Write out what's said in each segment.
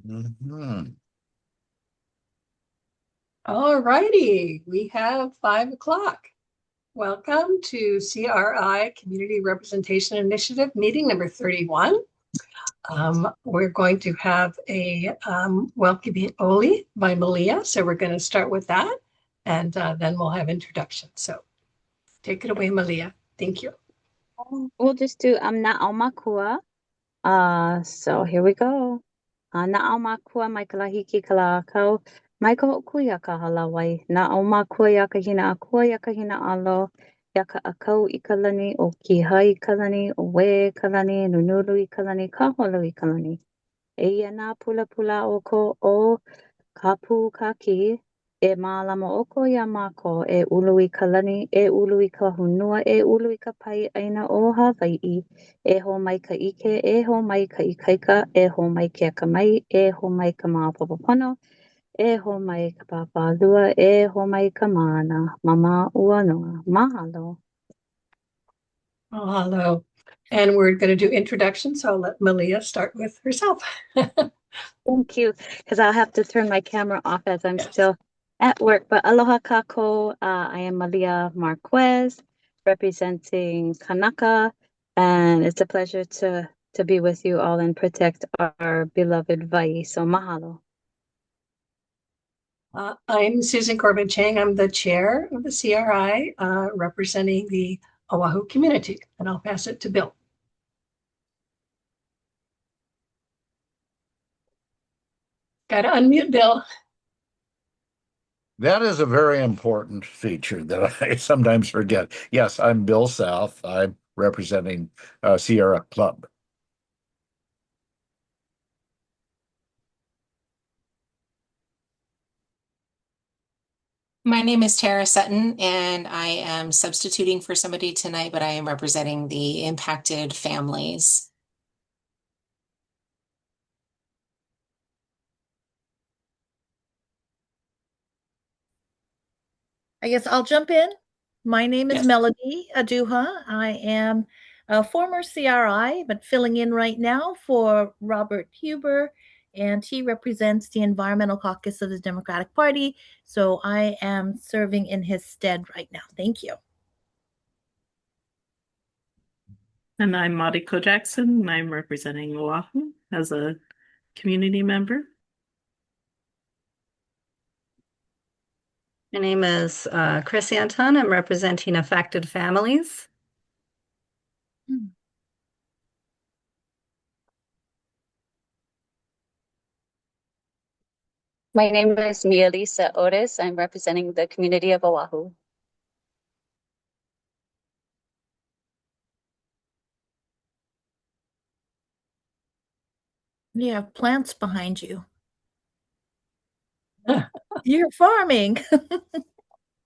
Mhm. All righty, we have 5 o'clock. Welcome to CRI Community Representation Initiative meeting number 31. We're going to have a welcoming Oli by Malia. So we're going to start with that and then we'll have introductions. So take it away, Malia. Thank you. We'll just do Na'au Makua. So here we go. Na'au Makua mai ka lahiki ka la kau. Mai ka ho'okui a ka halawai. Na'au Makua ia ka hina akua ia ka hina alo. Ia ka akau I ka lani o kihai I ka lani o we I ka lani nunulu I ka lani ka holo I ka lani. Eia nā pula pula o ko o ka pū ka ki. E mālama o ko ia māko e ulu I ka lani, e ulu I ka hunua, e ulu I ka pai aina o Hawai'i. E ho mai ka ike, e ho mai ka ikaika, e ho mai ke akamai, e ho mai ka māpapapono, e ho mai ka pāpālua, e ho mai ka mana, mama ua noa. Mahalo. Oh, hello. And we're going to do introductions. So I'll let Malia start with herself. Thank you, because I'll have to turn my camera off as I'm Yes. still at work. But aloha kako, I am Malia Marquez, representing Kanaka, and it's a pleasure to be with you all and protect our beloved Vai. So mahalo. I'm Susan Corbin Chang. I'm the chair of the CRI, representing the Oahu community, and I'll pass it to Bill. Got to unmute Bill. That is a very important feature that I sometimes forget. Yes, I'm Bill South. I'm representing Sierra Club. My name is Tara Sutton, and I am substituting for somebody tonight, but I am representing the impacted families. I guess I'll jump in. My name is Yes. Melody Aduha. I am a former CRI, but filling in right now for Robert Huber, and he represents the Environmental Caucus of the Democratic Party. So I am serving in his stead right now. Thank you. And I'm Mariko Jackson, and I'm representing Oahu as a community member. My name is Chris Anton. I'm representing affected families. My name is Mia Lisa Otis. I'm representing the community of Oahu. You have plants behind you. You're farming.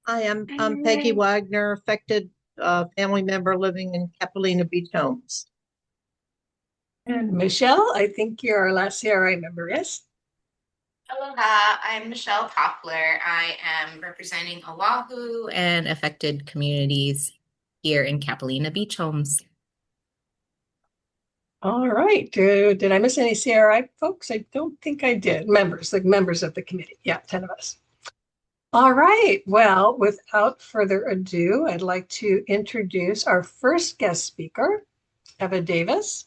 I'm Peggy Wagner, affected family member living in Capilina Beach Homes. And Michelle, I think you're our last CRI member, yes? Aloha, I'm Michelle Poplar. I am representing Oahu and affected communities here in Capilina Beach Homes. All right. Did I miss any CRI folks? I don't think I did. Members, like members of the committee. Yeah, 10 of us. All right. Well, without further ado, I'd like to introduce our first guest speaker, Eva Davis.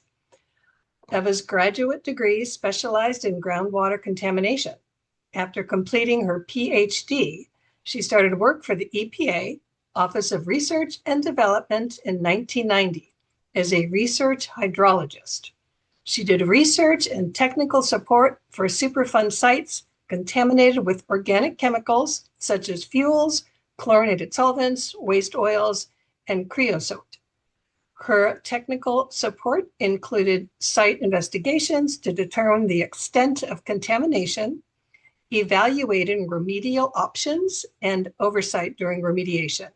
Eva's graduate degree specialized in groundwater contamination. After completing her PhD, she started work for the EPA, Office of Research and Development in 1990 as a research hydrologist. She did research and technical support for Superfund sites contaminated with organic chemicals such as fuels, chlorinated solvents, waste oils, and creosote. Her technical support included site investigations to determine the extent of contamination, evaluating remedial options, and oversight during remediation.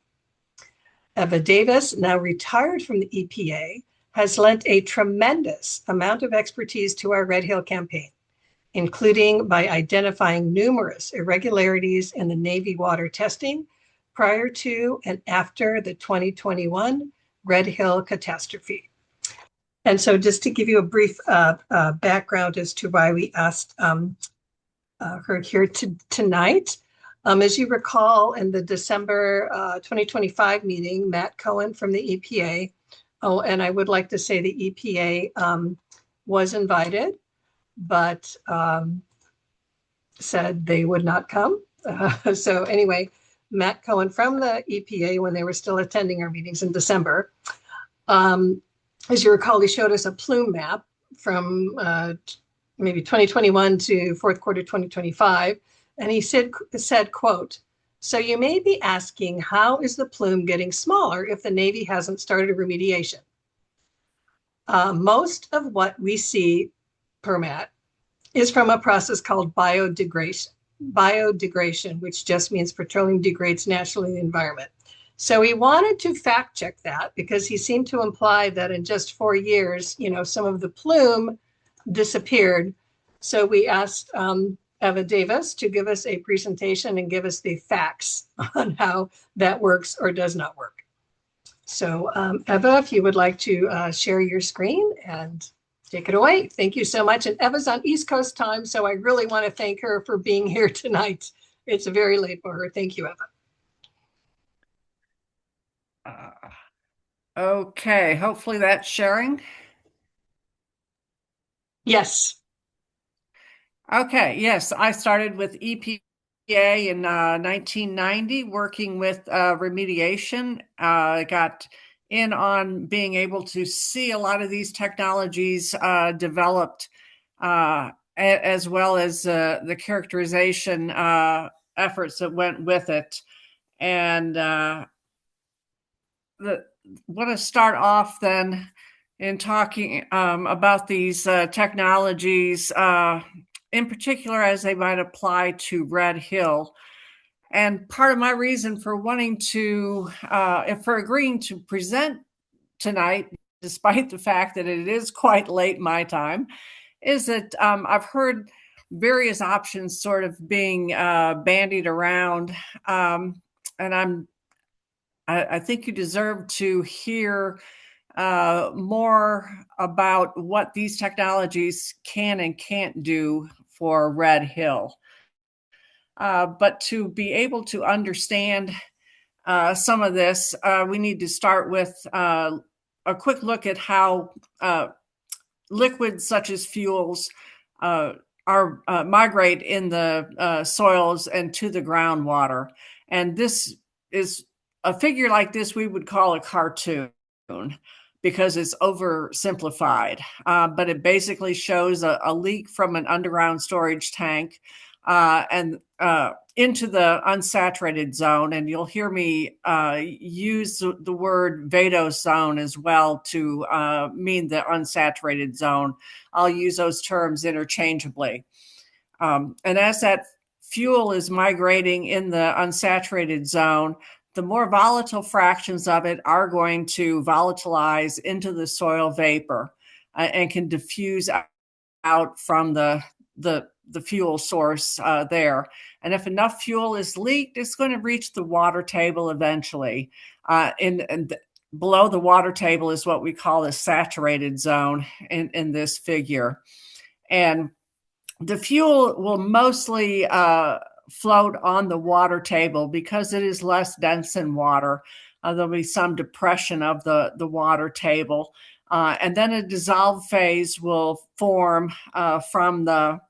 Eva Davis, now retired from the EPA, has lent a tremendous amount of expertise to our Red Hill campaign, including by identifying numerous irregularities in the Navy water testing prior to and after the 2021 Red Hill catastrophe. And so just to give you a brief background as to why we asked her here tonight. As you recall, in the December 2025 meeting, Matt Cohen from the EPA, oh, and I would like to say the EPA was invited, but said they would not come. So anyway, Matt Cohen from the EPA, when they were still attending our meetings in December, as you recall, he showed us a plume map from maybe 2021 to fourth quarter 2025. And he said, quote, "So you may be asking, how is the plume getting smaller if the Navy hasn't started a remediation? Most of what we see, per Matt, is from a process called biodegradation. Biodegradation, which just means petroleum degrades naturally in the environment." So he wanted to fact check that because he seemed to imply that in just 4 years, some of the plume disappeared. So we asked Eva Davis to give us a presentation and give us the facts on how that works or does not work. So Eva, if you would like to share your screen and take it away. Thank you so much. And Eva's on East Coast time, so I really want to thank her for being here tonight. It's very late for her. Thank you, Eva. Okay, hopefully that's sharing. Yes. Okay, yes, I started with EPA in 1990, working with remediation. I got in on being able to see a lot of these technologies developed, as well as the characterization efforts that went with it. And want to start off then in talking about these technologies, in particular as they might apply to Red Hill. And part of my reason for wanting to, for agreeing to present tonight, despite the fact that it is quite late my time, is that I've heard various options sort of being bandied around. And I think you deserve to hear more about what these technologies can and can't do for Red Hill. But to be able to understand some of this, we need to start with a quick look at how liquids such as fuels migrate in the soils and to the groundwater. And this is a figure like this we would call a cartoon because it's oversimplified. But it basically shows a leak from an underground storage tank and into the unsaturated zone. And you'll hear me use the word vadose zone as well to mean the unsaturated zone. I'll use those terms interchangeably. And as that fuel is migrating in the unsaturated zone, the more volatile fractions of it are going to volatilize into the soil vapor and can diffuse out from the fuel source there. And if enough fuel is leaked, it's going to reach the water table eventually. And below the water table is what we call the saturated zone in this figure. And the fuel will mostly float on the water table because it is less dense than water. There'll be some depression of the water table. And then a dissolved phase will form from the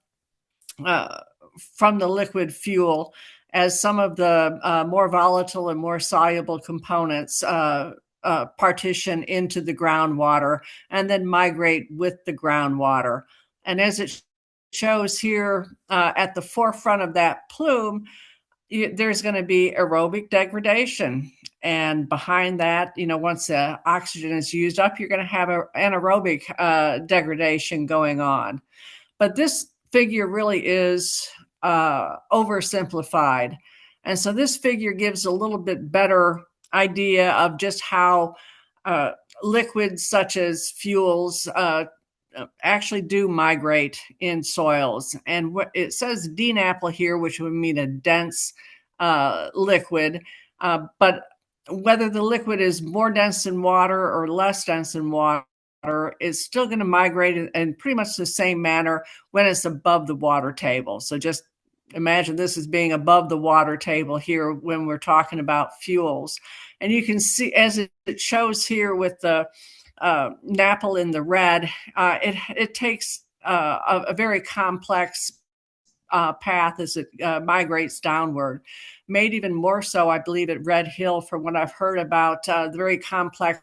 liquid fuel as some of the more volatile and more soluble components partition into the groundwater and then migrate with the groundwater. And as it shows here at the forefront of that plume, there's going to be aerobic degradation. And behind that, once the oxygen is used up, you're going to have anaerobic degradation going on. But this figure really is oversimplified. And so this figure gives a little bit better idea of just how liquids such as fuels actually do migrate in soils. And it says DNAPL here, which would mean a dense liquid. But whether the liquid is more dense than water or less dense than water, is still going to migrate in pretty much the same manner when it's above the water table. So just imagine this as being above the water table here when we're talking about fuels. And you can see, as it shows here with the NAPL in the red, it takes a very complex path as it migrates downward. Made even more so, I believe, at Red Hill, from what I've heard about the very complex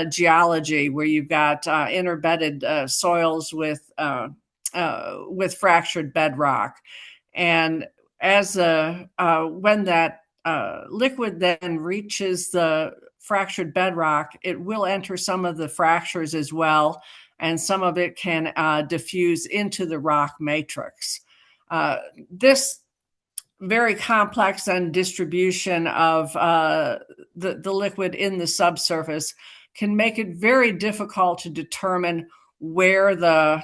geology, where you've got interbedded soils with fractured bedrock. And as when that liquid then reaches the fractured bedrock, it will enter some of the fractures as well, and some of it can diffuse into the rock matrix. This very complex and distribution of the liquid in the subsurface can make it very difficult to determine where the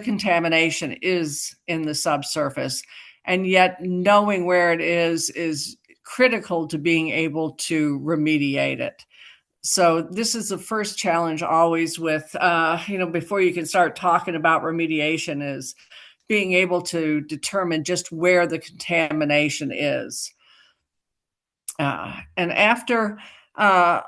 contamination is in the subsurface. And yet knowing where it is critical to being able to remediate it. So this is the first challenge always with, before you can start talking about remediation, is being able to determine just where the contamination is. And after a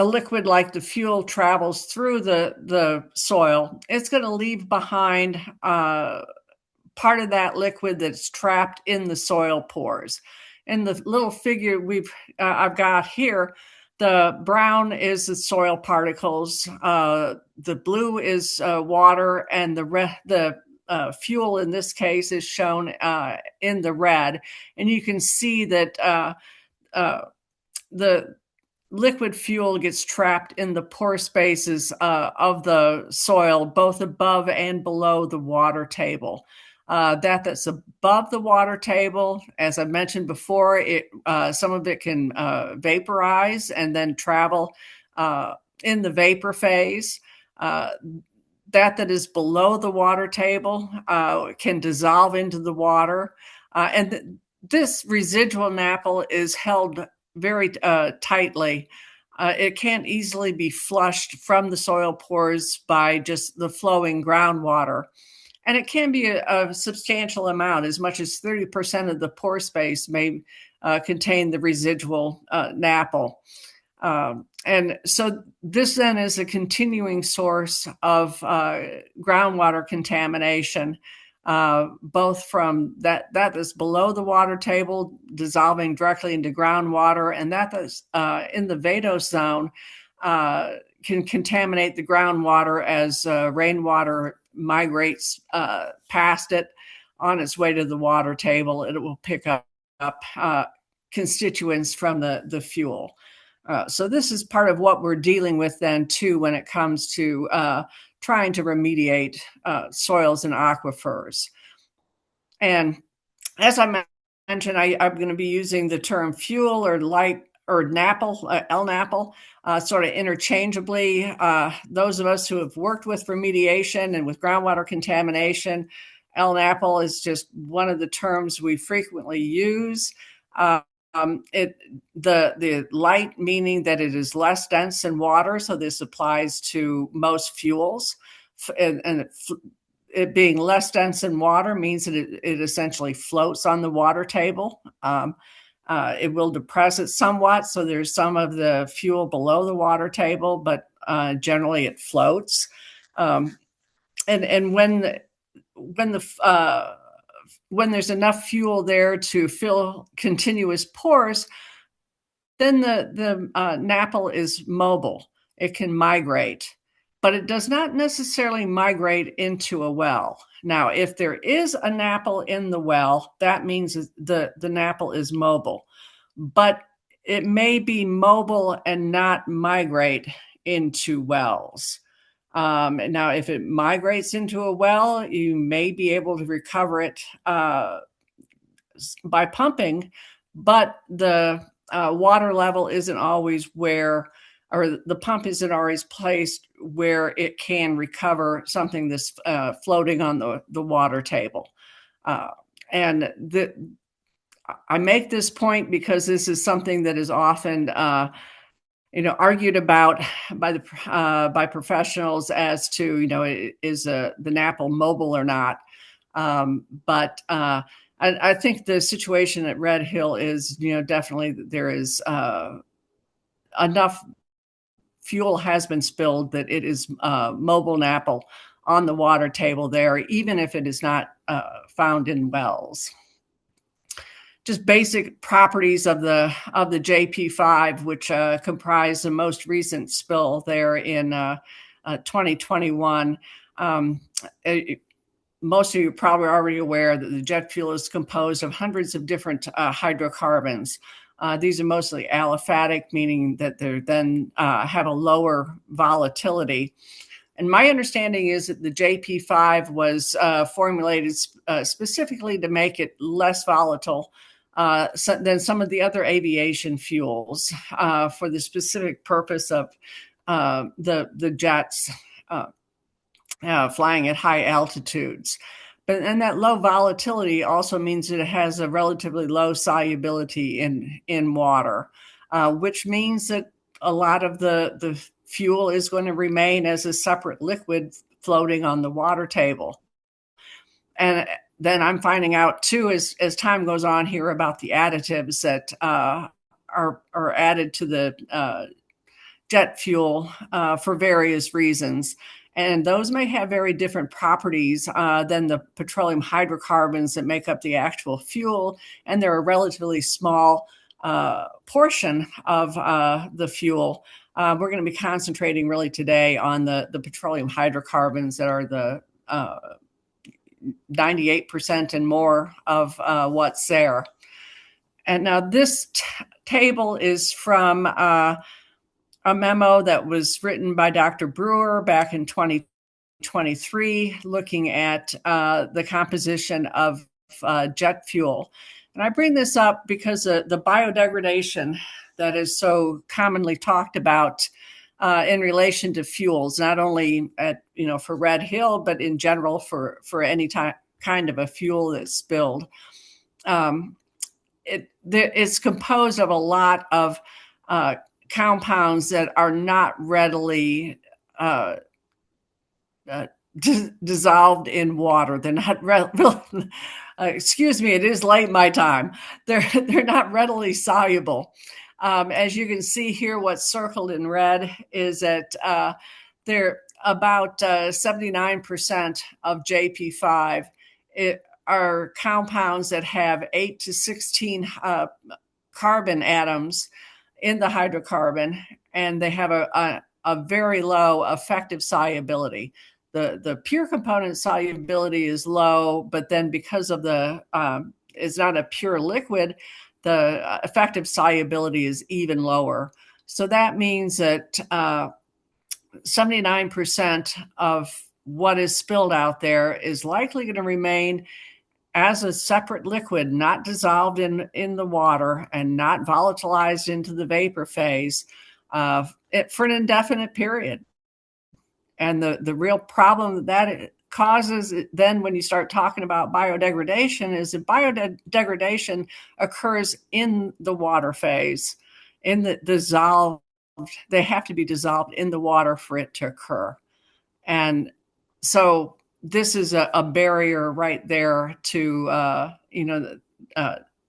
liquid like the fuel travels through the soil, it's going to leave behind part of that liquid that's trapped in the soil pores. In the little figure I've got here, the brown is the soil particles, the blue is water, and the fuel in this case is shown in the red. And you can see that the liquid fuel gets trapped in the pore spaces of the soil, both above and below the water table. That's above the water table, as I mentioned before, some of it can vaporize and then travel in the vapor phase. That is below the water table can dissolve into the water. This residual NAPL is held very tightly. It can't easily be flushed from the soil pores by just the flowing groundwater. And it can be a substantial amount. As much as 30% of the pore space may contain the residual NAPL. And so this then is a continuing source of groundwater contamination, both from that is below the water table, dissolving directly into groundwater, and that is in the vadose zone, can contaminate the groundwater as rainwater migrates past it on its way to the water table. It will pick up constituents from the fuel. So this is part of what we're dealing with then too when it comes to trying to remediate soils and aquifers. And as I mentioned, I'm going to be using the term fuel or light or NAPL, LNAPL, sort of interchangeably. Those of us who have worked with remediation and with groundwater contamination, LNAPL is just one of the terms we frequently use. The light meaning that it is less dense than water, so this applies to most fuels, and it being less dense than water means that it essentially floats on the water table. It will depress it somewhat, so there's some of the fuel below the water table, but generally it floats. And when there's enough fuel there to fill continuous pores, then the NAPL is mobile. It can migrate, but it does not necessarily migrate into a well. Now, if there is a NAPL in the well, that means the NAPL is mobile, but it may be mobile and not migrate into wells. Now, if it migrates into a well, you may be able to recover it by pumping, but the water level isn't always where, or the pump isn't always placed where it can recover something that's floating on the water table. And I make this point because this is something that is often argued about by professionals as to, is the NAPL mobile or not. But I think the situation at Red Hill is, definitely there is enough fuel has been spilled that it is mobile NAPL on the water table there, even if it is not found in wells. Just basic properties of the JP5, which comprise the most recent spill there in 2021. Most of you are probably already aware that the jet fuel is composed of hundreds of different hydrocarbons. These are mostly aliphatic, meaning that they then have a lower volatility. And my understanding is that the JP5 was formulated specifically to make it less volatile than some of the other aviation fuels for the specific purpose of the jets flying at high altitudes. And that low volatility also means that it has a relatively low solubility in water, which means that a lot of the fuel is going to remain as a separate liquid floating on the water table. And then I'm finding out too, as time goes on here, about the additives that are added to the jet fuel for various reasons. And those may have very different properties than the petroleum hydrocarbons that make up the actual fuel. And they're a relatively small portion of the fuel. We're going to be concentrating really today on the petroleum hydrocarbons that are the 98% and more of what's there. And now this table is from a memo that was written by Dr. Brewer back in 2023, looking at the composition of jet fuel. And I bring this up because the biodegradation that is so commonly talked about in relation to fuels, not only for Red Hill, but in general for any kind of a fuel that's spilled. It's composed of a lot of compounds that are not readily dissolved in water. They're not excuse me, it is late my time. They're not readily soluble. As you can see here, what's circled in red is that they're about 79% of JP5 are compounds that have 8 to 16 carbon atoms in the hydrocarbon, and they have a very low effective solubility. The pure component solubility is low, but then because of it's not a pure liquid, the effective solubility is even lower. So that means that 79% of what is spilled out there is likely going to remain as a separate liquid, not dissolved in the water and not volatilized into the vapor phase for an indefinite period. And the real problem that it causes then when you start talking about biodegradation is that biodegradation occurs in the water phase, in the dissolved. They have to be dissolved in the water for it to occur. And so this is a barrier right there to,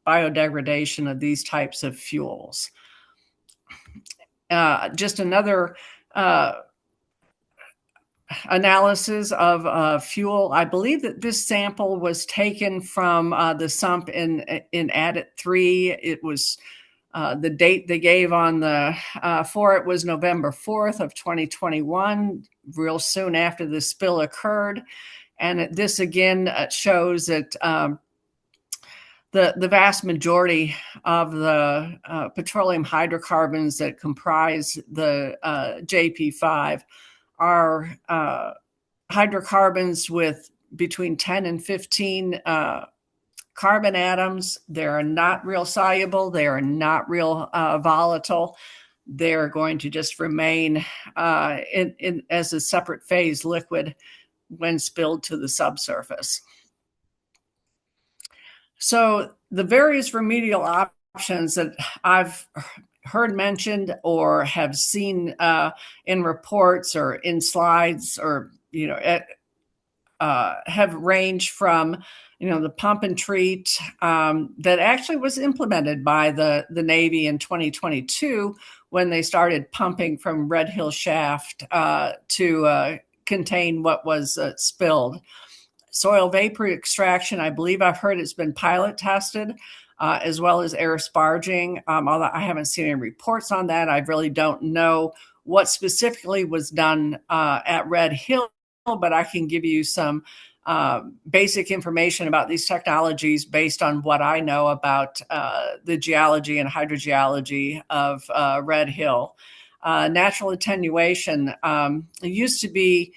biodegradation of these types of fuels. Just another analysis of fuel. I believe that this sample was taken from the sump in Adit 3. It was the date they gave on for it was November 4th of 2021, real soon after the spill occurred. And this again shows that the vast majority of the petroleum hydrocarbons that comprise the JP5 are hydrocarbons with between 10 and 15 carbon atoms. They're not real soluble. They are not real volatile. They're going to just remain as a separate phase liquid when spilled to the subsurface. So the various remedial options that I've heard mentioned or have seen in reports or in slides, or have ranged from the pump and treat that actually was implemented by the Navy in 2022 when they started pumping from Red Hill Shaft to contain what was spilled. Soil vapor extraction, I believe I've heard it's been pilot tested, as well as air sparging. Although I haven't seen any reports on that, I really don't know what specifically was done at Red Hill, but I can give you some basic information about these technologies based on what I know about the geology and hydrogeology of Red Hill. Natural attenuation, it used to be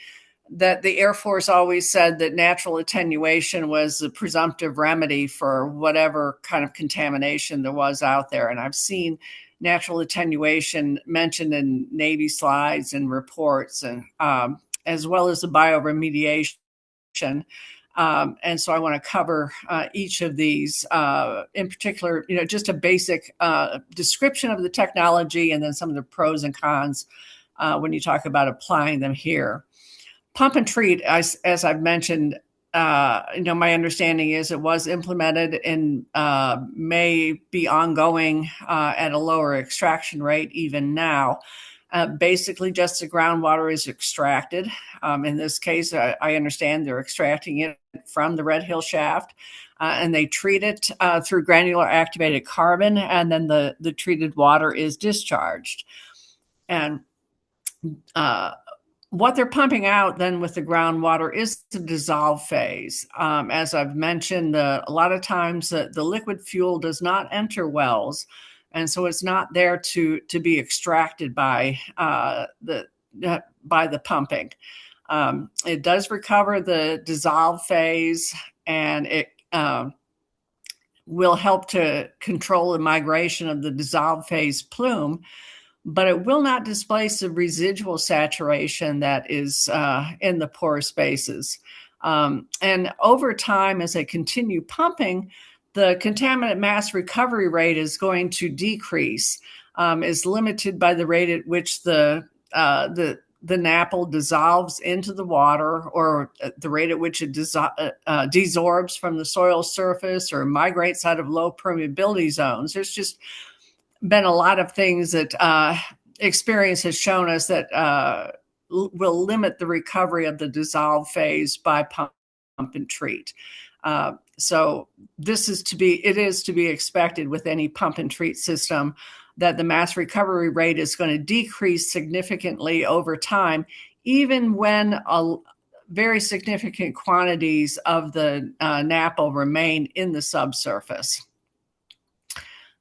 that the Air Force always said that natural attenuation was the presumptive remedy for whatever kind of contamination there was out there. And I've seen natural attenuation mentioned in Navy slides and reports, and as well as the bioremediation. And so I want to cover each of these in particular, just a basic description of the technology and then some of the pros and cons when you talk about applying them here. Pump and treat, as I've mentioned, my understanding is it was implemented and may be ongoing at a lower extraction rate even now. Basically, just the groundwater is extracted. In this case, I understand they're extracting it from the Red Hill Shaft, and they treat it through granular activated carbon, and then the treated water is discharged. And what they're pumping out then with the groundwater is the dissolve phase. As I've mentioned, a lot of times the liquid fuel does not enter wells, and so it's not there to be extracted by the pumping. It does recover the dissolve phase, and it will help to control the migration of the dissolve phase plume, but it will not displace the residual saturation that is in the pore spaces. And over time, as they continue pumping, the contaminant mass recovery rate is going to decrease, is limited by the rate at which the NAPL dissolves into the water, or the rate at which it desorbs from the soil surface or migrates out of low permeability zones. There's just been a lot of things that experience has shown us that will limit the recovery of the dissolve phase by pump and treat. So it is to be expected with any pump and treat system that the mass recovery rate is going to decrease significantly over time, even when very significant quantities of the NAPL remain in the subsurface.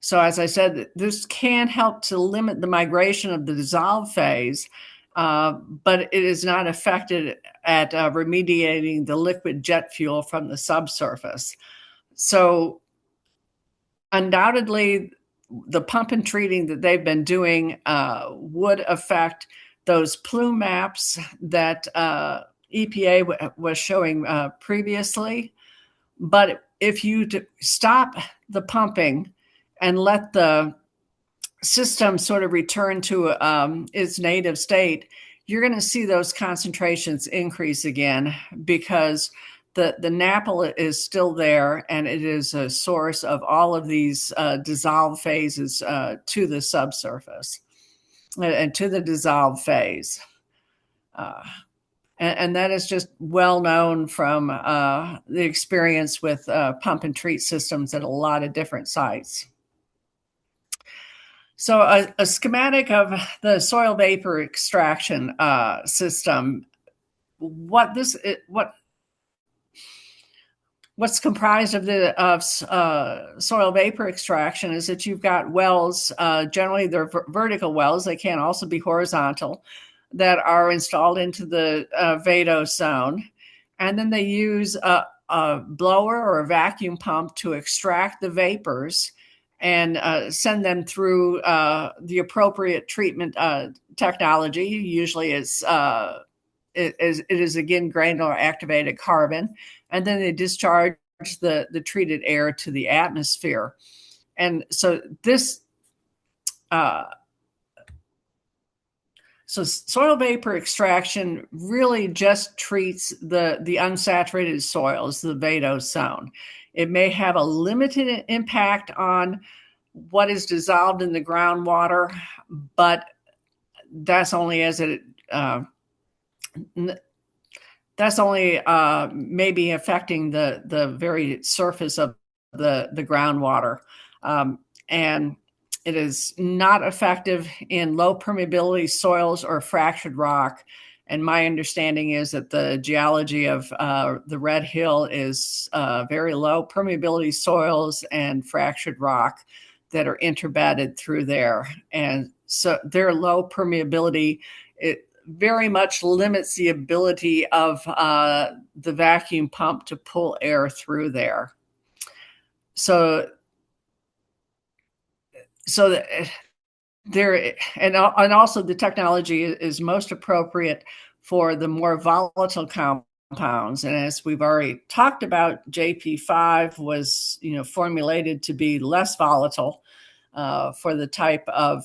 So as I said, this can help to limit the migration of the dissolve phase, but it is not affected at remediating the liquid jet fuel from the subsurface. So undoubtedly, the pump and treating that they've been doing would affect those plume maps that EPA was showing previously. But if you stop the pumping and let the system sort of return to its native state, you're going to see those concentrations increase again, because the NAPL is still there, and it is a source of all of these dissolve phases to the subsurface and to the dissolve phase. And that is just well known from the experience with pump and treat systems at a lot of different sites. So a schematic of the soil vapor extraction system. What's comprised of soil vapor extraction is that you've got wells. Generally, they're vertical wells. They can also be horizontal, that are installed into the vadose zone, and then they use a blower or a vacuum pump to extract the vapors and send them through the appropriate treatment technology. Usually it is again granular activated carbon, and then they discharge the treated air to the atmosphere. And so this So soil vapor extraction really just treats the unsaturated soils, the vadose zone. It may have a limited impact on what is dissolved in the groundwater, but that's only as it that's only maybe affecting the very surface of the groundwater, and it is not effective in low permeability soils or fractured rock. And my understanding is that the geology of the Red Hill is very low permeability soils and fractured rock that are interbedded through there. And so their low permeability, it very much limits the ability of the vacuum pump to pull air through there. So there, and also the technology is most appropriate for the more volatile compounds. And as we've already talked about, JP5 was formulated to be less volatile for the type of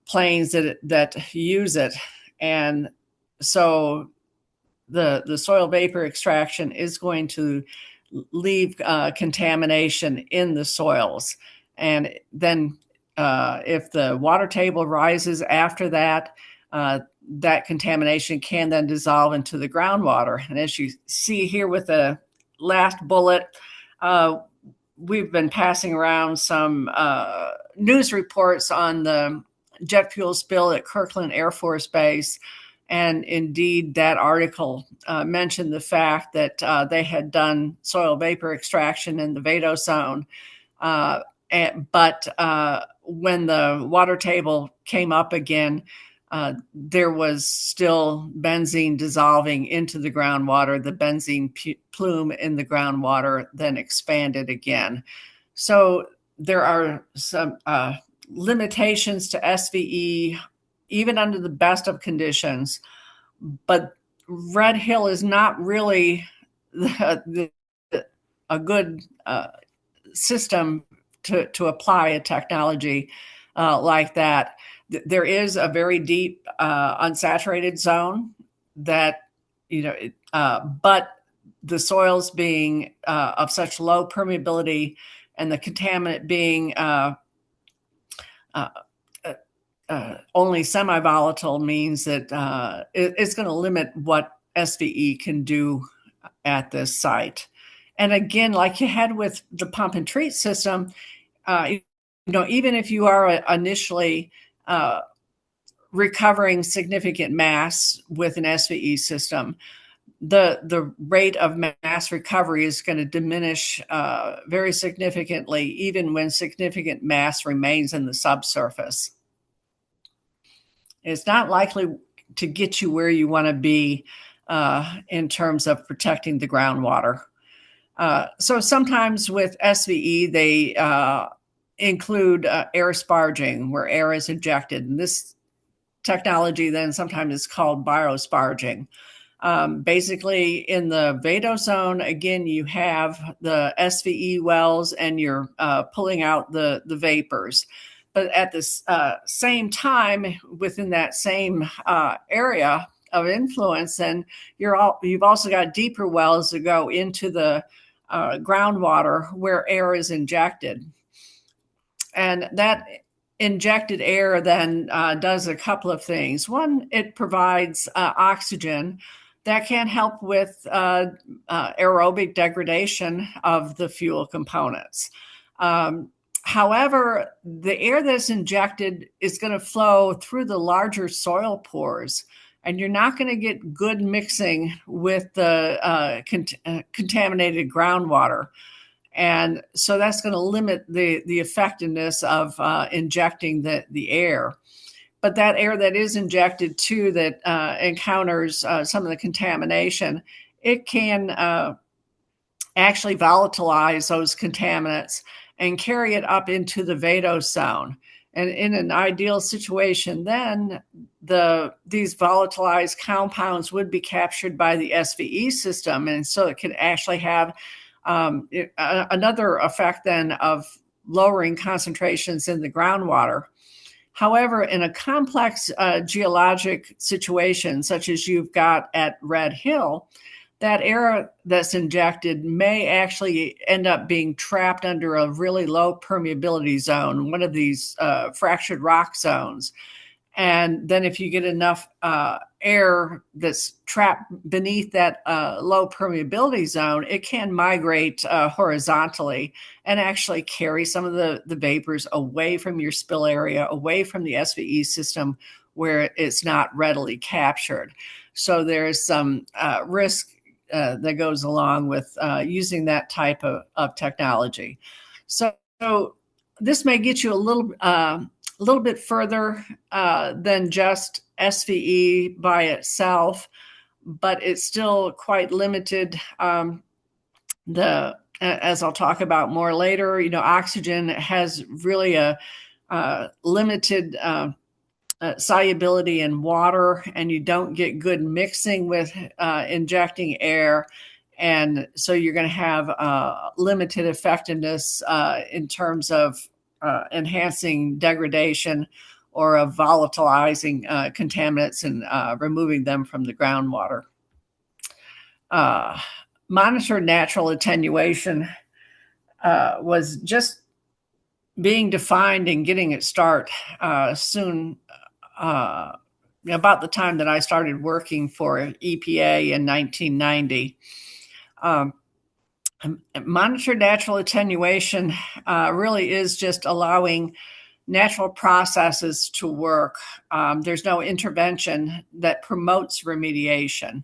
planes that use it. And so the soil vapor extraction is going to leave contamination in the soils. And then if the water table rises after that, that contamination can then dissolve into the groundwater. And as you see here with the last bullet, we've been passing around some news reports on the jet fuel spill at Kirkland Air Force Base. And indeed, that article mentioned the fact that they had done soil vapor extraction in the vadose zone. But when the water table came up again, there was still benzene dissolving into the groundwater. The benzene plume in the groundwater then expanded again. So there are some limitations to SVE, even under the best of conditions. But Red Hill is not really a good system to apply a technology like that. There is a very deep unsaturated zone that, but the soils being of such low permeability and the contaminant being only semi-volatile means that it's going to limit what SVE can do at this site. And again, like you had with the pump and treat system, even if you are initially recovering significant mass with an SVE system, the rate of mass recovery is going to diminish very significantly, even when significant mass remains in the subsurface. It's not likely to get you where you want to be in terms of protecting the groundwater. So sometimes with SVE, they include air sparging, where air is injected. And this technology then sometimes is called biosparging. Basically, in the vadose zone, again, you have the SVE wells and you're pulling out the vapors. But at the same time, within that same area of influence, then you've also got deeper wells that go into the groundwater where air is injected. And that injected air then does a couple of things. One, it provides oxygen that can help with aerobic degradation of the fuel components. However, the air that's injected is going to flow through the larger soil pores, and you're not going to get good mixing with the contaminated groundwater. And so that's going to limit the effectiveness of injecting the air. But that air that is injected too, that encounters some of the contamination, it can actually volatilize those contaminants and carry it up into the vadose zone. And in an ideal situation, then these volatilized compounds would be captured by the SVE system. And so it could actually have another effect then of lowering concentrations in the groundwater. However, in a complex geologic situation, such as you've got at Red Hill, that air that's injected may actually end up being trapped under a really low permeability zone, one of these fractured rock zones. And then if you get enough air that's trapped beneath that low permeability zone, it can migrate horizontally and actually carry some of the vapors away from your spill area, away from the SVE system where it's not readily captured. So there's some risk that goes along with using that type of technology. So this may get you a little bit further than just SVE by itself, but it's still quite limited. As I'll talk about more later, oxygen has really a limited solubility in water, and you don't get good mixing with injecting air. And so you're going to have limited effectiveness in terms of enhancing degradation or of volatilizing contaminants and removing them from the groundwater. Monitored natural attenuation was just being defined and getting its start soon, about the time that I started working for EPA in 1990. Monitored natural attenuation really is just allowing natural processes to work. There's no intervention that promotes remediation.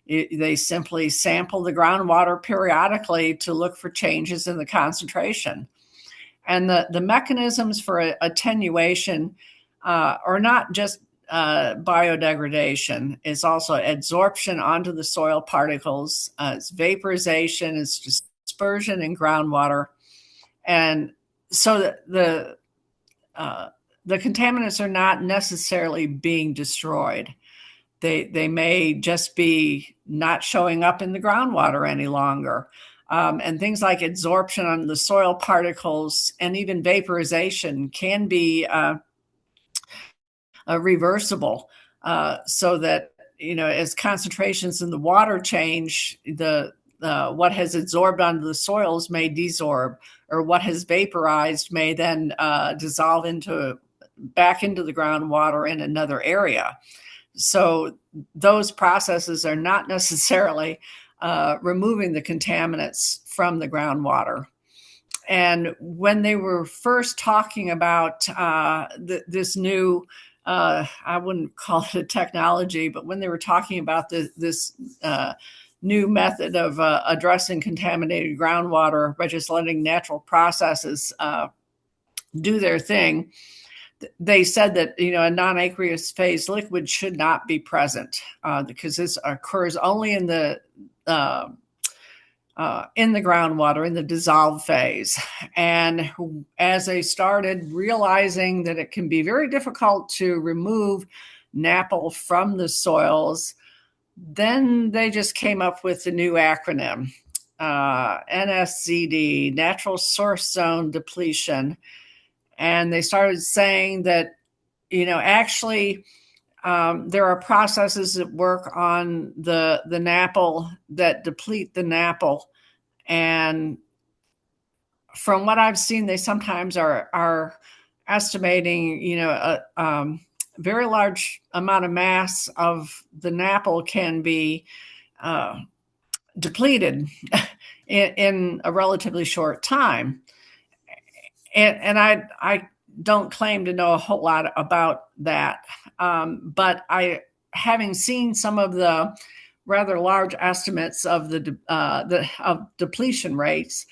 They simply sample the groundwater periodically to look for changes in the concentration. And the mechanisms for attenuation are not just biodegradation. It's also adsorption onto the soil particles, it's vaporization, it's dispersion in groundwater. And so the contaminants are not necessarily being destroyed. They may just be not showing up in the groundwater any longer. And things like adsorption on the soil particles and even vaporization can be reversible, so that as concentrations in the water change, the what has adsorbed onto the soils may desorb, or what has vaporized may then dissolve back into the groundwater in another area. So those processes are not necessarily removing the contaminants from the groundwater. And when they were first talking about this new, I wouldn't call it a technology, but when they were talking about this new method of addressing contaminated groundwater by just letting natural processes do their thing, they said that a non-aqueous phase liquid should not be present because this occurs only in the groundwater in the dissolved phase. And as they started realizing that it can be very difficult to remove NAPL from the soils, then they just came up with the new acronym, NSZD, Natural Source Zone Depletion. And they started saying that, actually, there are processes that work on the NAPL that deplete the NAPL. And from what I've seen, they sometimes are estimating, a very large amount of mass of the NAPL can be depleted in a relatively short time. And I don't claim to know a whole lot about that, but having seen some of the rather large estimates of of depletion rates,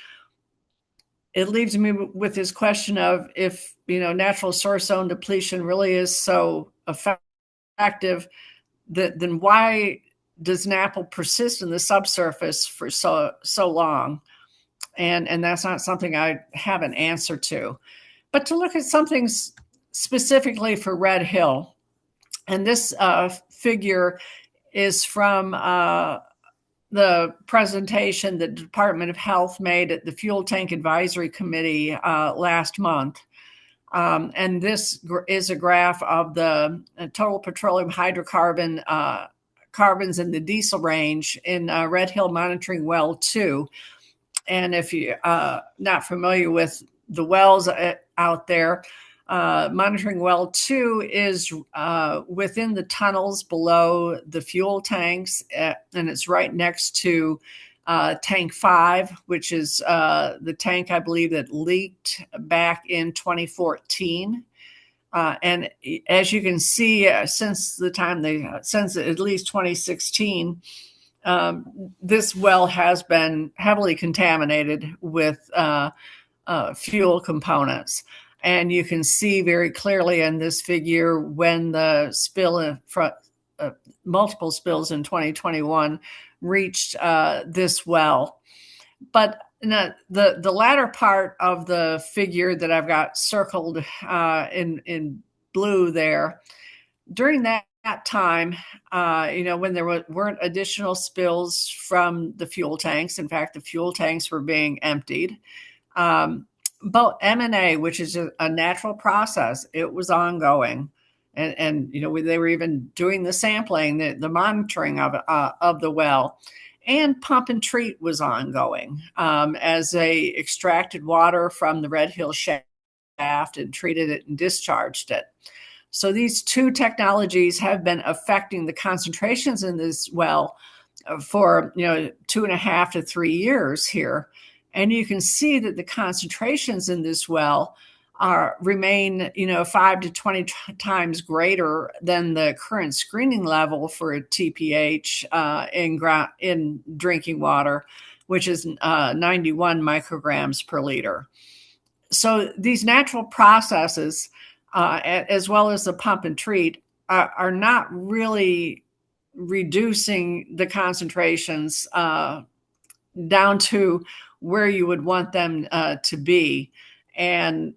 it leaves me with this question of if natural source zone depletion really is so effective, then why does NAPL persist in the subsurface for so long? And that's not something I have an answer to. But to look at something specifically for Red Hill, and this figure is from the presentation that the Department of Health made at the Fuel Tank Advisory Committee last month. And this is a graph of the total petroleum hydrocarbon carbons in the diesel range in Red Hill Monitoring Well 2. And if you're not familiar with the wells out there, Monitoring Well 2 is within the tunnels below the fuel tanks, and it's right next to Tank 5, which is the tank, I believe, that leaked back in 2014. And as you can see, since at least 2016, this well has been heavily contaminated with fuel components. And you can see very clearly in this figure when the spill multiple spills in 2021 reached this well. But the latter part of the figure that I've got circled in blue there, during that time, when there weren't additional spills from the fuel tanks. In fact, the fuel tanks were being emptied. But M&A, which is a natural process, it was ongoing. And they were even doing the sampling, the monitoring of the well. And pump and treat was ongoing as they extracted water from the Red Hill shaft and treated it and discharged it. So these two technologies have been affecting the concentrations in this well for 2.5 to 3 years here. And you can see that the concentrations in this well remain 5 to 20 times greater than the current screening level for a TPH in drinking water, which is 91 micrograms per liter. So these natural processes, as well as the pump and treat, are not really reducing the concentrations down to where you would want them to be. And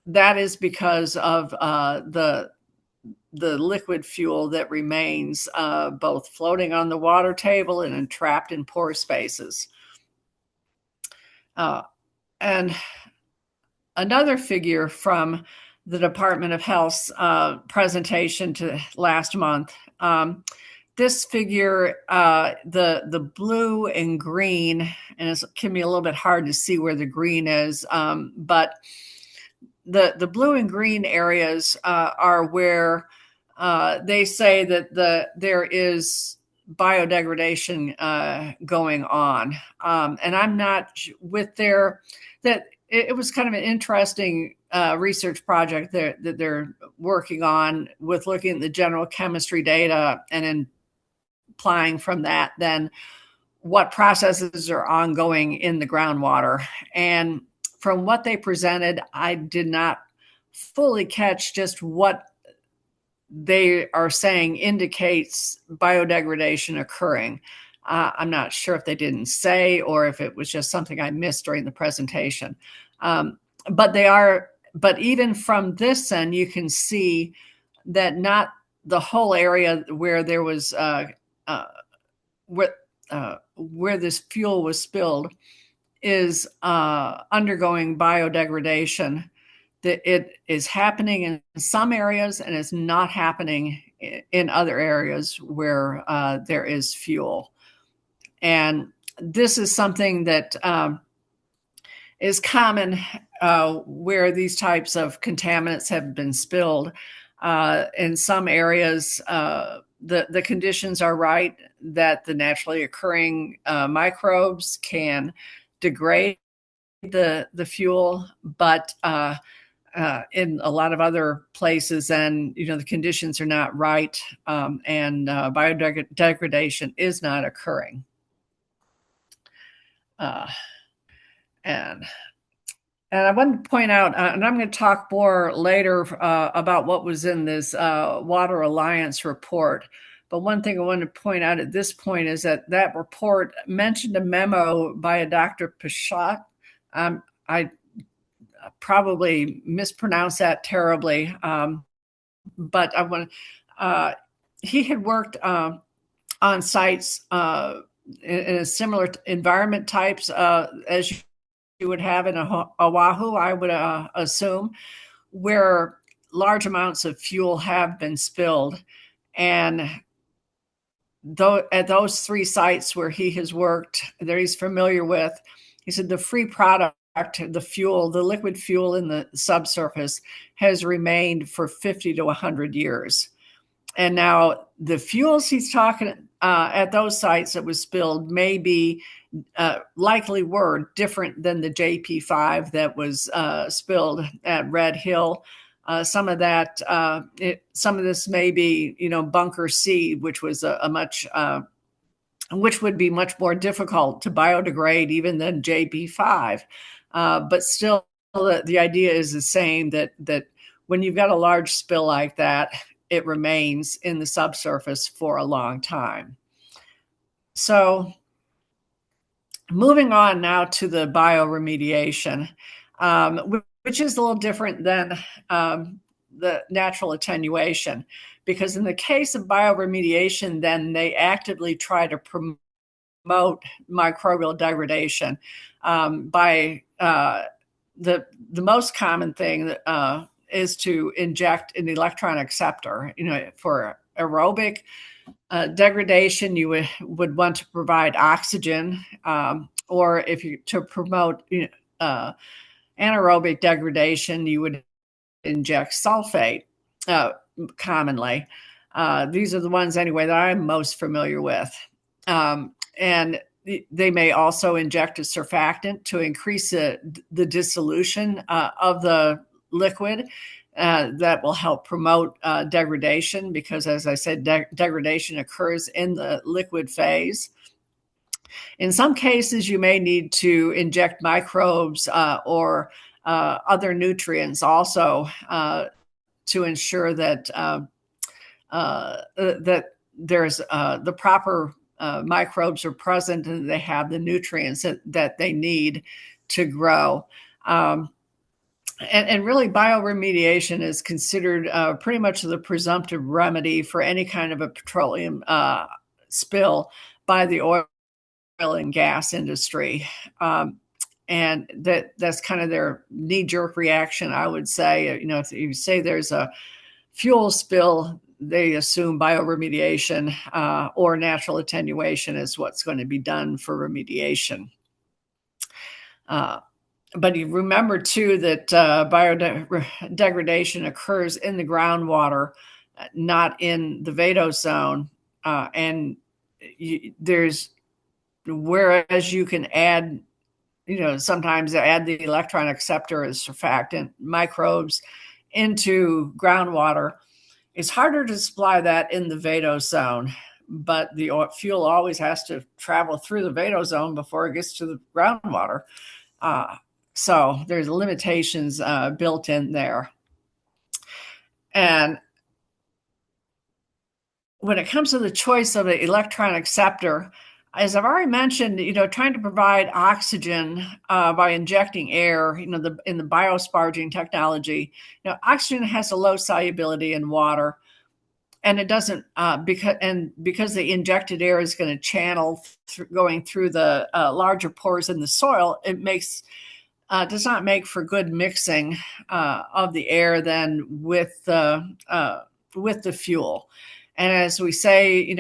that is because of the liquid fuel that remains both floating on the water table and entrapped in pore spaces. And another figure from the Department of Health's presentation to last month. This figure, the blue and green, and it can be a little bit hard to see where the green is, but the blue and green areas are where they say that there is biodegradation going on. And I'm not with that it was kind of an interesting research project that they're working on with looking at the general chemistry data and then applying from that then what processes are ongoing in the groundwater. And from what they presented, I did not fully catch just what they are saying indicates biodegradation occurring. I'm not sure if they didn't say or if it was just something I missed during the presentation. But even from this end, you can see that not the whole area where there was where this fuel was spilled is undergoing biodegradation. That it is happening in some areas and is not happening in other areas where there is fuel. And this is something that is common where these types of contaminants have been spilled. In some areas, the conditions are right that the naturally occurring microbes can degrade the fuel, but in a lot of other places, and the conditions are not right, and biodegradation is not occurring. And I wanted to point out, and I'm going to talk more later about what was in this Water Alliance report. But one thing I wanted to point out at this point is that report mentioned a memo by a Dr. Pichat. I probably mispronounced that terribly, but he had worked on sites in a similar environment types as you would have in Oahu, I would assume, where large amounts of fuel have been spilled. And though at those 3 sites where he has worked, that he's familiar with, he said the free product, the fuel, the liquid fuel in the subsurface has remained for 50 to 100 years. And now the fuels he's talking at those sites that was spilled may be likely were different than the JP5 that was spilled at Red Hill. Some of that, some of this may be, bunker C, which was a much, which would be much more difficult to biodegrade even than JP5. But still, the idea is the same, that when you've got a large spill like that, it remains in the subsurface for a long time. So moving on now to the bioremediation, which is a little different than the natural attenuation, because in the case of bioremediation, then they actively try to promote microbial degradation by the most common thing that is to inject an electron acceptor. For aerobic degradation, you would want to provide oxygen, or if you to promote anaerobic degradation, you would inject sulfate commonly. These are the ones anyway that I'm most familiar with. And they may also inject a surfactant to increase the dissolution of the liquid. That will help promote degradation, because, as I said, degradation occurs in the liquid phase. In some cases, you may need to inject microbes or other nutrients also to ensure that that there's the proper microbes are present and they have the nutrients that they need to grow. And really, bioremediation is considered pretty much the presumptive remedy for any kind of a petroleum spill by the oil and gas industry. And that's kind of their knee-jerk reaction, I would say. If you say there's a fuel spill, they assume bioremediation or natural attenuation is what's going to be done for remediation. But you remember, too, that biodegradation occurs in the groundwater, not in the vadose zone. And whereas you can add, sometimes add the electron acceptor as surfactant microbes into groundwater, it's harder to supply that in the vadose zone. But the fuel always has to travel through the vadose zone before it gets to the groundwater. So there's limitations built in there. And when it comes to the choice of an electron acceptor, as I've already mentioned, trying to provide oxygen by injecting air, in the biosparging technology, oxygen has a low solubility in water, and it doesn't because the injected air is going to channel going through the larger pores in the soil. It does not make for good mixing of the air then with the fuel. And as we say,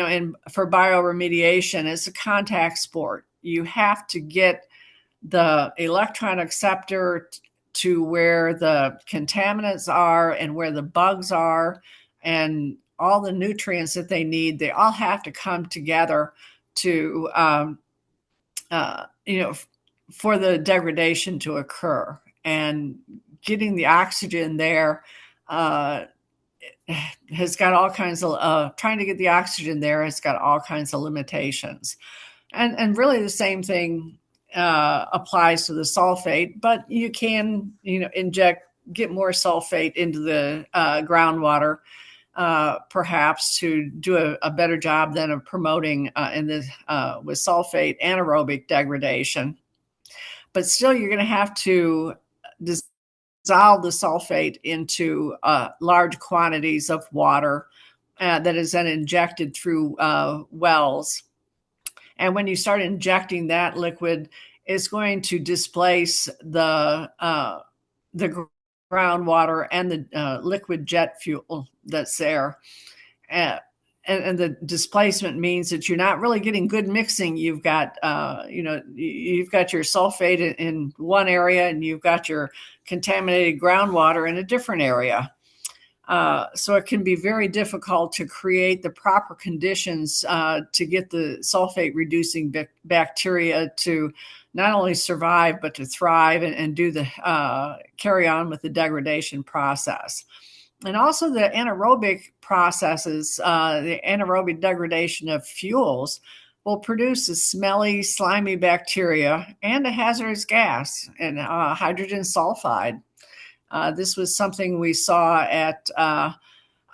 for bioremediation, it's a contact sport. You have to get the electron acceptor to where the contaminants are and where the bugs are, and all the nutrients that they need. They all have to come together to for the degradation to occur. And getting the oxygen there has got all kinds of trying to get the oxygen there has got all kinds of limitations. And really the same thing applies to the sulfate, but you can get more sulfate into the groundwater, perhaps, to do a better job than of promoting with sulfate anaerobic degradation. But still, you're going to have to dissolve the sulfate into large quantities of water that is then injected through wells. And when you start injecting that liquid, it's going to displace the groundwater and the liquid jet fuel that's there. And the displacement means that you're not really getting good mixing. You've got, you've got your sulfate in one area and you've got your contaminated groundwater in a different area. So it can be very difficult to create the proper conditions to get the sulfate reducing bacteria to not only survive, but to thrive and do the carry on with the degradation process. And also the anaerobic processes, the anaerobic degradation of fuels will produce a smelly, slimy bacteria and a hazardous gas and hydrogen sulfide. This was something we saw at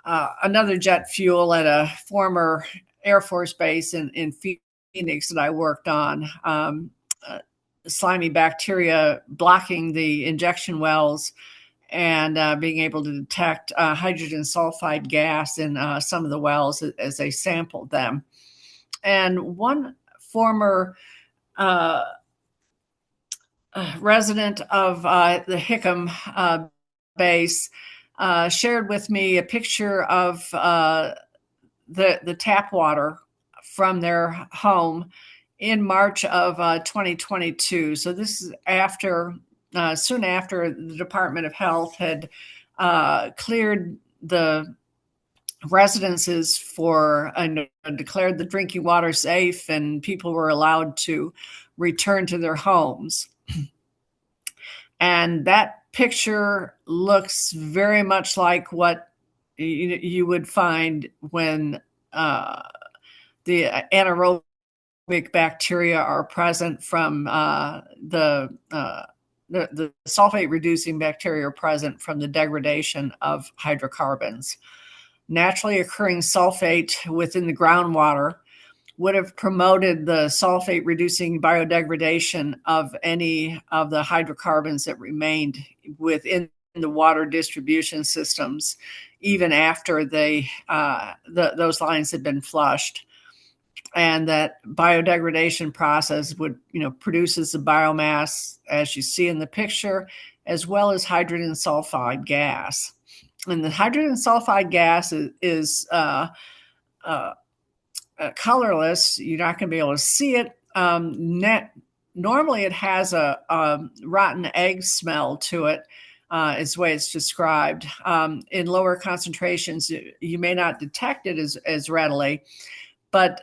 another jet fuel at a former Air Force base in Phoenix that I worked on. Slimy bacteria blocking the injection wells and being able to detect hydrogen sulfide gas in some of the wells as they sampled them. And one former resident of the Hickam base shared with me a picture of the tap water from their home in March of 2022. So this is after, soon after the Department of Health had cleared the residences for and declared the drinking water safe, and people were allowed to return to their homes. And that picture looks very much like what you would find when the anaerobic bacteria are present from the sulfate reducing bacteria are present from the degradation of hydrocarbons. Naturally occurring sulfate within the groundwater would have promoted the sulfate reducing biodegradation of any of the hydrocarbons that remained within the water distribution systems, even after those lines had been flushed. And that biodegradation process would, produces the biomass, as you see in the picture, as well as hydrogen sulfide gas. And the hydrogen sulfide gas is colorless. You're not going to be able to see it. Normally, it has a rotten egg smell to it, is the way it's described. In lower concentrations, you may not detect it as readily, but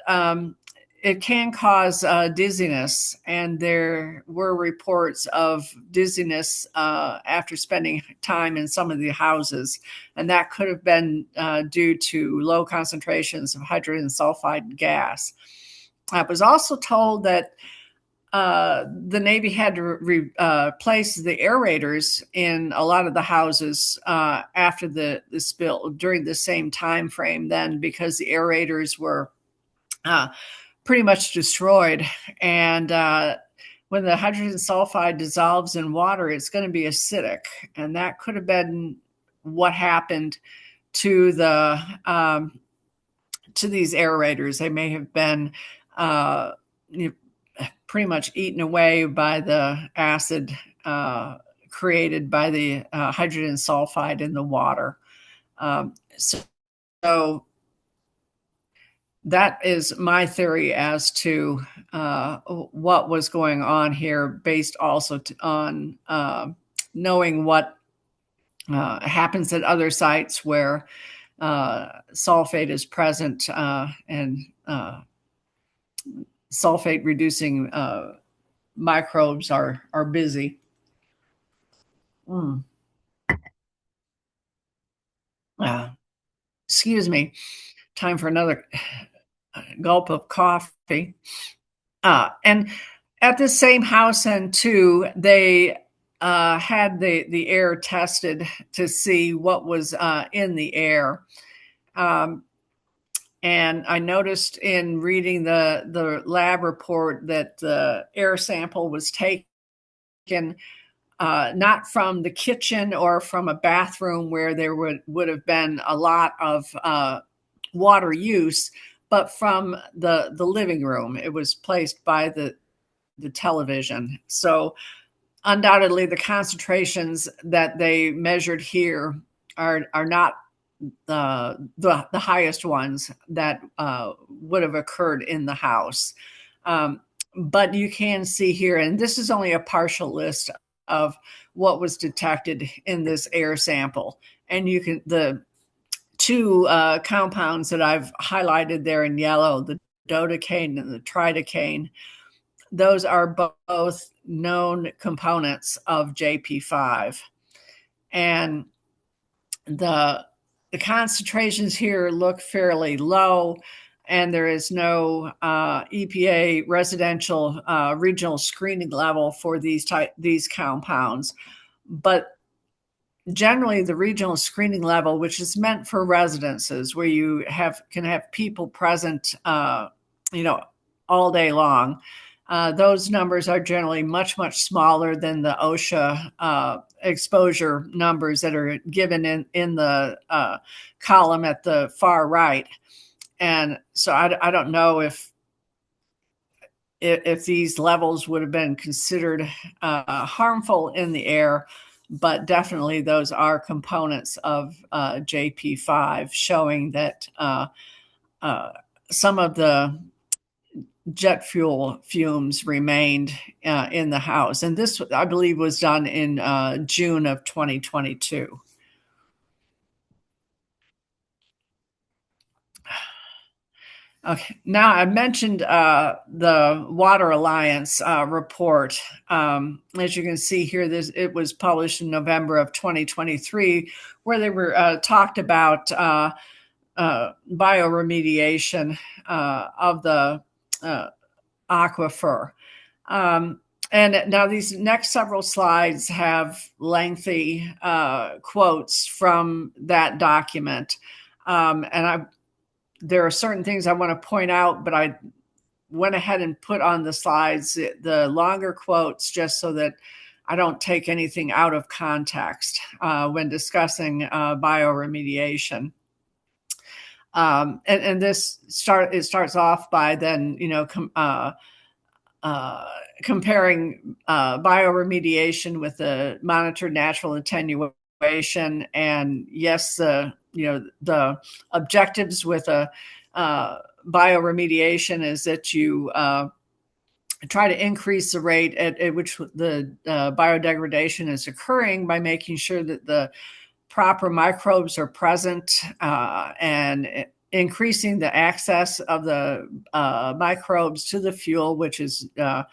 it can cause dizziness, and there were reports of dizziness after spending time in some of the houses, and that could have been due to low concentrations of hydrogen sulfide gas. I was also told that the Navy had to replace the aerators in a lot of the houses after the spill during the same time frame then, because the aerators were pretty much destroyed. And when the hydrogen sulfide dissolves in water, it's going to be acidic. And that could have been what happened to these aerators. They may have been pretty much eaten away by the acid created by the hydrogen sulfide in the water. So that is my theory as to what was going on here, based also on knowing what happens at other sites where sulfate is present and sulfate reducing microbes are busy. Excuse me. Time for another gulp of coffee. And at the same house and too, they had the air tested to see what was in the air. And I noticed in reading the lab report that the air sample was taken not from the kitchen or from a bathroom where there would have been a lot of water use, but from the living room. It was placed by the television. So undoubtedly, the concentrations that they measured here are not the highest ones that would have occurred in the house. But you can see here, and this is only a partial list of what was detected in this air sample. And you can, the two compounds that I've highlighted there in yellow, the dodecaine and the tridecane, those are both known components of JP5. And the concentrations here look fairly low, and there is no EPA residential regional screening level for these compounds. But generally, the regional screening level, which is meant for residences where you can have people present, all day long, those numbers are generally much, much smaller than the OSHA exposure numbers that are given in the column at the far right. And so I don't know if these levels would have been considered harmful in the air, but definitely those are components of JP5, showing that some of the jet fuel fumes remained in the house. And this, I believe, was done in June of 2022. Okay, now I mentioned the Water Alliance report. As you can see here, it was published in November of 2023, where they were talked about bioremediation of the aquifer. And now these next several slides have lengthy quotes from that document. And there are certain things I want to point out, but I went ahead and put on the slides the longer quotes just so that I don't take anything out of context when discussing bioremediation. And this starts off by then, comparing bioremediation with the monitored natural attenuation, and yes, the objectives with a bioremediation is that you try to increase the rate at which the biodegradation is occurring by making sure that the proper microbes are present and increasing the access of the microbes to the fuel, which is to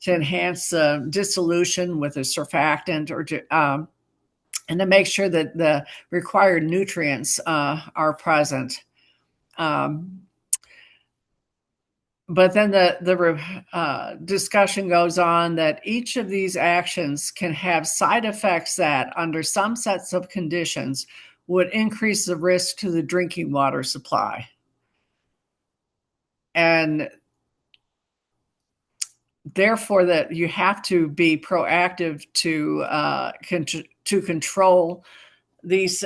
enhance dissolution with a surfactant, or and to make sure that the required nutrients are present. But then the discussion goes on that each of these actions can have side effects that, under some sets of conditions, would increase the risk to the drinking water supply. And therefore, that you have to be proactive to control these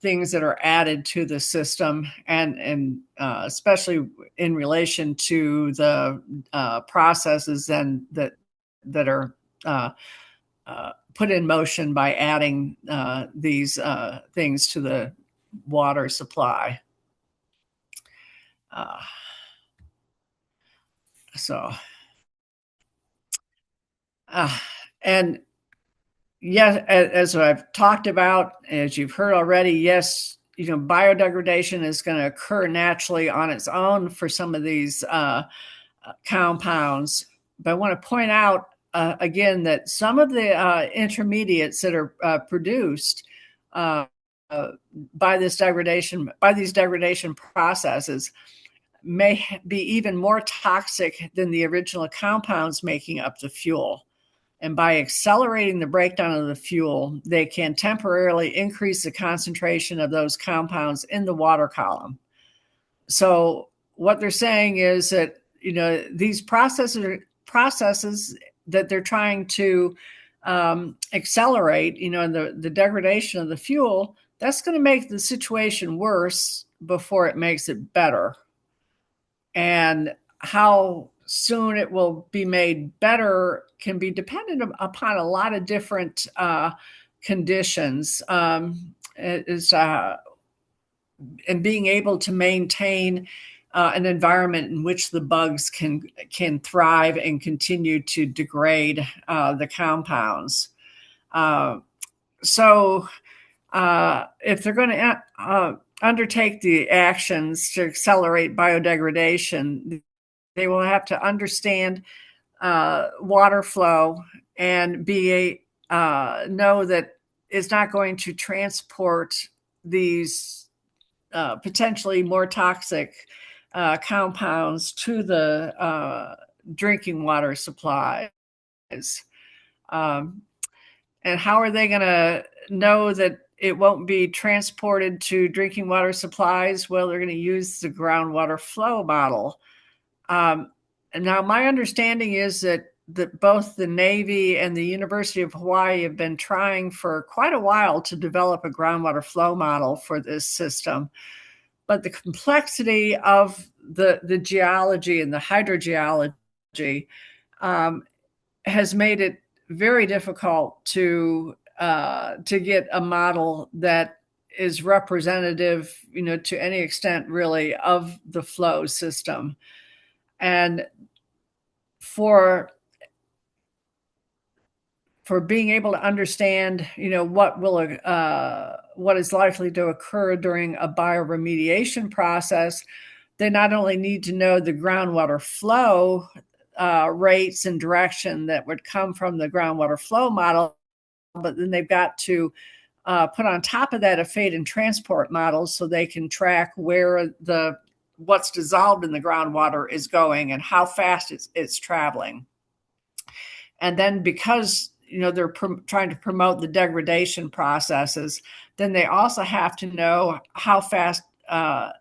things that are added to the system, and especially in relation to the processes then that are put in motion by adding these things to the water supply. And yes, as I've talked about, as you've heard already, yes, biodegradation is going to occur naturally on its own for some of these compounds. But I want to point out again that some of the intermediates that are produced by these degradation processes may be even more toxic than the original compounds making up the fuel. And by accelerating the breakdown of the fuel, they can temporarily increase the concentration of those compounds in the water column. So what they're saying is that, these processes that they're trying to accelerate, the degradation of the fuel, that's going to make the situation worse before it makes it better. And how soon it will be made better can be dependent upon a lot of different conditions. And being able to maintain an environment in which the bugs can thrive and continue to degrade the compounds. So if they're going to undertake the actions to accelerate biodegradation, they will have to understand water flow and know that it's not going to transport these potentially more toxic compounds to the drinking water supplies. And how are they going to know that it won't be transported to drinking water supplies? Well, they're going to use the groundwater flow model. And now my understanding is that both the Navy and the University of Hawaii have been trying for quite a while to develop a groundwater flow model for this system. But the complexity of the geology and the hydrogeology has made it very difficult to get a model that is representative, to any extent really, of the flow system. And for being able to understand, what is likely to occur during a bioremediation process, they not only need to know the groundwater flow rates and direction that would come from the groundwater flow model, but then they've got to put on top of that a fate and transport model so they can track where what's dissolved in the groundwater is going and how fast it's traveling. And then because they're trying to promote the degradation processes, then they also have to know how fast the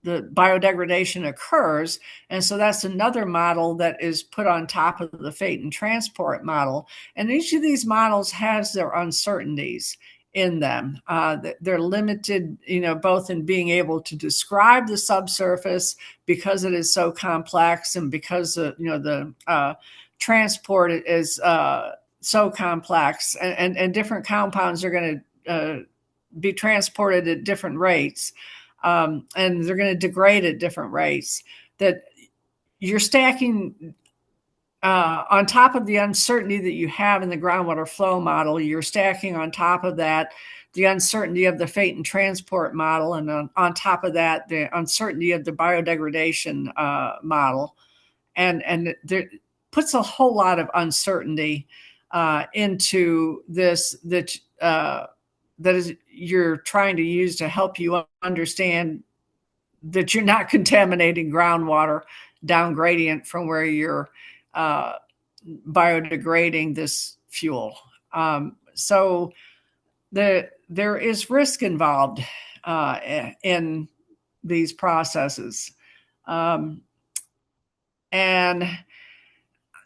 biodegradation occurs. And so that's another model that is put on top of the fate and transport model. And each of these models has their uncertainties in them. They're limited, both in being able to describe the subsurface because it is so complex, and because the transport is so complex, and different compounds are going to be transported at different rates. And they're going to degrade at different rates, that you're stacking on top of the uncertainty that you have in the groundwater flow model. You're stacking on top of that the uncertainty of the fate and transport model, and on top of that the uncertainty of the biodegradation model, and there puts a whole lot of uncertainty into this that is you're trying to use to help you understand that you're not contaminating groundwater down gradient from where you're biodegrading this fuel. So there is risk involved in these processes. And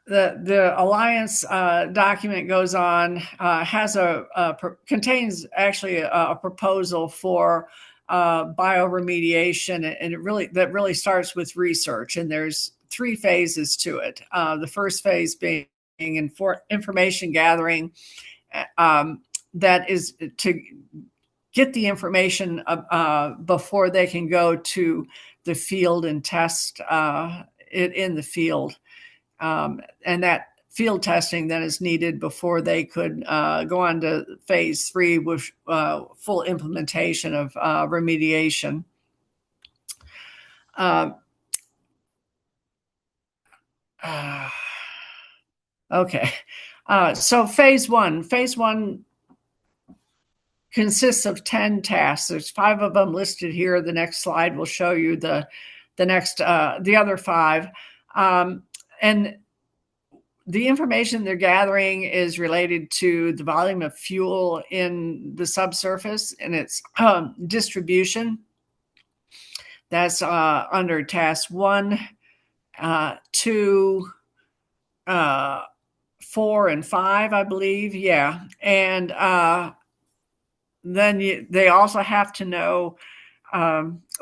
the Alliance document goes on, contains actually a proposal for bioremediation, and that really starts with research, and there's 3 phases to it. The first phase being information gathering, that is to get the information before they can go to the field and test it in the field. And that field testing then is needed before they could go on to phase 3 with full implementation of remediation. Okay. So phase 1 consists of 10 tasks. There's 5 of them listed here. The next slide will show you the other 5. And the information they're gathering is related to the volume of fuel in the subsurface and its distribution. That's under task 1, 2, 4, and 5, I believe. Yeah. And then they also have to know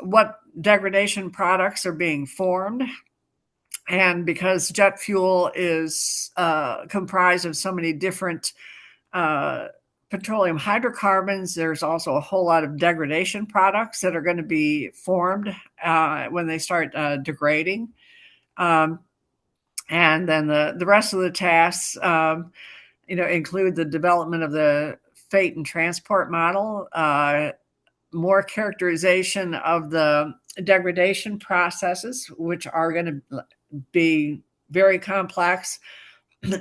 what degradation products are being formed. And because jet fuel is comprised of so many different petroleum hydrocarbons, there's also a whole lot of degradation products that are going to be formed when they start degrading. And then the rest of the tasks, include the development of the fate and transport model, more characterization of the degradation processes, which are going to be very complex,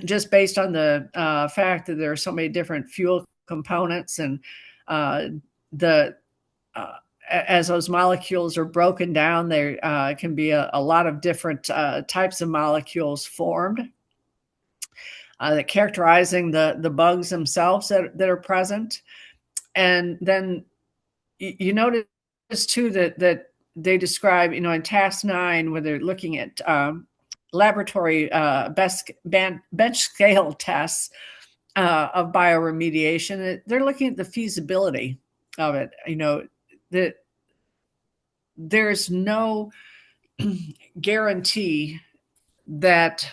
just based on the fact that there are so many different fuel components, and as those molecules are broken down, there can be a lot of different types of molecules formed. Characterizing the bugs themselves that are present. And then you notice too that they describe, in task 9, where they're looking at laboratory bench scale tests of bioremediation. They're looking at the feasibility of it. That there's no guarantee that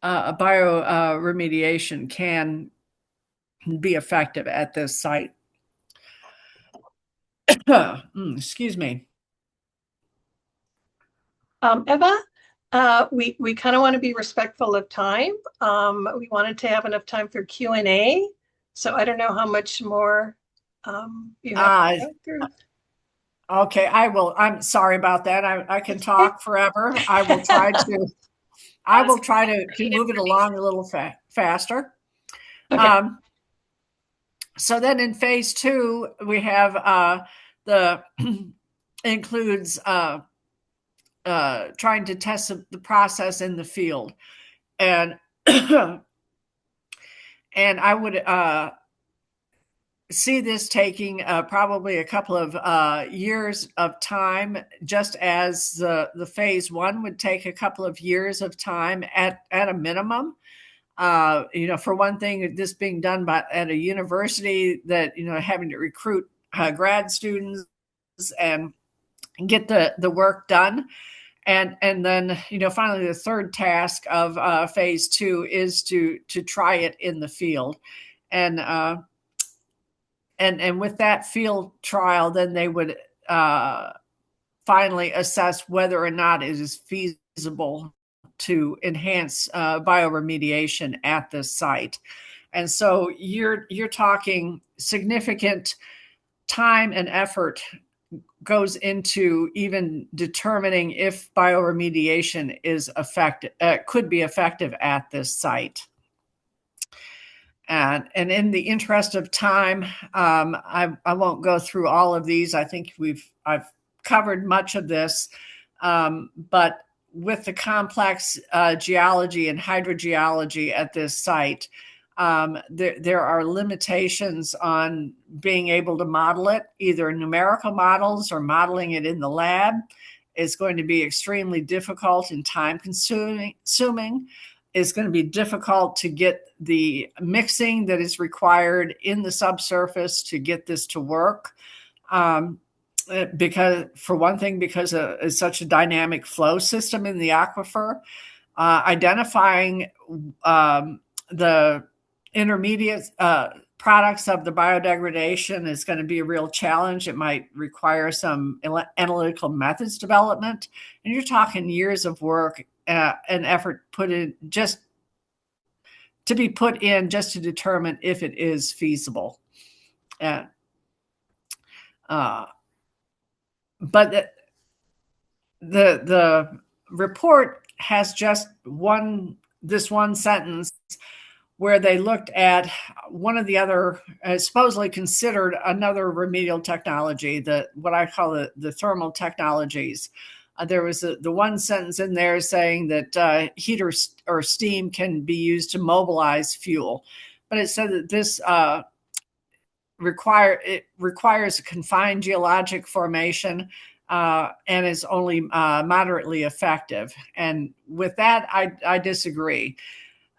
bioremediation can be effective at this site. Excuse me. Eva, we kind of want to be respectful of time. We wanted to have enough time for Q&A. So I don't know how much more you have to go through. Okay, I will. I'm sorry about that. I can talk forever. I will try to. I will try to move it along a little faster. Okay. So then in phase 2, we have includes trying to test the process in the field, and and I would see this taking probably a couple of years of time, just as the phase 1 would take a couple of years of time at a minimum. For one thing, this being done at a university that, having to recruit grad students and get the work done. And then, finally, the third task of phase 2 is to try it in the field. And with that field trial, then they would finally assess whether or not it is feasible to enhance bioremediation at this site. And so you're talking significant time and effort goes into even determining if bioremediation is effective, could be effective at this site. And in the interest of time, I won't go through all of these. I think I've covered much of this, but with the complex geology and hydrogeology at this site, there are limitations on being able to model it. Either numerical models or modeling it in the lab is going to be extremely difficult and time consuming. It's going to be difficult to get the mixing that is required in the subsurface to get this to work. Because for one thing, because it's such a dynamic flow system in the aquifer, identifying the intermediate products of the biodegradation is going to be a real challenge. It might require some analytical methods development, and you're talking years of work and effort put in just to determine if it is feasible. But the report has just this one sentence where they looked at one of the other, supposedly considered another remedial technology, what I call the thermal technologies. There was the one sentence in there saying that heat or steam can be used to mobilize fuel, but it said that this requires a confined geologic formation and is only moderately effective. And with that, I disagree.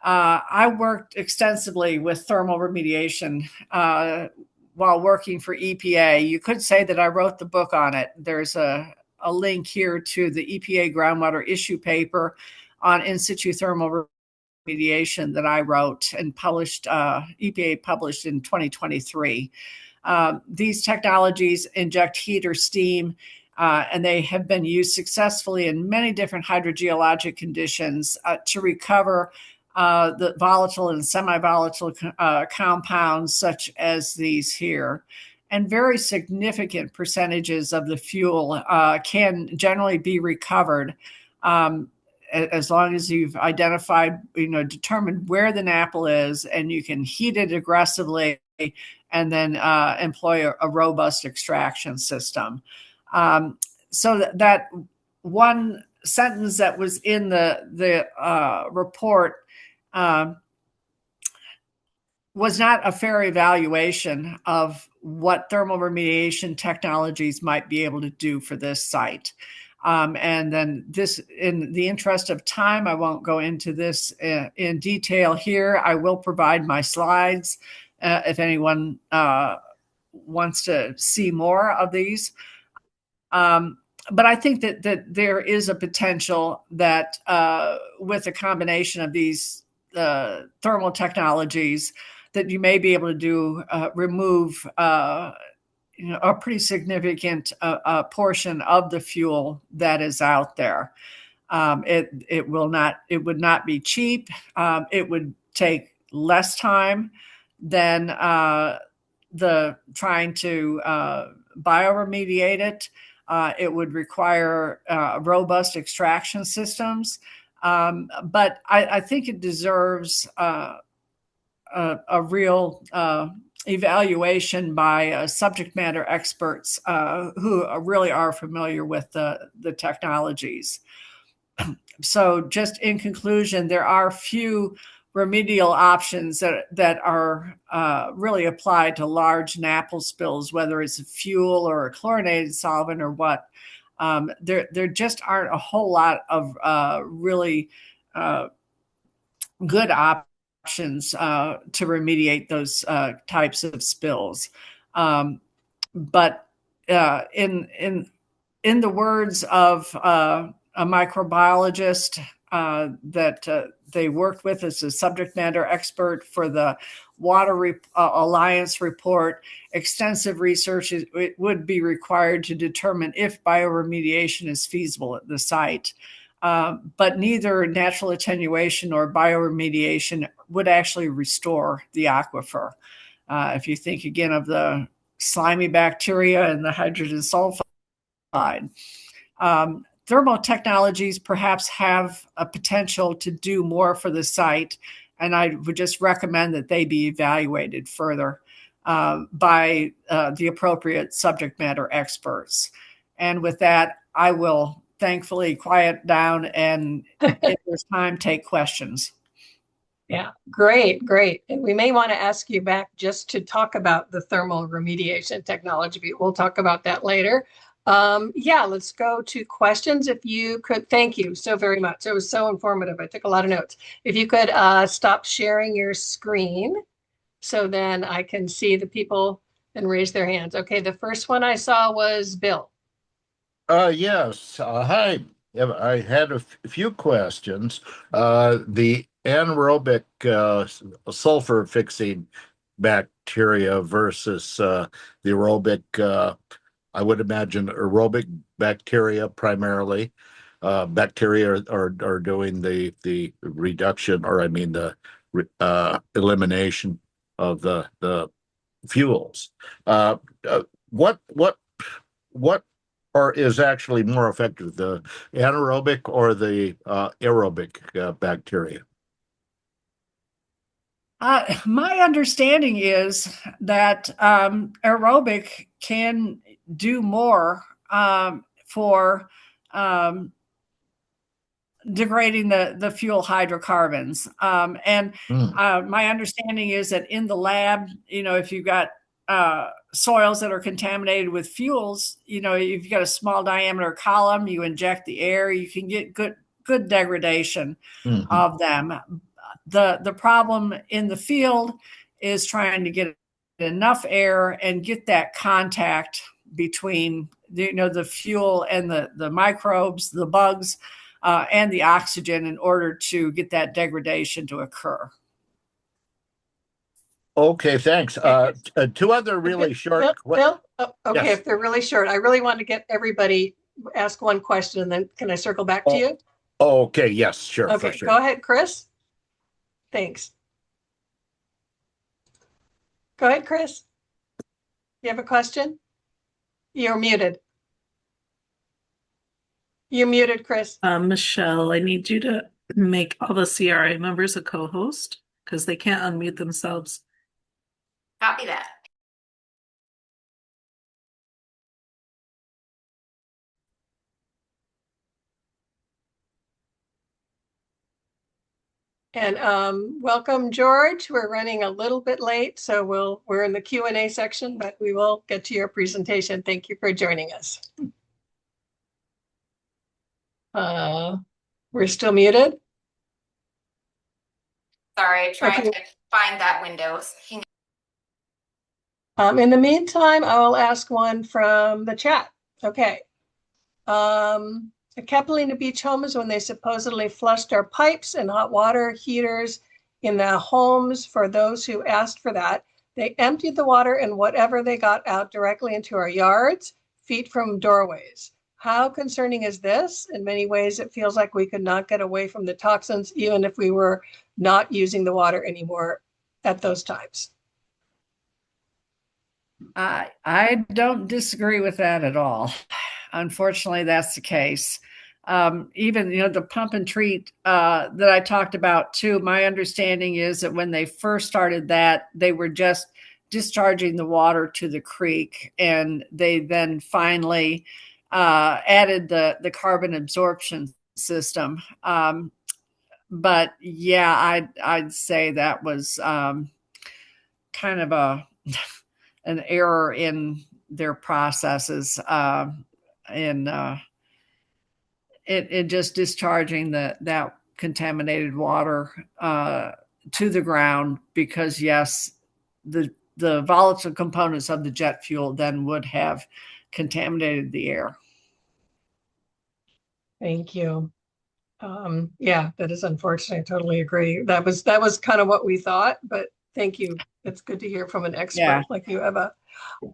I worked extensively with thermal remediation while working for EPA. You could say that I wrote the book on it. There's a a link here to the EPA groundwater issue paper on in situ thermal remediation that I wrote and published, EPA published in 2023. These technologies inject heat or steam, and they have been used successfully in many different hydrogeologic conditions to recover the volatile and semi-volatile compounds such as these here. And very significant percentages of the fuel can generally be recovered as long as you've identified, determined where the NAPL is, and you can heat it aggressively and then employ a robust extraction system. So that one sentence that was in the report was not a fair evaluation of what thermal remediation technologies might be able to do for this site. And then this, in the interest of time, I won't go into this in detail here. I will provide my slides if anyone wants to see more of these. But I think that there is a potential that with a combination of these thermal technologies, that you may be able to do remove a pretty significant portion of the fuel that is out there. It would not be cheap. It would take less time than the trying to bioremediate it. It would require robust extraction systems. But I think it deserves a real evaluation by subject matter experts who really are familiar with the technologies. So just in conclusion, there are few remedial options that are really applied to large NAPL spills, whether it's a fuel or a chlorinated solvent or what. There just aren't a whole lot of really good options to remediate those types of spills. But in the words of a microbiologist that they worked with as a subject matter expert for the Water Alliance report, extensive research would be required to determine if bioremediation is feasible at the site. But neither natural attenuation or bioremediation would actually restore the aquifer. If you think again of the slimy bacteria and the hydrogen sulfide, thermal technologies perhaps have a potential to do more for the site, and I would just recommend that they be evaluated further by the appropriate subject matter experts. And with that, I will thankfully quiet down and if there's time, take questions. Yeah, great. And we may want to ask you back just to talk about the thermal remediation technology. We'll talk about that later. Let's go to questions. If you could, thank you so very much. It was so informative. I took a lot of notes. If you could stop sharing your screen so then I can see the people and raise their hands. Okay, the first one I saw was Bill. Yes. Hi. Yeah, I had a few questions. The anaerobic sulfur fixing bacteria versus the aerobic, I would imagine aerobic bacteria primarily. Bacteria are doing the reduction, or I mean the elimination of the fuels. What or is actually more effective, the anaerobic or the aerobic bacteria? My understanding is that aerobic can do more for degrading the fuel hydrocarbons. My understanding is that in the lab, if you've got soils that are contaminated with fuels, if you've got a small diameter column, you inject the air, you can get good degradation of them. The problem in the field is trying to get enough air and get that contact between the fuel and the microbes, the bugs, and the oxygen in order to get that degradation to occur. Okay, thanks. Two other really short. Bill? Oh, okay, Yes. if they're really short, I really want to get everybody ask one question, and then can I circle back to you? Okay, yes, sure, for Okay, sure. go ahead, Chris. Thanks. Go ahead, Chris. You have a question? You're muted. You're muted, Chris. Michelle, I need you to make all the CRI members a co-host because they can't unmute themselves. Copy that. And welcome, George. We're running a little bit late, so we're in the Q&A section, but we will get to your presentation. Thank you for joining us. We're still muted. Sorry, I tried Okay. to find that window. Hang In the meantime, I will ask one from the chat. Okay. The Capelina Beach home is when they supposedly flushed our pipes and hot water heaters in the homes for those who asked for that. They emptied the water and whatever they got out directly into our yards, feet from doorways. How concerning is this? In many ways, it feels like we could not get away from the toxins, even if we were not using the water anymore at those times. I don't disagree with that at all. Unfortunately, that's the case. Even the pump and treat that I talked about too. My understanding is that when they first started that, they were just discharging the water to the creek, and they then finally added the carbon absorption system. But yeah, I'd say that was kind of an error in their processes, in it just discharging that contaminated water to the ground, because yes, the volatile components of the jet fuel then would have contaminated the air. Thank you. Yeah, that is unfortunate. I totally agree. That was kind of what we thought, but thank you. It's good to hear from an expert like you, Eva.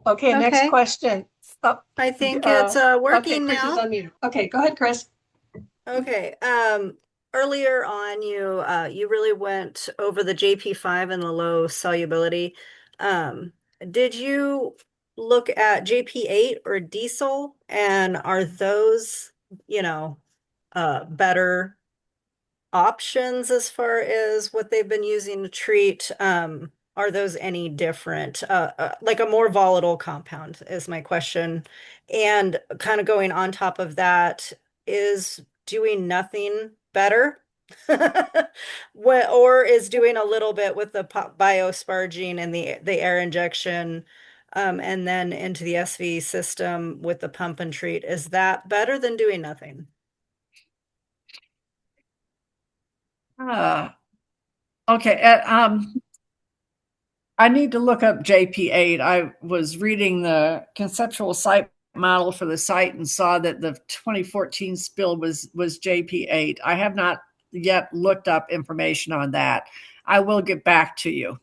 Okay, next Okay. question. I think it's working Chris is now. unmuted. Okay, go ahead, Chris. Okay. Earlier on, you really went over the JP5 and the low solubility. Did you look at JP8 or diesel? And are those, better options as far as what they've been using to treat? Are those any different? Like a more volatile compound is my question. And kind of going on top of that, is doing nothing better? Or is doing a little bit with the biosparging and the air injection, and then into the SV system with the pump and treat, is that better than doing nothing? Okay. I need to look up JP8. I was reading the conceptual site model for the site and saw that the 2014 spill was JP8. I have not yet looked up information on that. I will get back to you.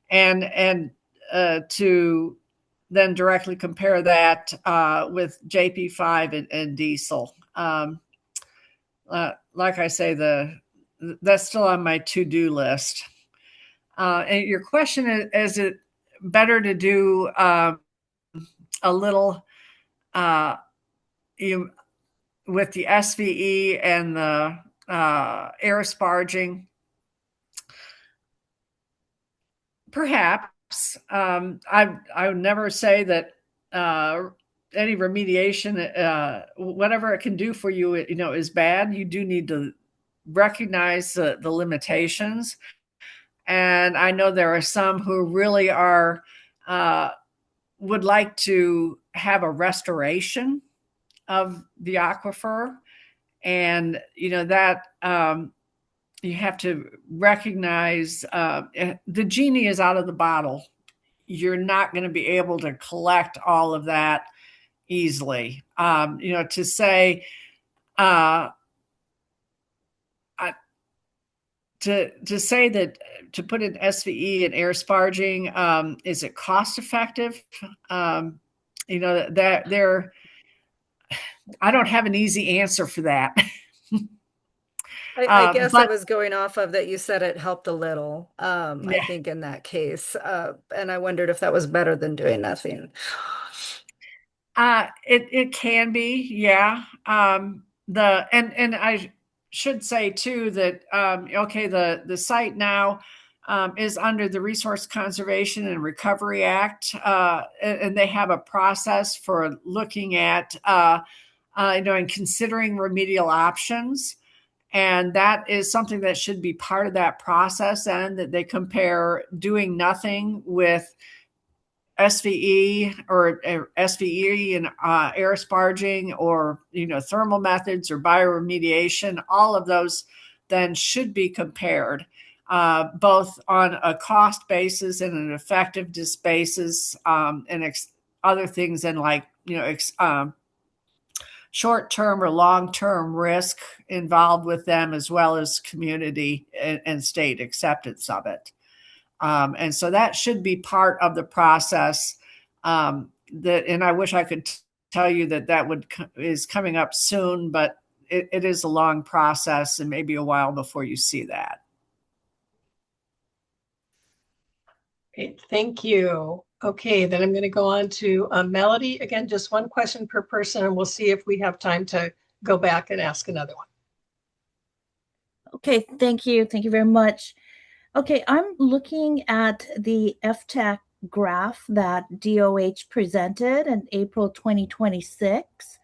And to then directly compare that with JP5 and diesel. Like I say, that's still on my to-do list. And your question is it better to do a little with the SVE and the air sparging? Perhaps. I would never say that any remediation, whatever it can do for you, is bad. You do need to recognize the limitations. And I know there are some who really would like to have a restoration of the aquifer. And, that you have to recognize the genie is out of the bottle. You're not going to be able to collect all of that easily. To say, to say that to put in SVE and air sparging, is it cost effective? That there, I don't have an easy answer for that. I guess I But was going off of that you said it helped a little, I yeah, think in that case. And I wondered if that was better than doing nothing. it can be, yeah. And I should say too that okay, the site now is under the Resource Conservation and Recovery Act, and they have a process for looking at and considering remedial options. And that is something that should be part of that process, and that they compare doing nothing with SVE or SVE and air sparging, or thermal methods or bioremediation. All of those then should be compared, both on a cost basis and an effectiveness basis, and other things, and like short-term or long-term risk involved with them, as well as community and state acceptance of it. And so that should be part of the process. And I wish I could tell you that is coming up soon, but it is a long process, and maybe a while before you see that. Great, thank you. Okay, then I'm going to go on to Melody. Again, just one question per person, and we'll see if we have time to go back and ask another one. Okay, thank you. Thank you very much. Okay, I'm looking at the FTAC graph that DOH presented in April 2026.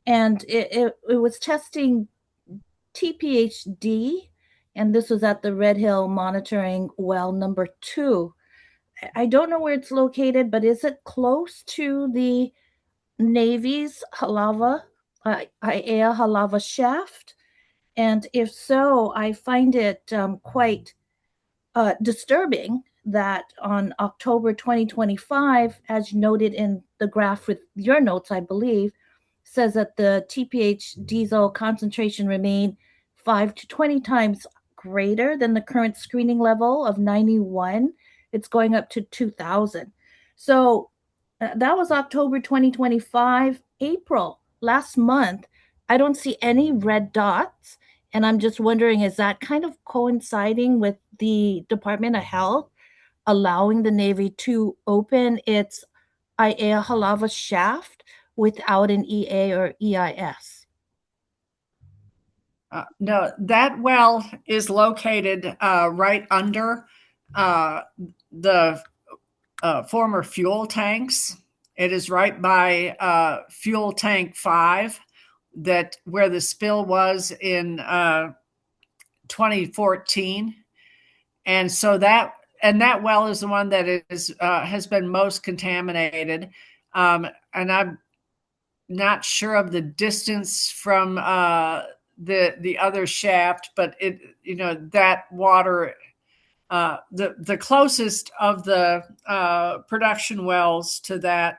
And it was testing TPHD, and this was at the Red Hill monitoring well number 2. I don't know where it's located, but is it close to the Navy's Halava, IAEA Halava shaft? And if so, I find it quite disturbing that on October 2025, as noted in the graph with your notes, I believe, says that the TPH diesel concentration remained 5 to 20 times greater than the current screening level of 91. It's going up to 2,000. So that was October 2025. April, last month, I don't see any red dots. And I'm just wondering, is that kind of coinciding with the Department of Health allowing the Navy to open its IAEA Halava shaft without an EA or EIS? No, that well is located right under the former fuel tanks. It is right by fuel tank 5, that where the spill was in 2014. And so that well is the one that is has been most contaminated. And I'm not sure of the distance from the other shaft, but that water, the closest of the production wells to that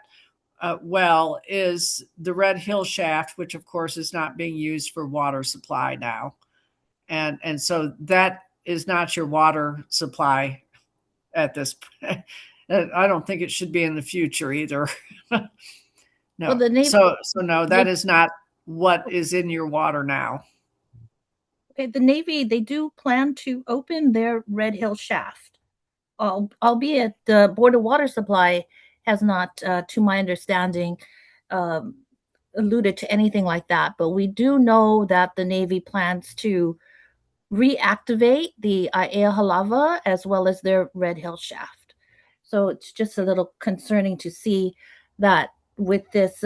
well is the Red Hill shaft, which of course is not being used for water supply now. And so that is not your water supply at this point. I don't think it should be in the future either. No. Well, the Navy, so no, that is not what is in your water now. okay, the Navy, they do plan to open their Red Hill shaft, albeit the Board of Water Supply has not, to my understanding, um, alluded to anything like that. But we do know that the Navy plans to reactivate the IAEA Halava as well as their Red Hill shaft. So it's just a little concerning to see that with this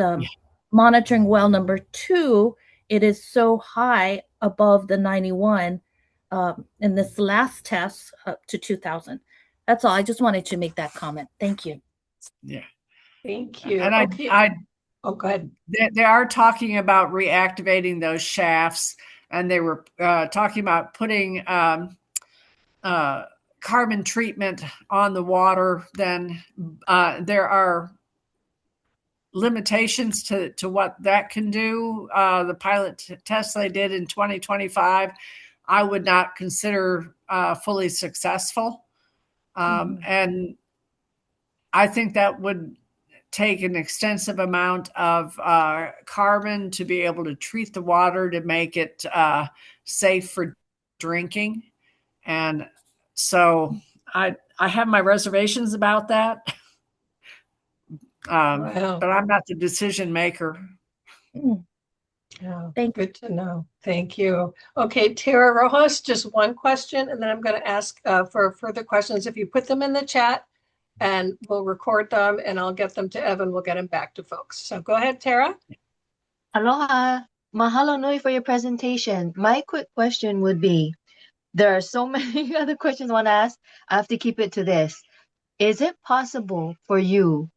monitoring well number 2, it is so high above the 91 in this last test up to 2,000. That's all. I just wanted to make that comment. Thank you. Yeah. Thank you. And okay. Oh, go ahead. They are talking about reactivating those shafts, and they were talking about putting carbon treatment on the water. Then there are limitations to what that can do. The pilot test they did in 2025, I would not consider fully successful. And I think that would take an extensive amount of carbon to be able to treat the water to make it safe for drinking. And so I have my reservations about that. Wow. But I'm not the decision maker. Yeah, Thank good to know. Thank you. Okay, Tara Rojas, just one question, and then I'm going to ask for further questions. If you put them in the chat, and we'll record them, and I'll get them to Evan. We'll get them back to folks. So go ahead, Tara. Aloha. Mahalo nui for your presentation. My quick question would be, there are so many other questions I want to ask. I have to keep it to this. Is it possible for you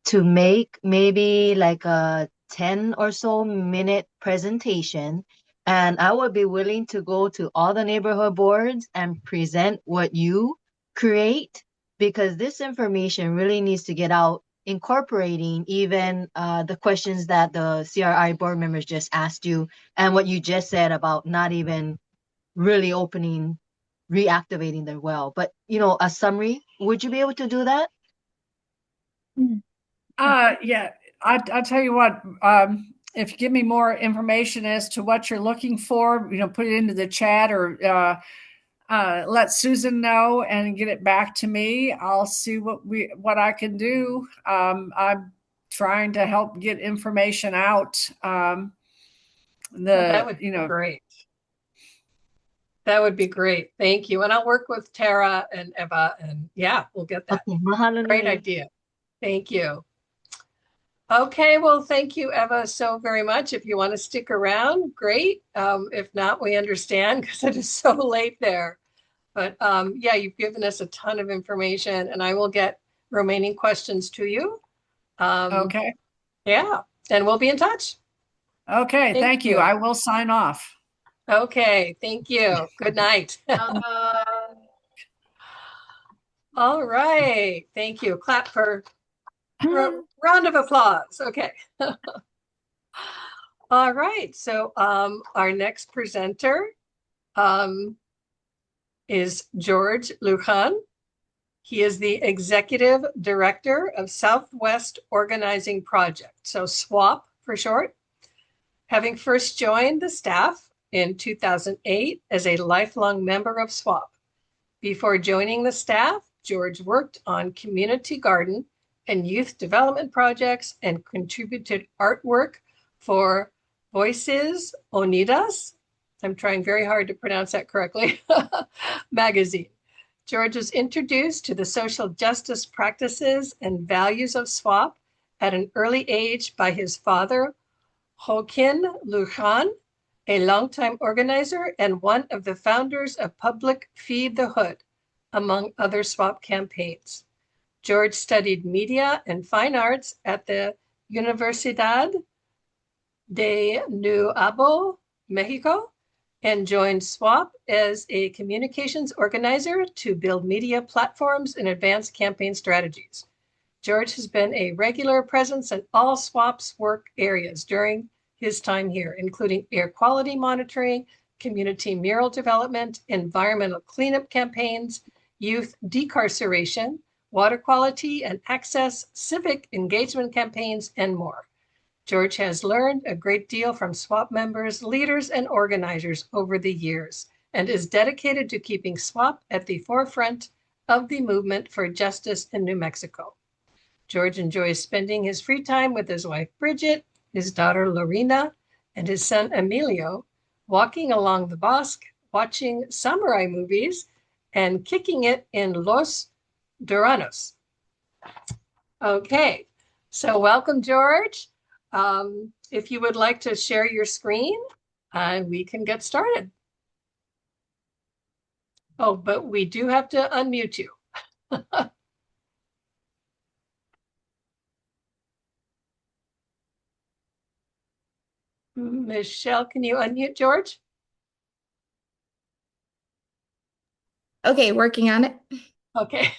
to make maybe like a 10 or so minute presentation, and I would be willing to go to all the neighborhood boards and present what you create, because this information really needs to get out, incorporating even the questions that the CRI board members just asked you and what you just said about not even really opening, reactivating the well. But, a summary, would you be able to do that? Yeah, I'll tell you what, if you give me more information as to what you're looking for, put it into the chat, or let Susan know and get it back to me. I'll see what I can do. I'm trying to help get information out. That would be great. That would be great. Thank you. And I'll work with Tara and Eva, and yeah, we'll get that. Okay, mahalo Great nui. idea. Thank you. Okay, well, thank you, Eva, so very much. If you want to stick around, great. If not, we understand because it is so late there. But yeah, you've given us a ton of information, and I will get remaining questions to you. Okay. Yeah, and we'll be in touch. Okay, thank you. I will sign off. Okay, thank you. Good night. All right, thank you. Clap for round of applause. Okay. All right, so our next presenter is George Lujan. He is the Executive Director of Southwest Organizing Project, so SWOP for short. Having first joined the staff in 2008 as a lifelong member of SWOP. Before joining the staff, George worked on community garden and youth development projects and contributed artwork for Voices Unidas, I'm trying very hard to pronounce that correctly, magazine. George was introduced to the social justice practices and values of SWOP at an early age by his father, Joaquin Lujan, a longtime organizer and one of the founders of Public Feed the Hood, among other SWOP campaigns. George studied media and fine arts at the Universidad de Nuevo Mexico and joined SWOP as a communications organizer to build media platforms and advance campaign strategies. George has been a regular presence in all SWOP's work areas during his time here, including air quality monitoring, community mural development, environmental cleanup campaigns, youth decarceration, water quality and access, civic engagement campaigns, and more. George has learned a great deal from SWOP members, leaders, and organizers over the years, and is dedicated to keeping SWOP at the forefront of the movement for justice in New Mexico. George enjoys spending his free time with his wife, Bridget, his daughter, Lorena, and his son, Emilio, walking along the bosque, watching samurai movies, and kicking it in Los Duranos. Okay, so welcome, George. If you would like to share your screen, we can get started. Oh, but we do have to unmute you. Michelle, can you unmute George? Okay, working on it. Okay.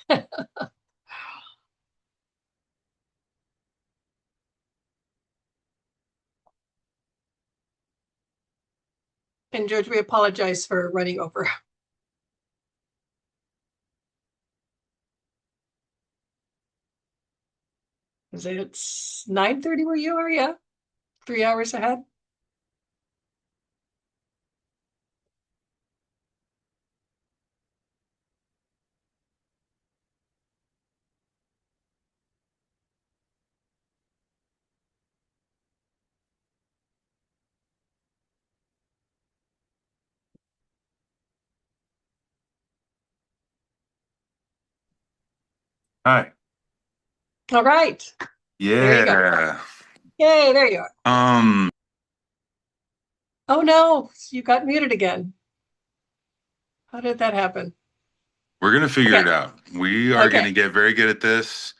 And George, we apologize for running over. Is it 9:30 where you are? Yeah. 3 hours ahead. Hi. All right. There you go. Yeah. Yay, there you are. Um, Oh no, you got muted again. How did that happen? we're gonna figure it Okay. out. We are Okay. gonna get very good at this.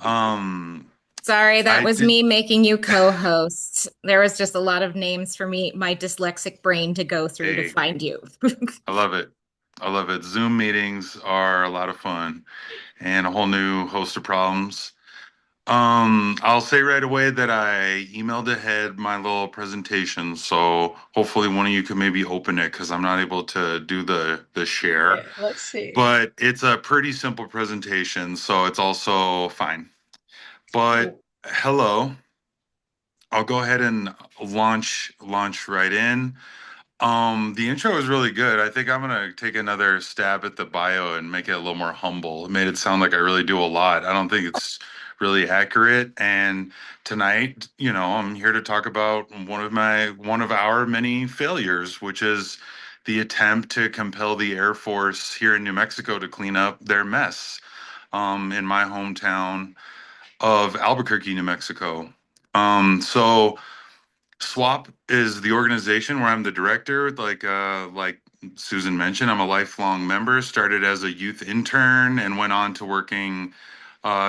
Um, Sorry, that I was did. me making you co-host. There was just a lot of names for me, my dyslexic brain to go through to Hey, find you. I love it. I love it. Zoom meetings are a lot of fun and a whole new host of problems. I'll say right away that I emailed ahead my little presentation, so hopefully one of you can maybe open it because I'm not able to do the share. Okay, let's see. But it's a pretty simple presentation, so it's also fine. But hello, I'll go ahead and launch right in. The intro was really good. I think I'm gonna take another stab at the bio and make it a little more humble. It made it sound like I really do a lot. I don't think it's really accurate. And tonight, I'm here to talk about one of our many failures, which is the attempt to compel the Air Force here in New Mexico to clean up their mess in my hometown of Albuquerque, New Mexico. So SWAP is the organization where I'm the director. Like Susan mentioned, I'm a lifelong member. Started as a youth intern and went on to working,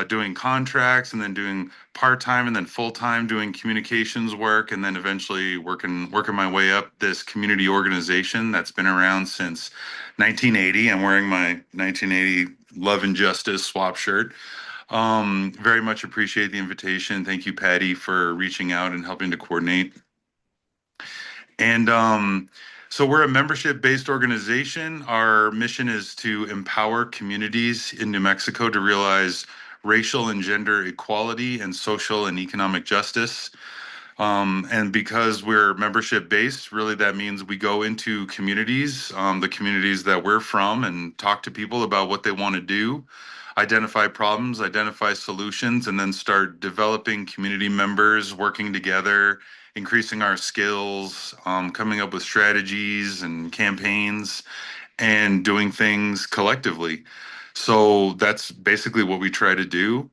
doing contracts, and then doing part time, and then full time doing communications work, and then eventually working my way up this community organization that's been around since 1980. I'm wearing my 1980 Love and Justice SWAP shirt. Very much appreciate the invitation. Thank you, Patty, for reaching out and helping to coordinate. And so we're a membership-based organization. Our mission is to empower communities in New Mexico to realize racial and gender equality and social and economic justice. And because we're membership based, really that means we go into communities, the communities that we're from, and talk to people about what they want to do, identify problems, identify solutions, and then start developing community members working together, increasing our skills, coming up with strategies and campaigns, and doing things collectively. So that's basically what we try to do.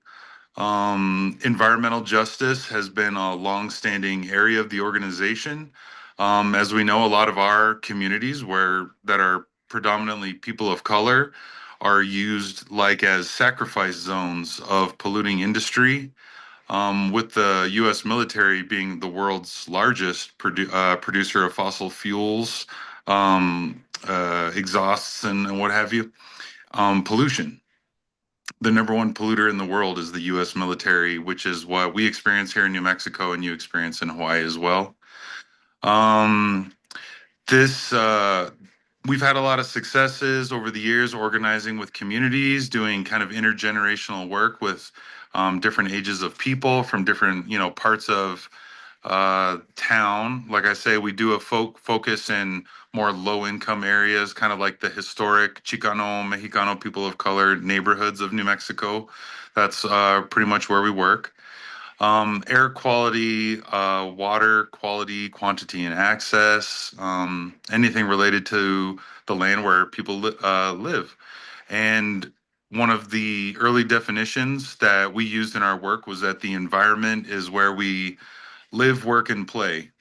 Environmental justice has been a long-standing area of the organization. As we know, a lot of our communities that are predominantly people of color are used like as sacrifice zones of polluting industry. With the U.S. military being the world's largest producer of fossil fuels, exhausts, and what have you, pollution. The number one polluter in the world is the U.S. military, which is what we experience here in New Mexico and you experience in Hawaii as well. Um, this We've had a lot of successes over the years organizing with communities, doing kind of intergenerational work with different ages of people from different parts of town. Like I say, we do a focus in more low income areas, kind of like the historic Chicano, Mexicano, people of color neighborhoods of New Mexico. That's pretty much where we work. Air quality, water quality, quantity, and access, anything related to the land where people live. And one of the early definitions that we used in our work was that the environment is where we live, work, and play.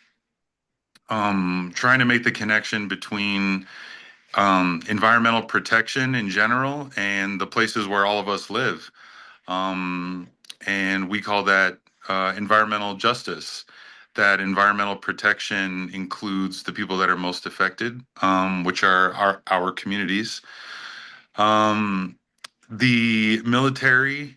Trying to make the connection between environmental protection in general and the places where all of us live. Um, and we call that environmental justice. That environmental protection includes the people that are most affected, which are our communities. Um, the military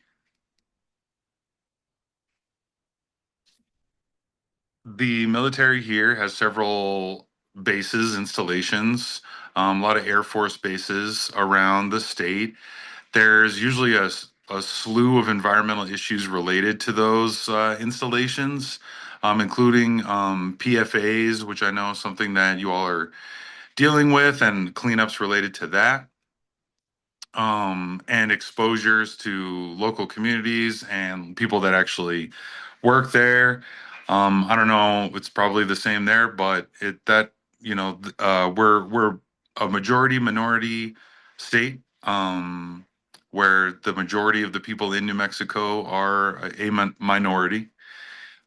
The military here has several bases, installations, a lot of Air Force bases around the state. There's usually a slew of environmental issues related to those installations, including PFAs, which I know is something that you all are dealing with, and cleanups related to that, and exposures to local communities and people that actually work there. I don't know, it's probably the same there, but we're a majority minority state, where the majority of the people in New Mexico are a minority.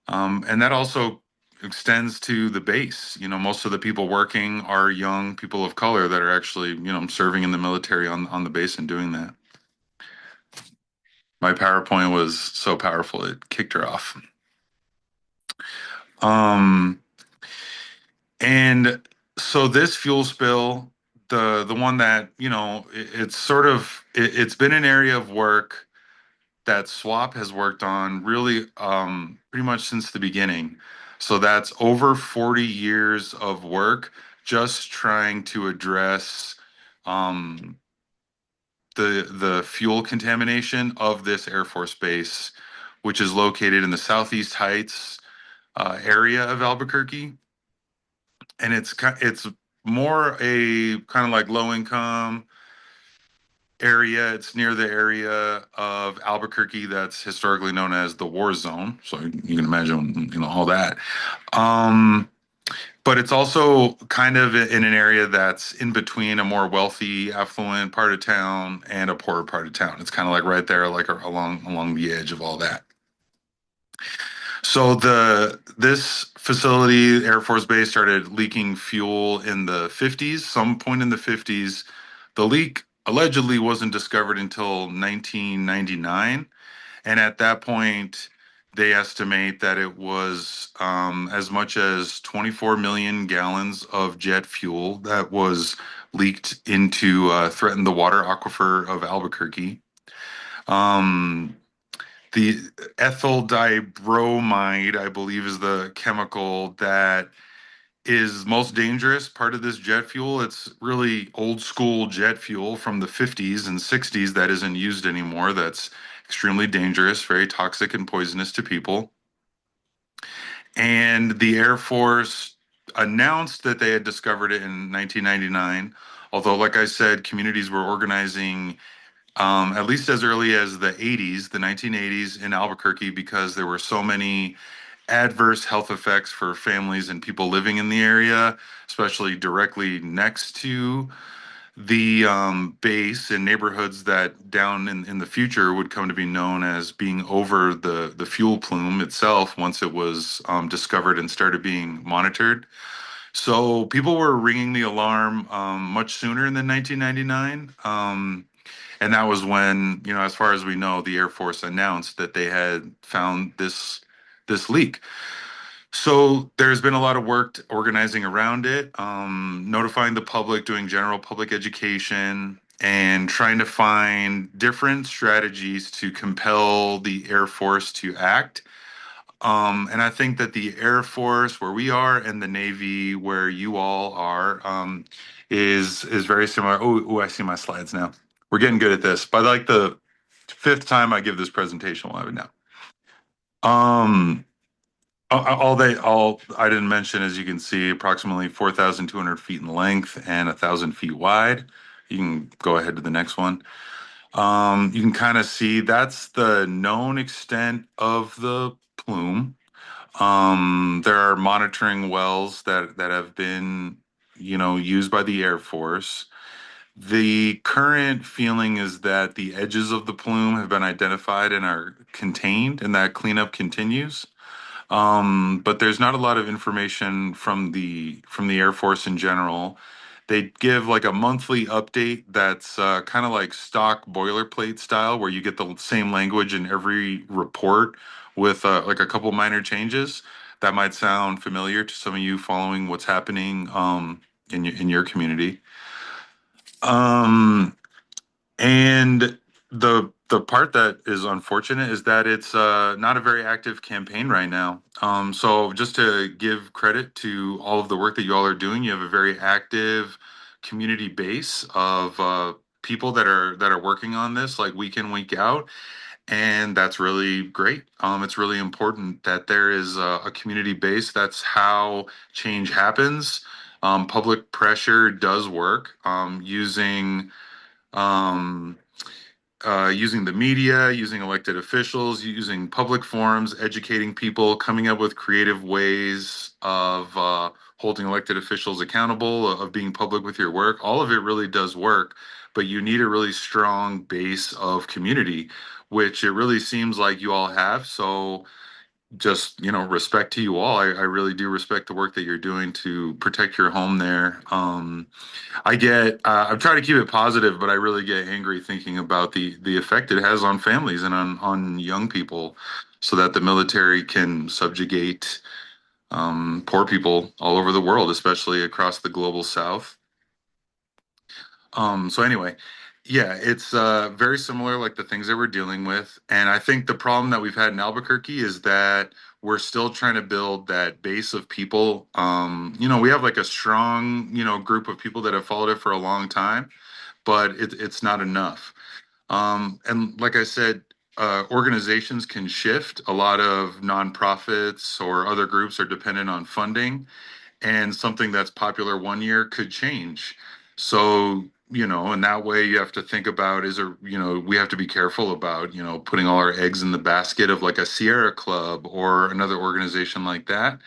And that also extends to the base. Most of the people working are young people of color that are actually, serving in the military on the base and doing that. My PowerPoint was so powerful it kicked her off. Um, and so this fuel spill, the one that, it's sort of it's been an area of work that SWAP has worked on really pretty much since the beginning. So that's over 40 years of work just trying to address um, the fuel contamination of this Air Force base, which is located in the Southeast Heights area of Albuquerque, and it's more a kind of like low income area. It's near the area of Albuquerque that's historically known as the war zone. So you can imagine, all that. Um, but it's also kind of in an area that's in between a more wealthy, affluent part of town and a poorer part of town. It's kind of like right there, like along the edge of all that. So this facility, Air Force Base, started leaking fuel in the 50s. Some point in the 50s, the leak allegedly wasn't discovered until 1999, and at that point, they estimate that it was as much as 24 million gallons of jet fuel that was leaked into threatened the water aquifer of Albuquerque. Um, the ethyl dibromide, I believe, is the chemical that is most dangerous part of this jet fuel. It's really old school jet fuel from the 50s and 60s that isn't used anymore. That's extremely dangerous, very toxic and poisonous to people. And the Air Force announced that they had discovered it in 1999. Although, like I said, communities were organizing at least as early as the 80s, the 1980s in Albuquerque, because there were so many adverse health effects for families and people living in the area, especially directly next to the base in neighborhoods that down in the future would come to be known as being over the fuel plume itself once it was discovered and started being monitored. So people were ringing the alarm much sooner than 1999. And that was when, as far as we know, the Air Force announced that they had found this leak. So there's been a lot of work organizing around it, notifying the public, doing general public education, and trying to find different strategies to compel the Air Force to act. And I think that the Air Force, where we are, and the Navy, where you all are, is very similar. Oh, I see my slides now. We're getting good at this. By like the fifth time I give this presentation, we'll have it now. All I didn't mention, as you can see, approximately 4,200 feet in length and 1,000 feet wide. You can go ahead to the next one. You can kind of see that's the known extent of the plume. There are monitoring wells that have been, used by the Air Force. The current feeling is that the edges of the plume have been identified and are contained, and that cleanup continues. But there's not a lot of information from the Air Force in general. They give like a monthly update that's kind of like stock boilerplate style, where you get the same language in every report with like a couple minor changes. That might sound familiar to some of you following what's happening in your community. Um, and the the part that is unfortunate is that it's not a very active campaign right now. So just to give credit to all of the work that you all are doing, you have a very active community base of people that are working on this like week in, week out. And that's really great. It's really important that there is a community base. That's how change happens. Public pressure does work um, using the media, using elected officials, using public forums, educating people, coming up with creative ways of holding elected officials accountable, of being public with your work. All of it really does work, but you need a really strong base of community, which it really seems like you all have. So just, respect to you all. I really do respect the work that you're doing to protect your home there. I'm trying to keep it positive, but I really get angry thinking about the effect it has on families and on young people, so that the military can subjugate poor people all over the world, especially across the global south. So anyway, yeah, it's very similar, like the things that we're dealing with. And I think the problem that we've had in Albuquerque is that we're still trying to build that base of people. We have like a strong, group of people that have followed it for a long time, but it's not enough. And like I said, organizations can shift. A lot of nonprofits or other groups are dependent on funding, and something that's popular one year could change. So, in that way, you have to think about we have to be careful about, putting all our eggs in the basket of like a Sierra Club or another organization like that.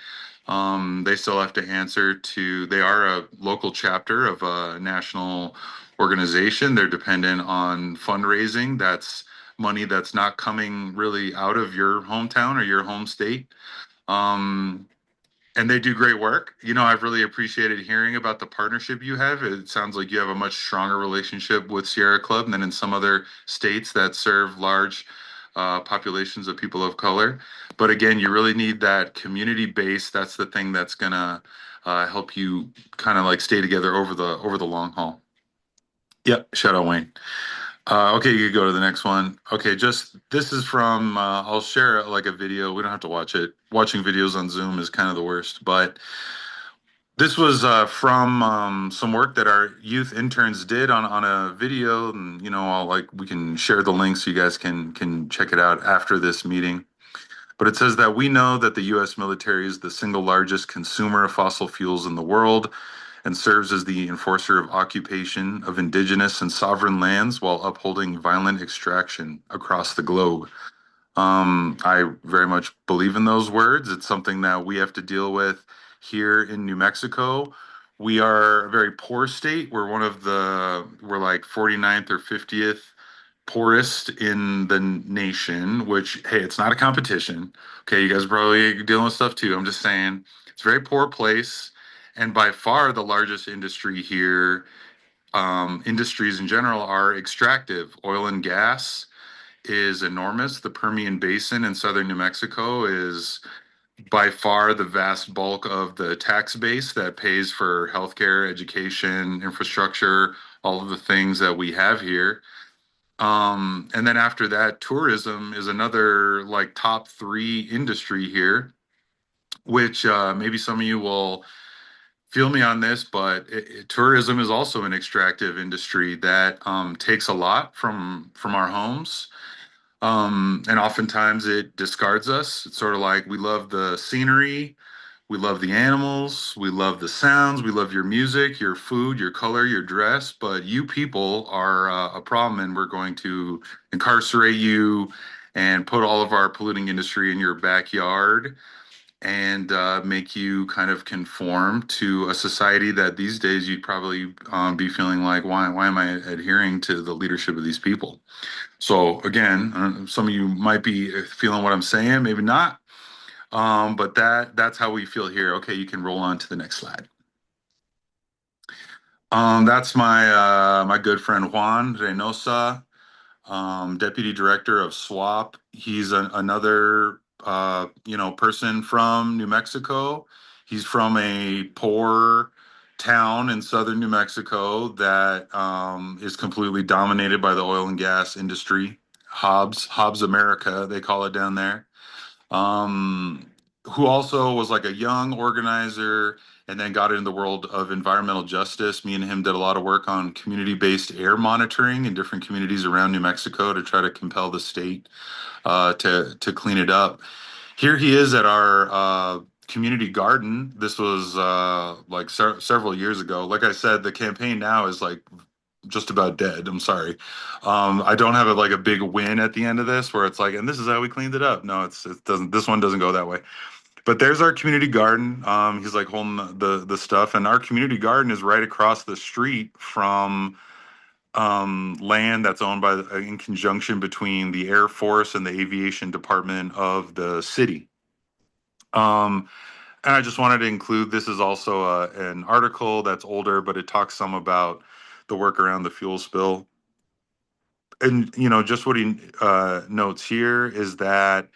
They still have to answer to, they are a local chapter of a national organization. They're dependent on fundraising. That's money that's not coming really out of your hometown or your home state. Um, and they do great work. I've really appreciated hearing about the partnership you have. It sounds like you have a much stronger relationship with Sierra Club than in some other states that serve large populations of people of color. But again, you really need that community base. That's the thing that's gonna help you kind of like stay together over the long haul. Yep, shout out Wayne. Okay, you can go to the next one. Okay, just this is from I'll share like a video. We don't have to watch it. Watching videos on Zoom is kind of the worst, but this was from some work that our youth interns did on a video, and I'll like we can share the link so you guys can check it out after this meeting. But it says that we know that the U.S. military is the single largest consumer of fossil fuels in the world and serves as the enforcer of occupation of indigenous and sovereign lands while upholding violent extraction across the globe. I very much believe in those words. It's something that we have to deal with here in New Mexico. We are a very poor state. We're like 49th or 50th poorest in the nation, which, hey, it's not a competition. Okay, you guys are probably dealing with stuff too. I'm just saying it's a very poor place. And by far the largest industry here, industries in general are extractive. Oil and gas is enormous. The Permian Basin in southern New Mexico is by far the vast bulk of the tax base that pays for healthcare, education, infrastructure, all of the things that we have here. And then after that, tourism is another like top three industry here, which maybe some of you will feel me on this, but tourism is also an extractive industry that takes a lot from our homes. And oftentimes it discards us. It's sort of like we love the scenery, we love the animals, we love the sounds, we love your music, your food, your color, your dress, but you people are a problem, and we're going to incarcerate you and put all of our polluting industry in your backyard and make you kind of conform to a society that these days you'd probably be feeling like, why am I adhering to the leadership of these people? So again, some of you might be feeling what I'm saying, maybe not. But that's how we feel here. Okay, you can roll on to the next slide. That's my good friend Juan Reynosa, deputy director of SWAP. He's another person from New Mexico. He's from a poor town in southern New Mexico that is completely dominated by the oil and gas industry. Hobbs America, they call it down there. Who also was like a young organizer and then got into the world of environmental justice. Me and him did a lot of work on community-based air monitoring in different communities around New Mexico to try to compel the state to clean it up. Here he is at our community garden. This was like several years ago. Like I said, the campaign now is like just about dead. I'm sorry. I don't have like a big win at the end of this where it's like, and this is how we cleaned it up. No, it doesn't. This one doesn't go that way. But there's our community garden. He's like holding the stuff, and our community garden is right across the street from land that's owned by in conjunction between the Air Force and the Aviation Department of the city. And I just wanted to include this is also an article that's older, but it talks some about the work around the fuel spill. And just what he notes here is that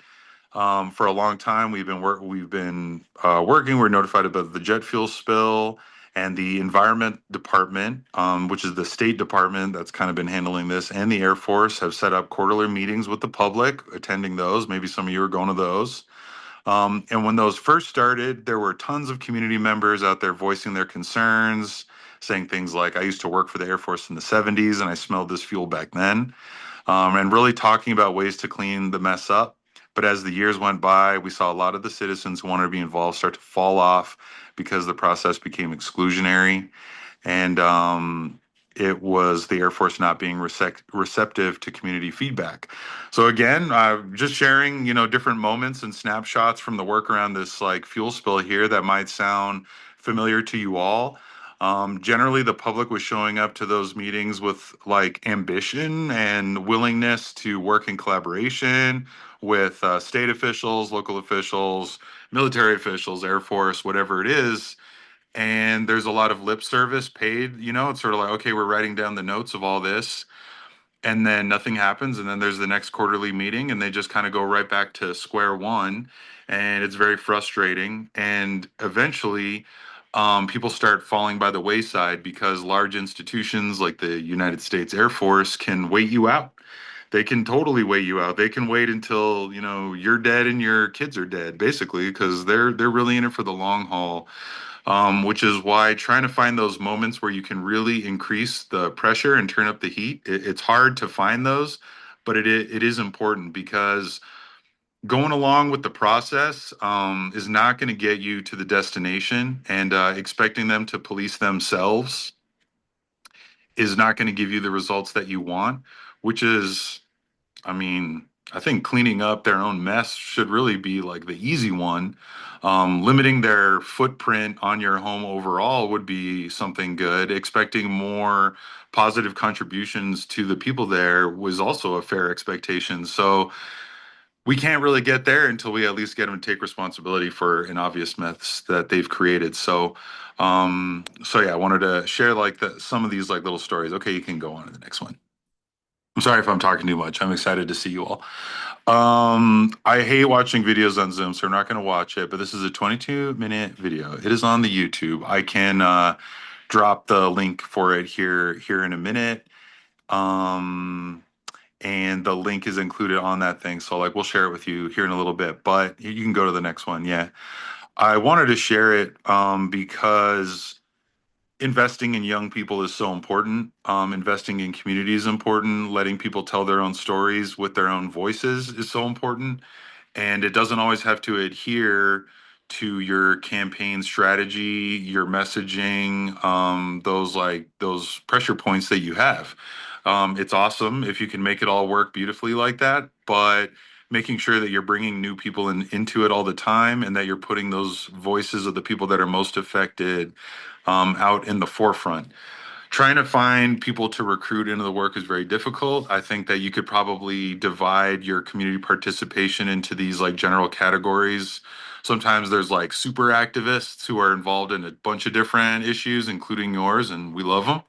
for a long time we've been working. We're notified about the jet fuel spill, and the Environment Department, which is the State Department that's kind of been handling this, and the Air Force have set up quarterly meetings with the public, attending those. Maybe some of you are going to those. And when those first started, there were tons of community members out there voicing their concerns, saying things like, I used to work for the Air Force in the 70s and I smelled this fuel back then, and really talking about ways to clean the mess up. But as the years went by, we saw a lot of the citizens who wanted to be involved start to fall off because the process became exclusionary. And it was the Air Force not being receptive to community feedback. So again, just sharing, different moments and snapshots from the work around this like fuel spill here that might sound familiar to you all. Generally, the public was showing up to those meetings with like ambition and willingness to work in collaboration with state officials, local officials, military officials, Air Force, whatever it is. And there's a lot of lip service paid. It's sort of like, okay, we're writing down the notes of all this, and then nothing happens, and then there's the next quarterly meeting and they just kind of go right back to square one, and it's very frustrating. And eventually people start falling by the wayside because large institutions like the United States Air Force can wait you out. They can totally wait you out. They can wait until you're dead and your kids are dead, basically, because they're really in it for the long haul. Which is why trying to find those moments where you can really increase the pressure and turn up the heat, it's hard to find those, but it is important, because going along with the process is not going to get you to the destination, and expecting them to police themselves is not going to give you the results that you want, which is, I mean, I think cleaning up their own mess should really be like the easy one. Limiting their footprint on your home overall would be something good. Expecting more positive contributions to the people there was also a fair expectation. So we can't really get there until we at least get them to take responsibility for an obvious mess that they've created. So yeah, I wanted to share like some of these like little stories. Okay, you can go on to the next one. I'm sorry if I'm talking too much. I'm excited to see you all. I hate watching videos on Zoom, so we're not going to watch it, but this is a 22-minute video. It is on the YouTube. I can drop the link for it here in a minute. And the link is included on that thing. So like we'll share it with you here in a little bit, but you can go to the next one. Yeah. I wanted to share it because investing in young people is so important. Investing in community is important. Letting people tell their own stories with their own voices is so important. And it doesn't always have to adhere to your campaign strategy, your messaging, those pressure points that you have. It's awesome if you can make it all work beautifully like that, but making sure that you're bringing new people into it all the time, and that you're putting those voices of the people that are most affected out in the forefront. Trying to find people to recruit into the work is very difficult. I think that you could probably divide your community participation into these like general categories. Sometimes there's like super activists who are involved in a bunch of different issues, including yours, and we love them.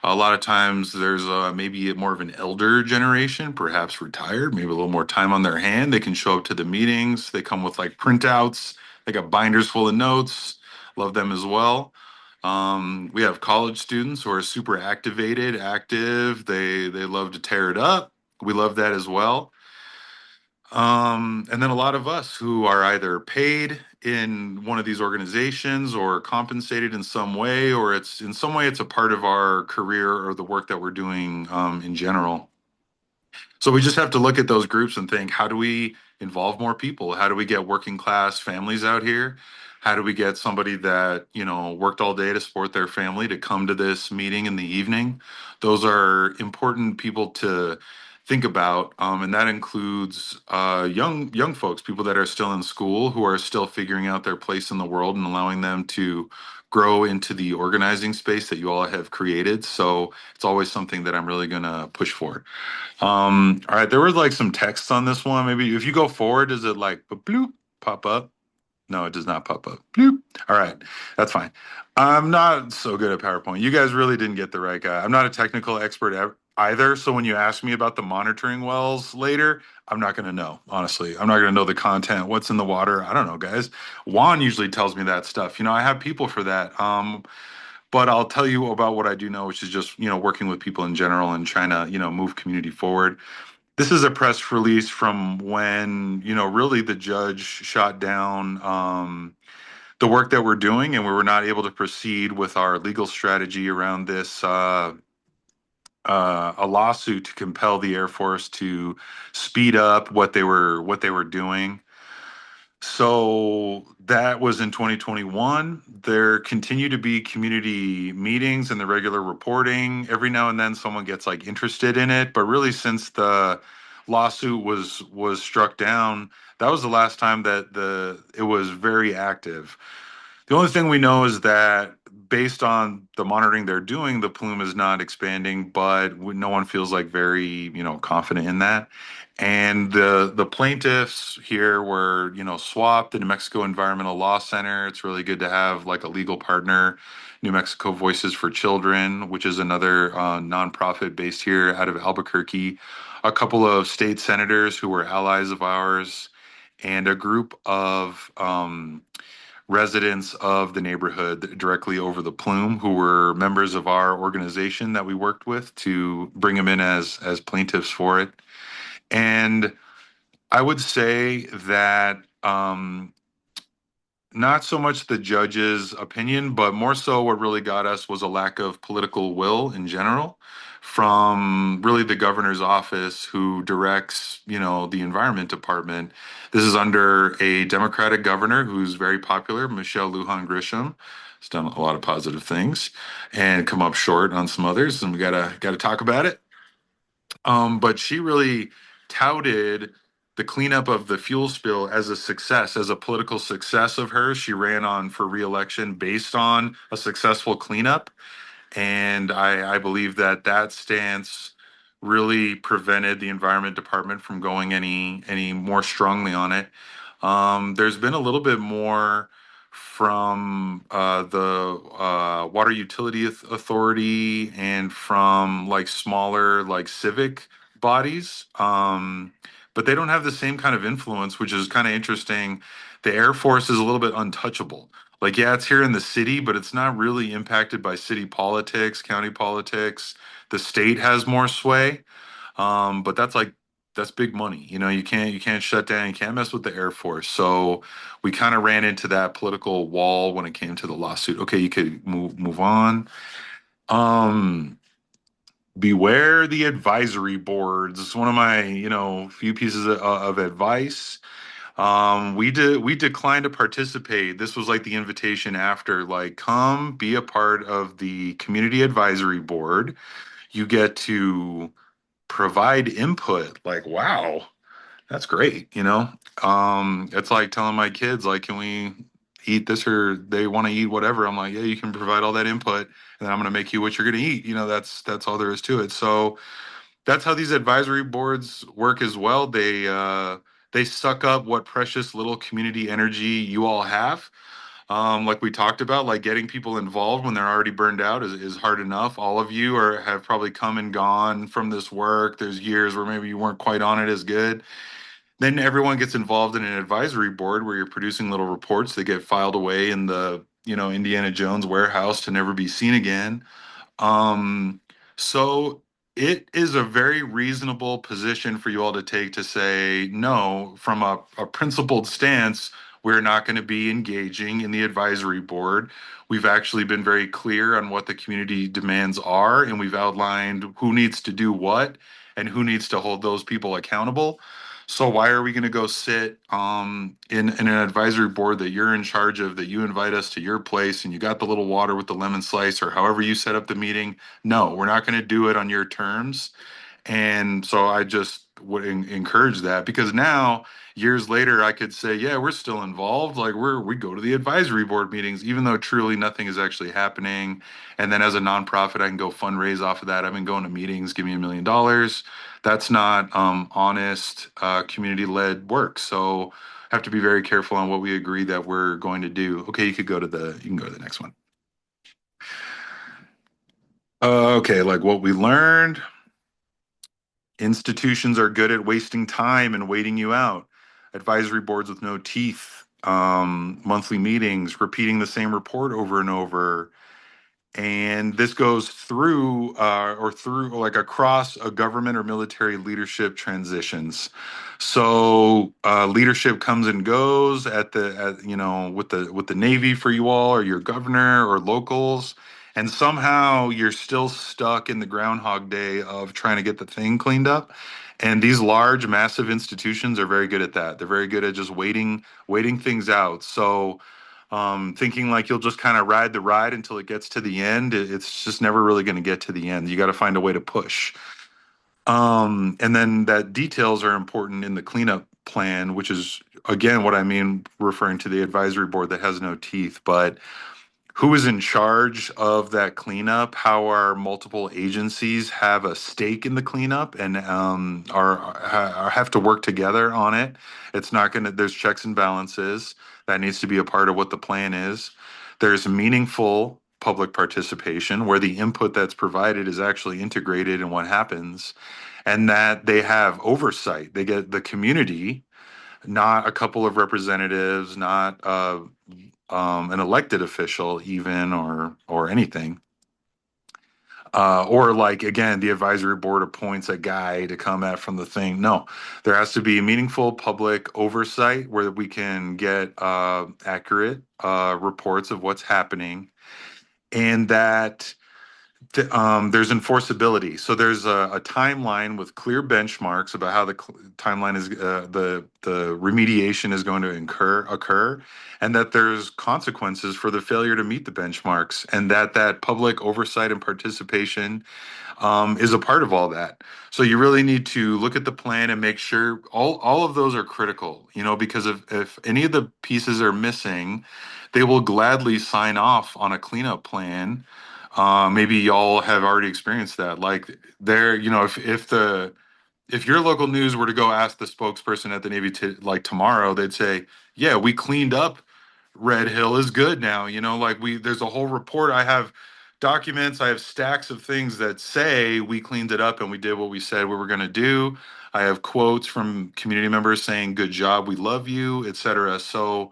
A lot of times there's maybe more of an elder generation, perhaps retired, maybe a little more time on their hand. They can show up to the meetings. They come with like printouts. They got binders full of notes. Love them as well. We have college students who are super active. They love to tear it up. We love that as well. And then a lot of us who are either paid in one of these organizations or compensated in some way, or it's in some way it's a part of our career or the work that we're doing in general. So we just have to look at those groups and think, how do we involve more people? How do we get working class families out here? How do we get somebody that, worked all day to support their family to come to this meeting in the evening? Those are important people to think about. And that includes young folks, people that are still in school, who are still figuring out their place in the world and allowing them to grow into the organizing space that you all have created. So it's always something that I'm really going to push for. All right, there was like some text on this one. Maybe if you go forward, does it like bloop pop up? No, it does not pop up. Bloop. All right, that's fine. I'm not so good at PowerPoint. You guys really didn't get the right guy. I'm not a technical expert either. So when you ask me about the monitoring wells later, I'm not going to know, honestly. I'm not going to know the content, what's in the water. I don't know, guys. Juan usually tells me that stuff. I have people for that. But I'll tell you about what I do know, which is just, working with people in general and trying to, move community forward. This is a press release from when, really the judge shot down the work that we're doing, and we were not able to proceed with our legal strategy around this, a lawsuit to compel the Air Force to speed up what they were doing. So that was in 2021. There continue to be community meetings and the regular reporting. Every now and then someone gets like interested in it, but really since the lawsuit was struck down, that was the last time that the it was very active. The only thing we know is that based on the monitoring they're doing, the plume is not expanding, but no one feels like very, confident in that. And the plaintiffs here were, SWAP, the New Mexico Environmental Law Center. It's really good to have like a legal partner, New Mexico Voices for Children, which is another nonprofit based here out of Albuquerque. A couple of state senators who were allies of ours, and a group of residents of the neighborhood directly over the plume who were members of our organization that we worked with to bring them in as plaintiffs for it. And I would say that not so much the judge's opinion, but more so what really got us was a lack of political will in general from really the governor's office, who directs, the environment department. This is under a Democratic governor who's very popular, Michelle Lujan Grisham. Has done a lot of positive things and come up short on some others, and we gotta talk about it. But she really touted the cleanup of the fuel spill as a success, as a political success of hers. She ran on for reelection based on a successful cleanup. And I believe that that stance really prevented the Environment Department from going any more strongly on it. There's been a little bit more from the Water Utility Authority and from like smaller like civic bodies, but they don't have the same kind of influence, which is kind of interesting. The Air Force is a little bit untouchable. Like, yeah, it's here in the city, but it's not really impacted by city politics, county politics. The state has more sway, but that's big money. You can't shut down. You can't mess with the Air Force. So we kind of ran into that political wall when it came to the lawsuit. Okay, you could move on. Um, Beware the advisory boards. It's one of my few pieces of advice. We declined to participate. This was like the invitation after, like, come be a part of the community advisory board. You get to provide input. Like, wow, that's great. It's like telling my kids, like, can we eat this, or they want to eat whatever. I'm like, yeah, you can provide all that input, and then I'm gonna make you what you're gonna eat. That's all there is to it. So that's how these advisory boards work as well. They suck up what precious little community energy you all have. Like we talked about, like getting people involved when they're already burned out is hard enough. All of you have probably come and gone from this work. There's years where maybe you weren't quite on it as good. Then everyone gets involved in an advisory board where you're producing little reports that get filed away in the Indiana Jones warehouse to never be seen again. Um, so it is a very reasonable position for you all to take to say, no, from a principled stance, we're not going to be engaging in the advisory board. We've actually been very clear on what the community demands are, and we've outlined who needs to do what and who needs to hold those people accountable. So why are we going to go sit in an advisory board that you're in charge of, that you invite us to your place and you got the little water with the lemon slice or however you set up the meeting? No, we're not going to do it on your terms. And so I just would encourage that, because now years later I could say, yeah, we're still involved. Like we go to the advisory board meetings, even though truly nothing is actually happening. And then as a nonprofit, I can go fundraise off of that. I've been going to meetings, give me $1 million. That's not honest community led work. So have to be very careful on what we agree that we're going to do. Okay, you can go to the next one. Okay, like what we learned. Institutions are good at wasting time and waiting you out. Advisory boards with no teeth, monthly meetings, repeating the same report over and over. And this goes through or through like across a government or military leadership transitions. So leadership comes and goes with the Navy for you all, or your governor or locals. And somehow you're still stuck in the Groundhog Day of trying to get the thing cleaned up. And these large, massive institutions are very good at that. They're very good at just waiting things out. So thinking like you'll just kind of ride the ride until it gets to the end, it's just never really going to get to the end. You got to find a way to push. And then that details are important in the cleanup plan, which is again what I mean referring to the advisory board that has no teeth. But who is in charge of that cleanup? How are multiple agencies have a stake in the cleanup and have to work together on it? It's not going to. There's checks and balances that needs to be a part of what the plan is. There's meaningful public participation where the input that's provided is actually integrated in what happens, and that they have oversight. They get the community, not a couple of representatives, not an elected official even, or anything. Or like again, the advisory board appoints a guy to come at from the thing. No, there has to be meaningful public oversight where we can get accurate reports of what's happening, and that there's enforceability. So there's a timeline with clear benchmarks about how the timeline is, the remediation is going to occur, and that there's consequences for the failure to meet the benchmarks, and that public oversight and participation is a part of all that. So you really need to look at the plan and make sure all of those are critical, because if any of the pieces are missing, they will gladly sign off on a cleanup plan. Maybe y'all have already experienced that. Like there, if your local news were to go ask the spokesperson at the Navy like tomorrow, they'd say, "Yeah, we cleaned up. Red Hill is good now." Like there's a whole report. I have documents. I have stacks of things that say we cleaned it up and we did what we said we were going to do. I have quotes from community members saying, "Good job, we love you," etc. So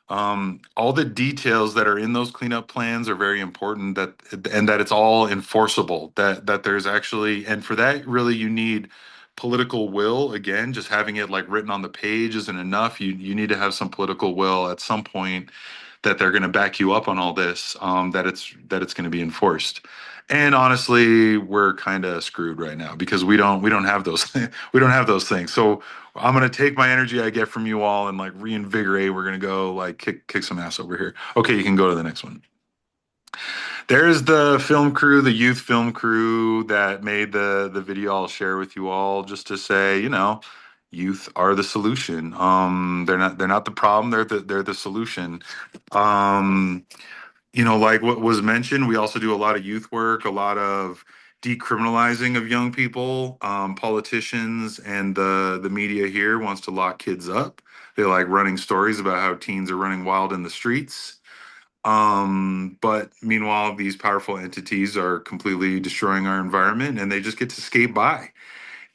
all the details that are in those cleanup plans are very important, and that it's all enforceable, that there's actually, and for that really you need political will. Again, just having it like written on the page isn't enough. You need to have some political will at some point that they're going to back you up on all this, that it's going to be enforced. And honestly, we're kind of screwed right now because we don't have those we don't have those things. So I'm going to take my energy I get from you all and like reinvigorate. We're going to go like kick some ass over here. Okay, you can go to the next one. There's the film crew, the youth film crew that made the video I'll share with you all, just to say, youth are the solution. They're not the problem, they're the solution. Um, like what was mentioned, we also do a lot of youth work, a lot of decriminalizing of young people. Politicians and the media here wants to lock kids up. They like running stories about how teens are running wild in the streets. But meanwhile, these powerful entities are completely destroying our environment and they just get to skate by.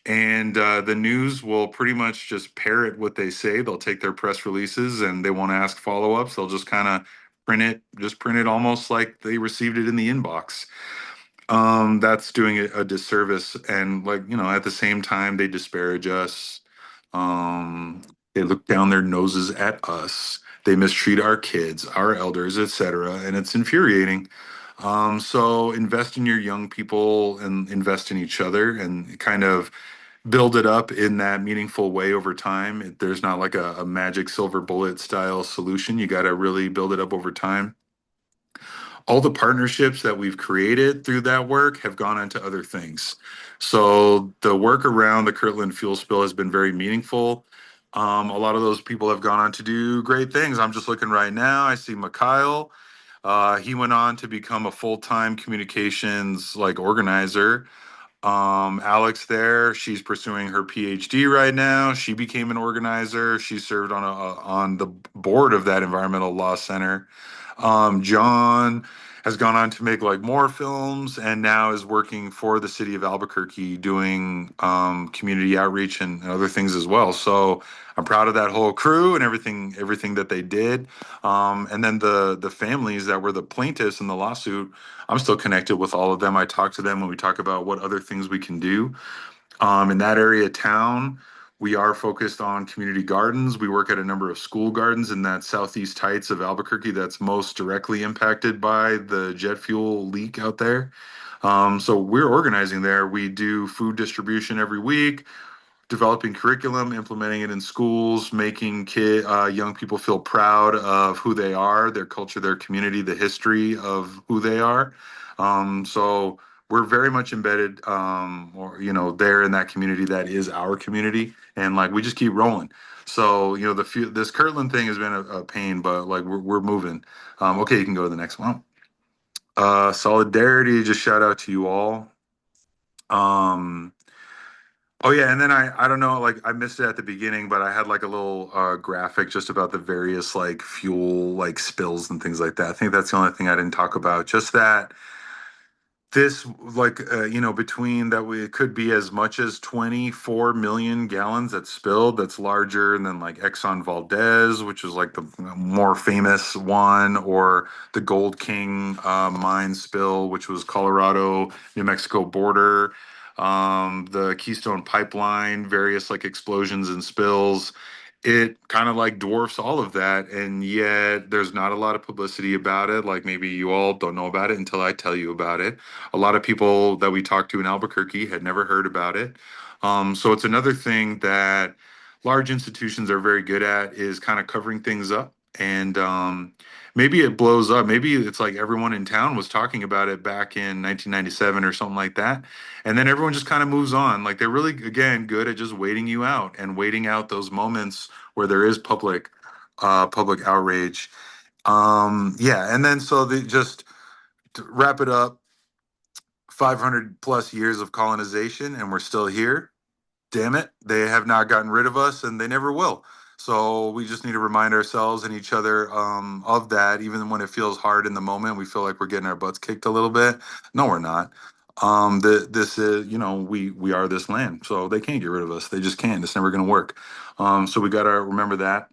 And the news will pretty much just parrot what they say. They'll take their press releases and they won't ask follow-ups. They'll just kind of print it almost like they received it in the inbox. That's doing a disservice. And like, at the same time, they disparage us. Um, they look down their noses at us. They mistreat our kids, our elders, etc. And it's infuriating. So invest in your young people and invest in each other and kind of build it up in that meaningful way over time. There's not like a magic silver bullet style solution. You got to really build it up over time. All the partnerships that we've created through that work have gone into other things. So the work around the Kirtland fuel spill has been very meaningful. A lot of those people have gone on to do great things. I'm just looking right now. I see Mikhail. He went on to become a full-time communications like organizer. Alex there, she's pursuing her PhD right now. She became an organizer. She served on the board of that environmental law center. John has gone on to make like more films and now is working for the city of Albuquerque doing community outreach and other things as well. So I'm proud of that whole crew and everything that they did. And then the families that were the plaintiffs in the lawsuit, I'm still connected with all of them. I talk to them when we talk about what other things we can do. In that area of town, we are focused on community gardens. We work at a number of school gardens in that southeast heights of Albuquerque that's most directly impacted by the jet fuel leak out there. So we're organizing there. We do food distribution every week, developing curriculum, implementing it in schools, making young people feel proud of who they are, their culture, their community, the history of who they are. So we're very much embedded, or there in that community that is our community, and like we just keep rolling. So this Kirtland thing has been a pain, but like we're moving. Okay, you can go to the next one. Solidarity, just shout out to you all. Um, Oh yeah, and then I don't know, like I missed it at the beginning, but I had like a little graphic just about the various like fuel like spills and things like that. I think that's the only thing I didn't talk about. Just that this like between that we it could be as much as 24 million gallons that's spilled. That's larger than like Exxon Valdez, which is like the more famous one, or the Gold King mine spill, which was Colorado New Mexico border. The Keystone Pipeline, various like explosions and spills. It kind of like dwarfs all of that, and yet there's not a lot of publicity about it. Like maybe you all don't know about it until I tell you about it. A lot of people that we talked to in Albuquerque had never heard about it. So it's another thing that large institutions are very good at, is kind of covering things up. And maybe it blows up. Maybe it's like everyone in town was talking about it back in 1997 or something like that. And then everyone just kind of moves on. Like they're really, again, good at just waiting you out and waiting out those moments where there is public outrage. Yeah. And then so they just to wrap it up, 500 plus years of colonization and we're still here. Damn it, they have not gotten rid of us and they never will. So we just need to remind ourselves and each other of that. Even when it feels hard in the moment, we feel like we're getting our butts kicked a little bit. No, we're not. This is, we are this land, so they can't get rid of us. They just can't. It's never going to work. So we got to remember that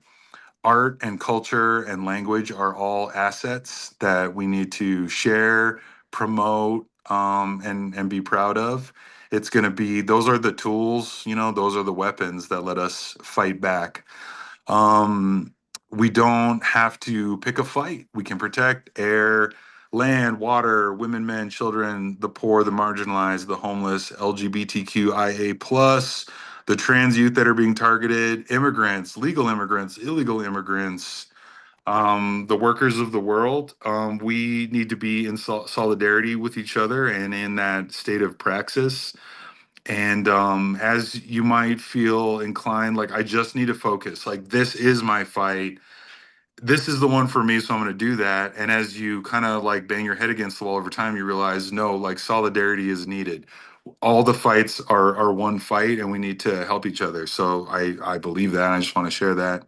art and culture and language are all assets that we need to share, promote, and be proud of. It's going to be, those are the tools, those are the weapons that let us fight back. Um, we don't have to pick a fight. We can protect air, land, water, women, men, children, the poor, the marginalized, the homeless, LGBTQIA plus, the trans youth that are being targeted, immigrants, legal immigrants, illegal immigrants, the workers of the world. We need to be in solidarity with each other and in that state of praxis. And as you might feel inclined, like, I just need to focus, like, this is my fight. This is the one for me, so I'm going to do that. And as you kind of like bang your head against the wall over time, you realize, no, like, solidarity is needed. All the fights are one fight, and we need to help each other. So I believe that. And I just want to share that.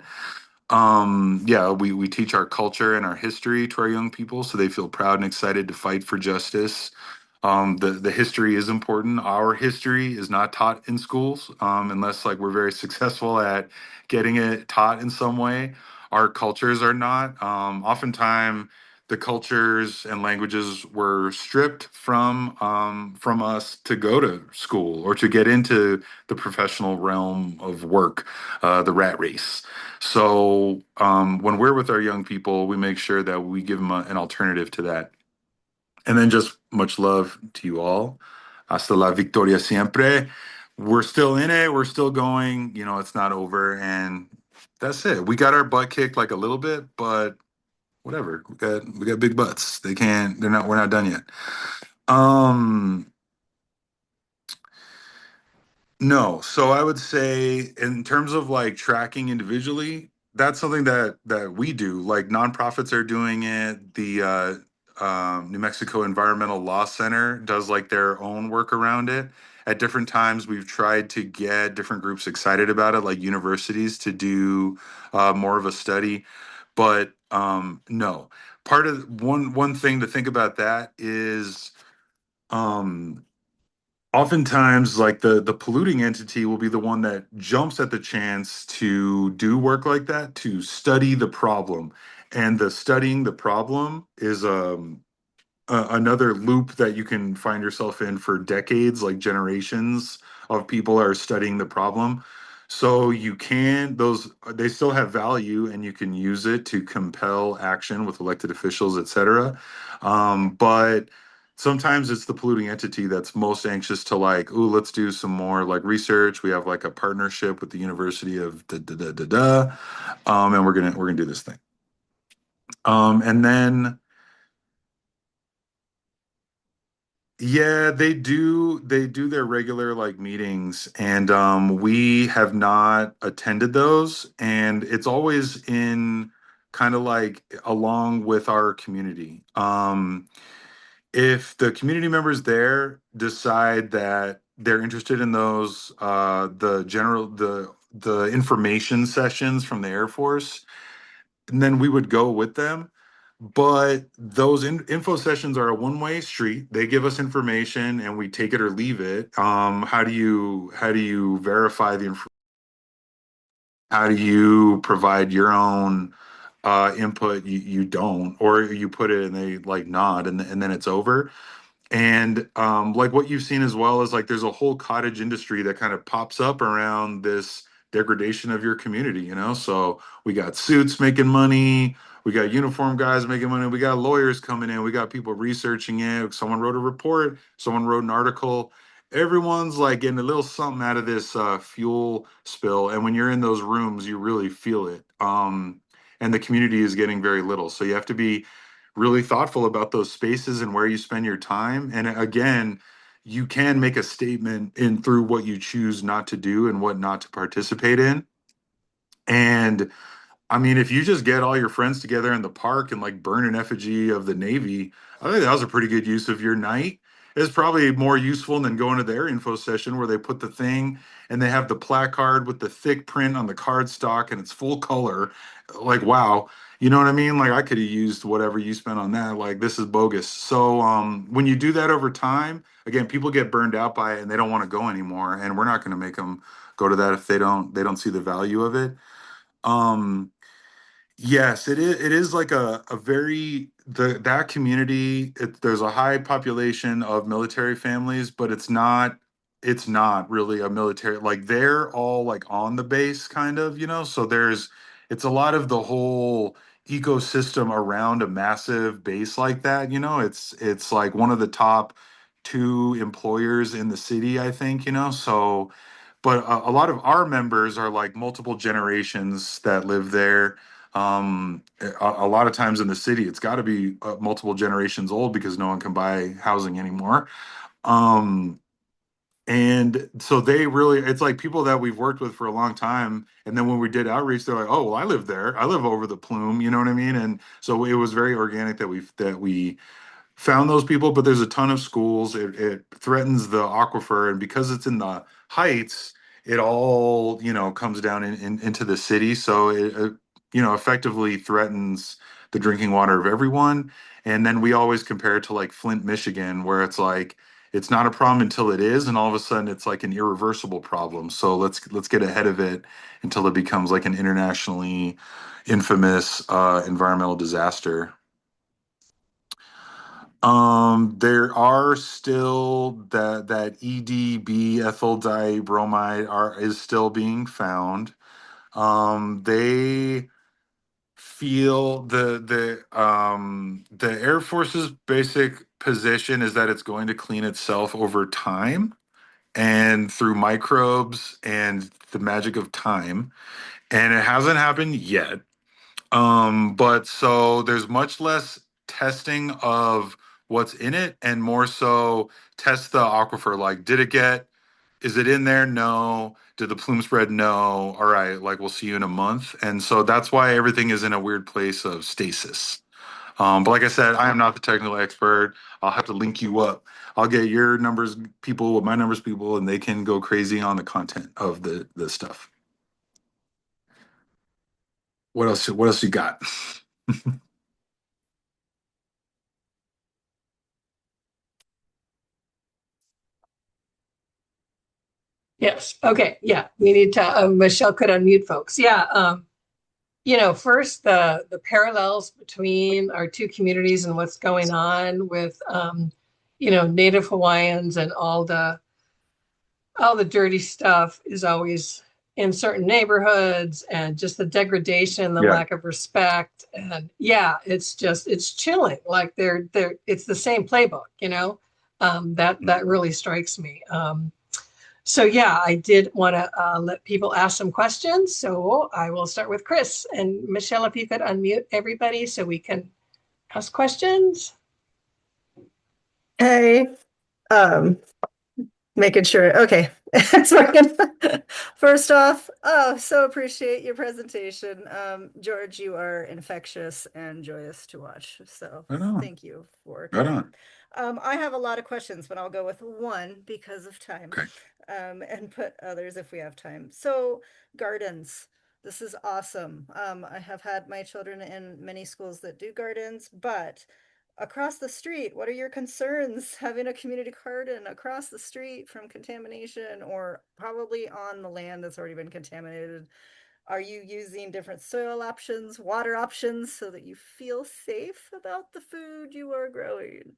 Yeah, we teach our culture and our history to our young people so they feel proud and excited to fight for justice. The history is important. Our history is not taught in schools, unless like we're very successful at getting it taught in some way. Our cultures are not. Oftentimes the cultures and languages were stripped from us to go to school or to get into the professional realm of work, the rat race. So when we're with our young people, we make sure that we give them an alternative to that. And then just much love to you all. Hasta la victoria siempre. We're still in it. We're still going. You know, it's not over. And that's it. We got our butt kicked like a little bit, but whatever. We got big butts. We're not done yet. Um No, so I would say in terms of like tracking individually, that's something that we do. Like nonprofits are doing it. The New Mexico Environmental Law Center does like their own work around it. At different times, we've tried to get different groups excited about it, like universities, to do more of a study. But no, part of one thing to think about that is. Um, Oftentimes like the polluting entity will be the one that jumps at the chance to do work like that, to study the problem, and the studying the problem is another loop that you can find yourself in for decades, like generations of people are studying the problem. So you can, those, they still have value and you can use it to compel action with elected officials, et cetera. But sometimes it's the polluting entity that's most anxious to like, ooh, let's do some more like research. We have like a partnership with the University of da da da da da, and we're gonna do this thing. And then yeah, they do their regular like meetings, and we have not attended those, and it's always in kind of like along with our community. If the community members there decide that they're interested in those the information sessions from the Air Force, and then we would go with them. But those info sessions are a one-way street. They give us information and we take it or leave it. How do you verify the information? How do you provide your own input? You don't, or you put it and they like nod and then it's over. And like what you've seen as well is like there's a whole cottage industry that kind of pops up around this degradation of your community, you know? So we got suits making money, we got uniform guys making money, we got lawyers coming in, we got people researching it. Someone wrote a report, someone wrote an article. Everyone's like getting a little something out of this fuel spill. And when you're in those rooms, you really feel it. And the community is getting very little. So you have to be really thoughtful about those spaces and where you spend your time. And again, you can make a statement in through what you choose not to do and what not to participate in. And I mean, if you just get all your friends together in the park and like burn an effigy of the Navy, I think that was a pretty good use of your night. It's probably more useful than going to their info session where they put the thing and they have the placard with the thick print on the card stock and it's full color. Like, wow, you know what I mean? Like, I could have used whatever you spent on that. Like, this is bogus. So, when you do that over time, again, people get burned out by it and they don't want to go anymore. And we're not going to make them go to that if they don't see the value of it. Um, Yes, it is. It is like a very that community. There's a high population of military families, but it's not really a military. Like they're all like on the base, kind of, you know. So it's a lot of the whole ecosystem around a massive base like that. You know, it's like one of the top two employers in the city, I think. You know, so but a lot of our members are like multiple generations that live there. A lot of times in the city, it's got to be multiple generations old because no one can buy housing anymore. Um, and so they really, it's like people that we've worked with for a long time. And then when we did outreach, they're like, "Oh, well, I live there. I live over the plume." You know what I mean? And so it was very organic that we found those people, but there's a ton of schools. It threatens the aquifer, and because it's in the heights, it all comes down into the city. So it effectively threatens the drinking water of everyone. And then we always compare it to like Flint, Michigan, where it's like it's not a problem until it is, and all of a sudden it's like an irreversible problem. So let's get ahead of it until it becomes like an internationally infamous environmental disaster. There are still that EDB ethyl dibromide is still being found. They feel the Air Force's basic position is that it's going to clean itself over time and through microbes and the magic of time. And it hasn't happened yet. But so there's much less testing of what's in it and more so test the aquifer. Like, is it in there? No. Did the plume spread? No. All right. Like, we'll see you in a month. And so that's why everything is in a weird place of stasis. But like I said, I am not the technical expert. I'll have to link you up. I'll get your numbers people with my numbers people, and they can go crazy on the content of the stuff. What else? What else you got? Yes. Okay. Yeah. We need to, Michelle could unmute folks. Yeah. First the parallels between our two communities and what's going on with, Native Hawaiians and all the dirty stuff is always in certain neighborhoods and just the degradation, the Yeah. lack of respect. And yeah, it's chilling. Like it's the same playbook, that really strikes me. So yeah, I did want to let people ask some questions. So I will start with Chris and Michelle, if you could unmute everybody so we can ask questions. Hey, making sure. Okay, it's working. First off, so appreciate your presentation. George, you are infectious and joyous to watch. So Right on. thank you for Right coming. on. I have a lot of questions, but I'll go with one because of time. Okay. And put others if we have time. So gardens. This is awesome. I have had my children in many schools that do gardens, but across the street, what are your concerns having a community garden across the street from contamination or probably on the land that's already been contaminated? Are you using different soil options, water options so that you feel safe about the food you are growing?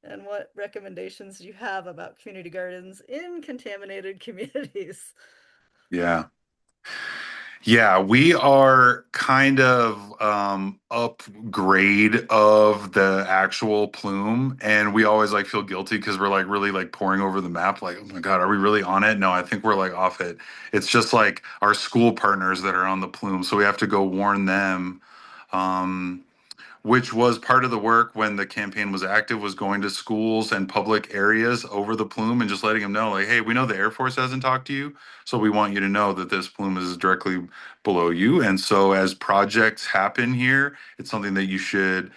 And what recommendations do you have about community gardens in contaminated communities? Yeah. Yeah, we are kind of upgrade of the actual plume, and we always like feel guilty because we're like really like pouring over the map, like, oh my God, are we really on it? No, I think we're like off it. It's just like our school partners that are on the plume, so we have to go warn them. Um, which was part of the work when the campaign was active, was going to schools and public areas over the plume and just letting them know, like, hey, we know the Air Force hasn't talked to you, so we want you to know that this plume is directly below you. And so as projects happen here, it's something that you should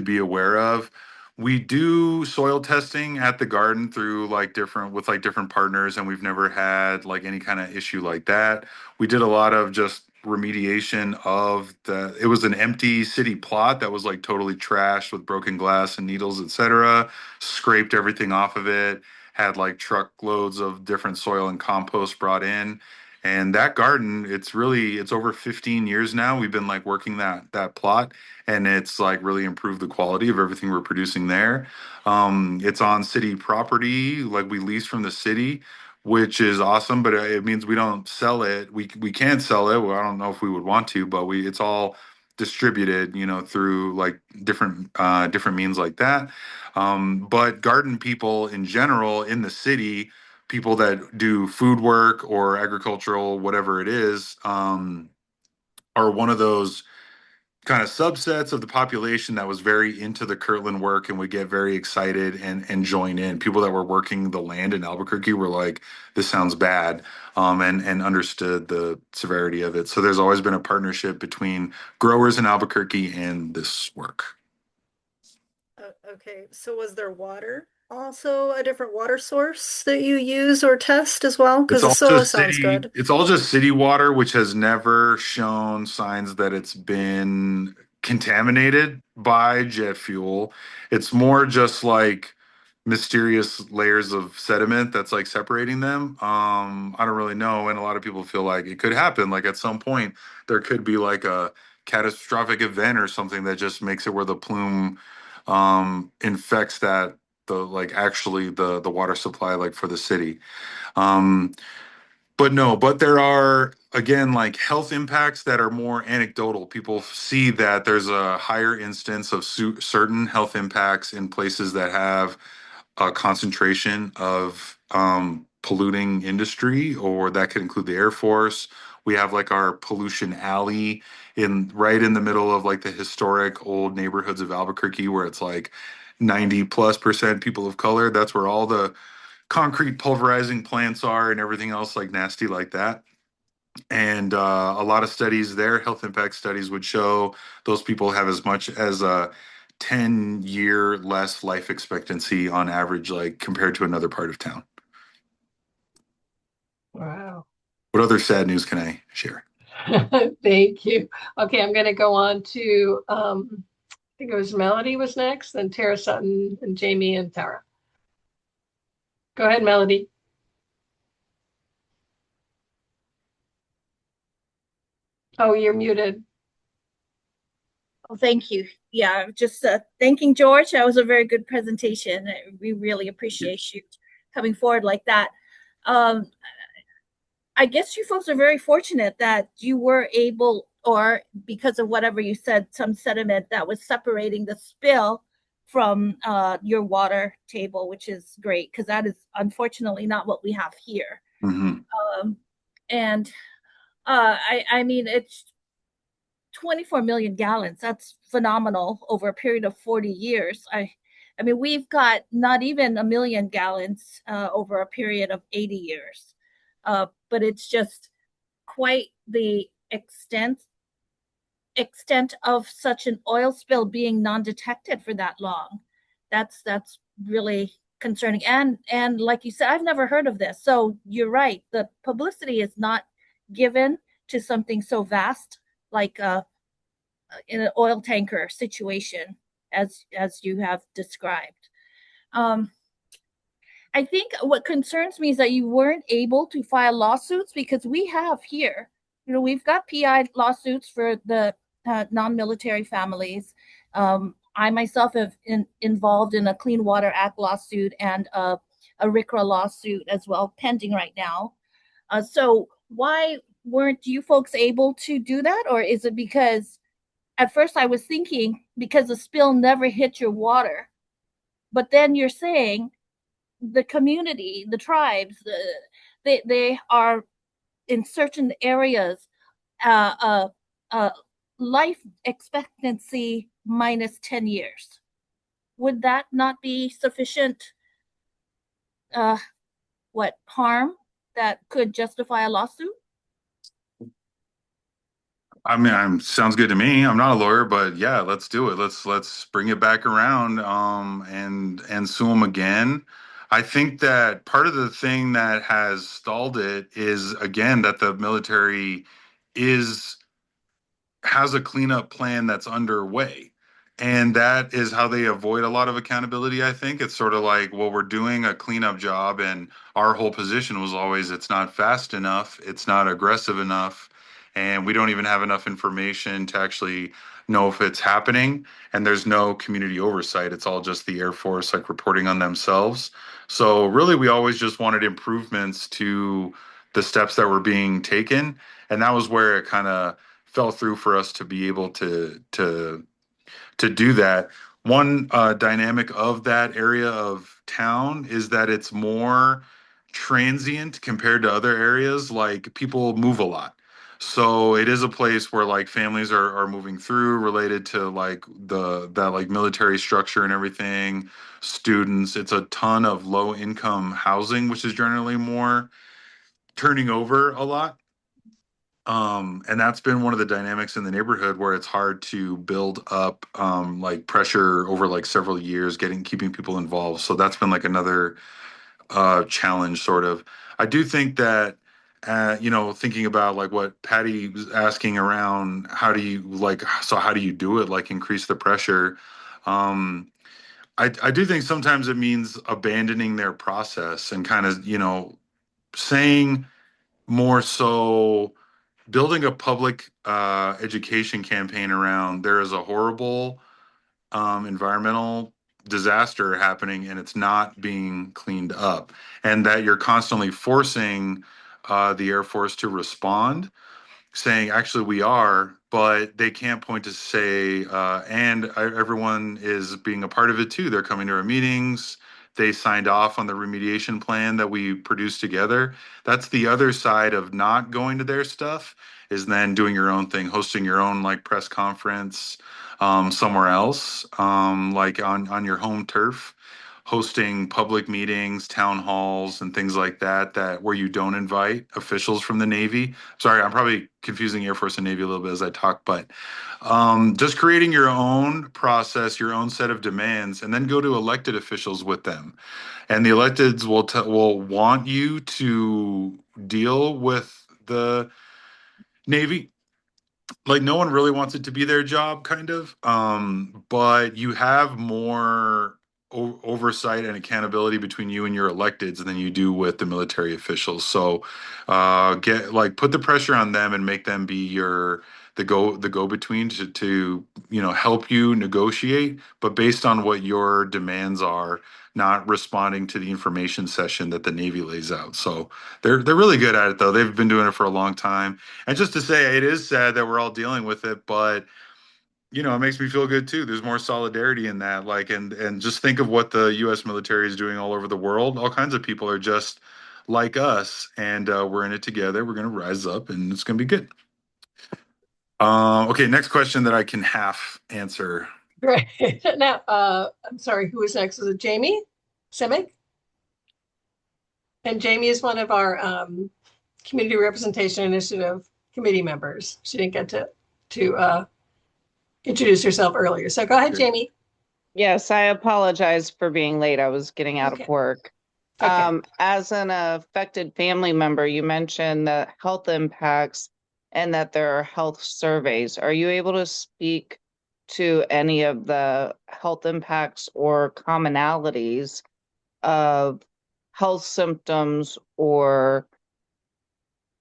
be aware of. We do soil testing at the garden through like different partners, and we've never had like any kind of issue like that. We did a lot of just remediation of it was an empty city plot that was like totally trashed with broken glass and needles, etc. Scraped everything off of it, had like truckloads of different soil and compost brought in. And that garden, it's over 15 years now. We've been like working that plot, and it's like really improved the quality of everything we're producing there. It's on city property, like we lease from the city, which is awesome, but it means we don't sell it. We can't sell it. Well, I don't know if we would want to, but it's all distributed, through like different means like that. But garden people in general in the city, people that do food work or agricultural, whatever it is, are one of those kind of subsets of the population that was very into the Kirtland work and would get very excited and join in. People that were working the land in Albuquerque were like, "This sounds bad," and understood the severity of it. So there's always been a partnership between growers in Albuquerque and this work. Okay, so was there water also a different water source that you use or test as well? Because the soil sounds good. It's all just city water, which has never shown signs that it's been contaminated by jet fuel. It's more just like mysterious layers of sediment that's like separating them. I don't really know, and a lot of people feel like it could happen. Like at some point, there could be like a catastrophic event or something that just makes it where the plume infects that the water supply like for the city. Um, but no, but there are again like health impacts that are more anecdotal. People see that there's a higher instance of certain health impacts in places that have a concentration of polluting industry, or that could include the Air Force. We have like our pollution alley in right in the middle of like the historic old neighborhoods of Albuquerque, where it's like 90+% people of color. That's where all the concrete pulverizing plants are and everything else like nasty like that. And a lot of studies there, health impact studies, would show those people have as much as a 10-year less life expectancy on average, like compared to another part of town. Wow. What other sad news can I share? Thank you. Okay, I'm going to go on to, I think it was Melody was next, then Tara Sutton and Jamie and Tara. Go ahead, Melody. Oh, you're muted. Oh, thank you. Yeah, just thanking George. That was a very good presentation. We really appreciate you coming forward like that. Um, I guess you folks are very fortunate that you were able, or because of whatever you said, some sediment that was separating the spill from your water table, which is great because that is unfortunately not what we have here. Mm-hmm. And I mean, it's 24 million gallons. That's phenomenal over a period of 40 years. I mean, we've got not even a million gallons over a period of 80 years. But it's just quite the extent of such an oil spill being non-detected for that long. That's really concerning. And like you said, I've never heard of this. So you're right. The publicity is not given to something so vast like in an oil tanker situation as you have described. Um, I think what concerns me is that you weren't able to file lawsuits because we have here, we've got PI lawsuits for the non-military families. I myself have involved in a Clean Water Act lawsuit and a RCRA lawsuit as well, pending right now. So why weren't you folks able to do that? Or is it because at first I was thinking because the spill never hit your water, but then you're saying the community, the tribes, they are in certain areas, uh, uh, uh, life expectancy minus 10 years. Would that not be sufficient, uh, harm that could justify a lawsuit? I mean, sounds good to me. I'm not a lawyer, but yeah, let's do it. Let's bring it back around, and sue them again. I think that part of the thing that has stalled it is again that the military is has a cleanup plan that's underway. And that is how they avoid a lot of accountability, I think. It's sort of like, well, we're doing a cleanup job, and our whole position was always it's not fast enough, it's not aggressive enough, and we don't even have enough information to actually know if it's happening. And there's no community oversight. It's all just the Air Force like reporting on themselves. So really, we always just wanted improvements to the steps that were being taken. And that was where it kind of fell through for us to be able to do that. One dynamic of that area of town is that it's more transient compared to other areas. Like people move a lot. So it is a place where like families are moving through related to like that like military structure and everything, students. It's a ton of low income housing, which is generally more turning over a lot. And that's been one of the dynamics in the neighborhood where it's hard to build up like pressure over like several years, keeping people involved. So that's been like another challenge, sort of. I do think that thinking about like what Patty was asking around, how do you do it, like increase the pressure? Um, I do think sometimes it means abandoning their process and kind of, saying more so building a public education campaign around there is a horrible environmental disaster happening and it's not being cleaned up, and that you're constantly forcing the Air Force to respond, saying actually we are, but they can't point to say, and everyone is being a part of it too. They're coming to our meetings. They signed off on the remediation plan that we produced together. That's the other side of not going to their stuff, is then doing your own thing, hosting your own like press conference somewhere else, like on your home turf, hosting public meetings, town halls, and things like that, that where you don't invite officials from the Navy. Sorry, I'm probably confusing Air Force and Navy a little bit as I talk, but just creating your own process, your own set of demands, and then go to elected officials with them. And the electeds will want you to deal with the Navy like no one really wants it to be their job, kind of, but you have more oversight and accountability between you and your electeds than you do with the military officials. So get like put the pressure on them and make them be your the go between to help you negotiate, but based on what your demands are, not responding to the information session that the Navy lays out. So they're really good at it, though. They've been doing it for a long time. And just to say, it is sad that we're all dealing with it, but it makes me feel good too. There's more solidarity in that. Like, and just think of what the U.S. military is doing all over the world. All kinds of people are just like us, and we're in it together. We're going to rise up, and it's going to be good. Okay, next question that I can half answer. Great. Now, I'm sorry, who is next? Is it Jamie Simic? And Jamie is one of our Community Representation Initiative committee members. She didn't get to introduce herself earlier. So go ahead, Okay. Jamie. Yes, I apologize for being late. I was getting out Okay. of work. Okay. As an affected family member, you mentioned the health impacts and that there are health surveys. Are you able to speak to any of the health impacts or commonalities of health symptoms or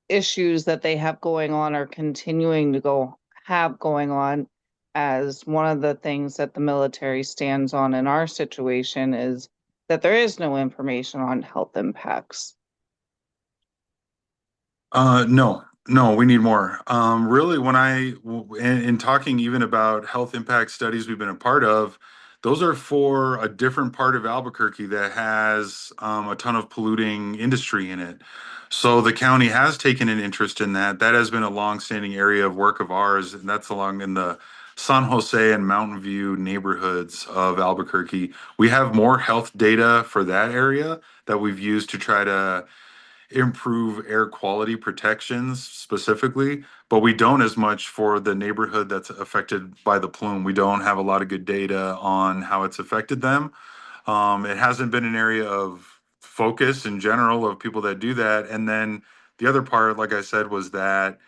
issues that they have going on or continuing to have going on? As one of the things that the military stands on in our situation is that there is no information on health impacts. No, we need more. Really, in talking even about health impact studies we've been a part of, those are for a different part of Albuquerque that has a ton of polluting industry in it. So the county has taken an interest in that. That has been a longstanding area of work of ours, and that's along in the San Jose and Mountain View neighborhoods of Albuquerque. We have more health data for that area that we've used to try to improve air quality protections specifically, but we don't as much for the neighborhood that's affected by the plume. We don't have a lot of good data on how it's affected them. It hasn't been an area of focus in general of people that do that. And then the other part, like I said, was that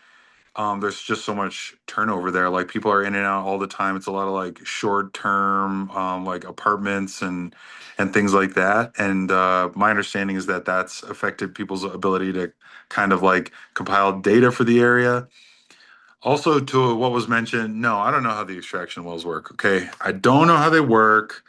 there's just so much turnover there. Like people are in and out all the time. It's a lot of like short term, like apartments and things like that. And my understanding is that that's affected people's ability to kind of like compile data for the area. Also, to what was mentioned, no, I don't know how the extraction wells work. Okay, I don't know how they work.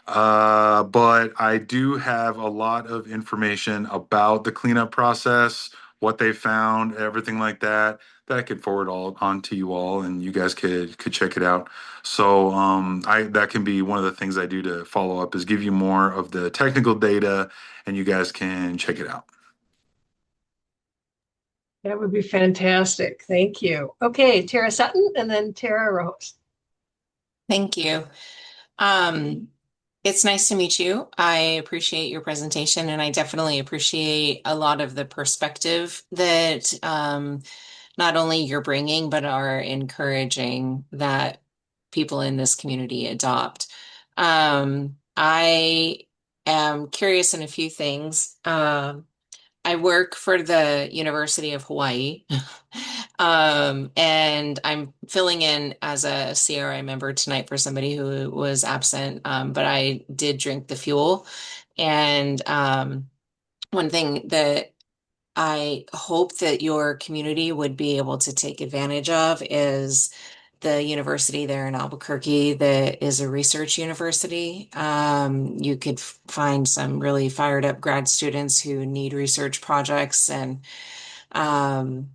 But I do have a lot of information about the cleanup process, what they found, everything like that, that I could forward all on to you all, and you guys could check it out. So I that can be one of the things I do to follow up is give you more of the technical data, and you guys can check it out. That would be fantastic. Thank you. Okay, Tara Sutton and then Tara Rose. Thank you. It's nice to meet you. I appreciate your presentation, and I definitely appreciate a lot of the perspective that not only you're bringing, but are encouraging that people in this community adopt. I am curious in a few things. I work for the University of Hawaii, and I'm filling in as a CRI member tonight for somebody who was absent, but I did drink the fuel. And one thing that I hope that your community would be able to take advantage of is the university there in Albuquerque that is a research university. You could find some really fired up grad students who need research projects and um,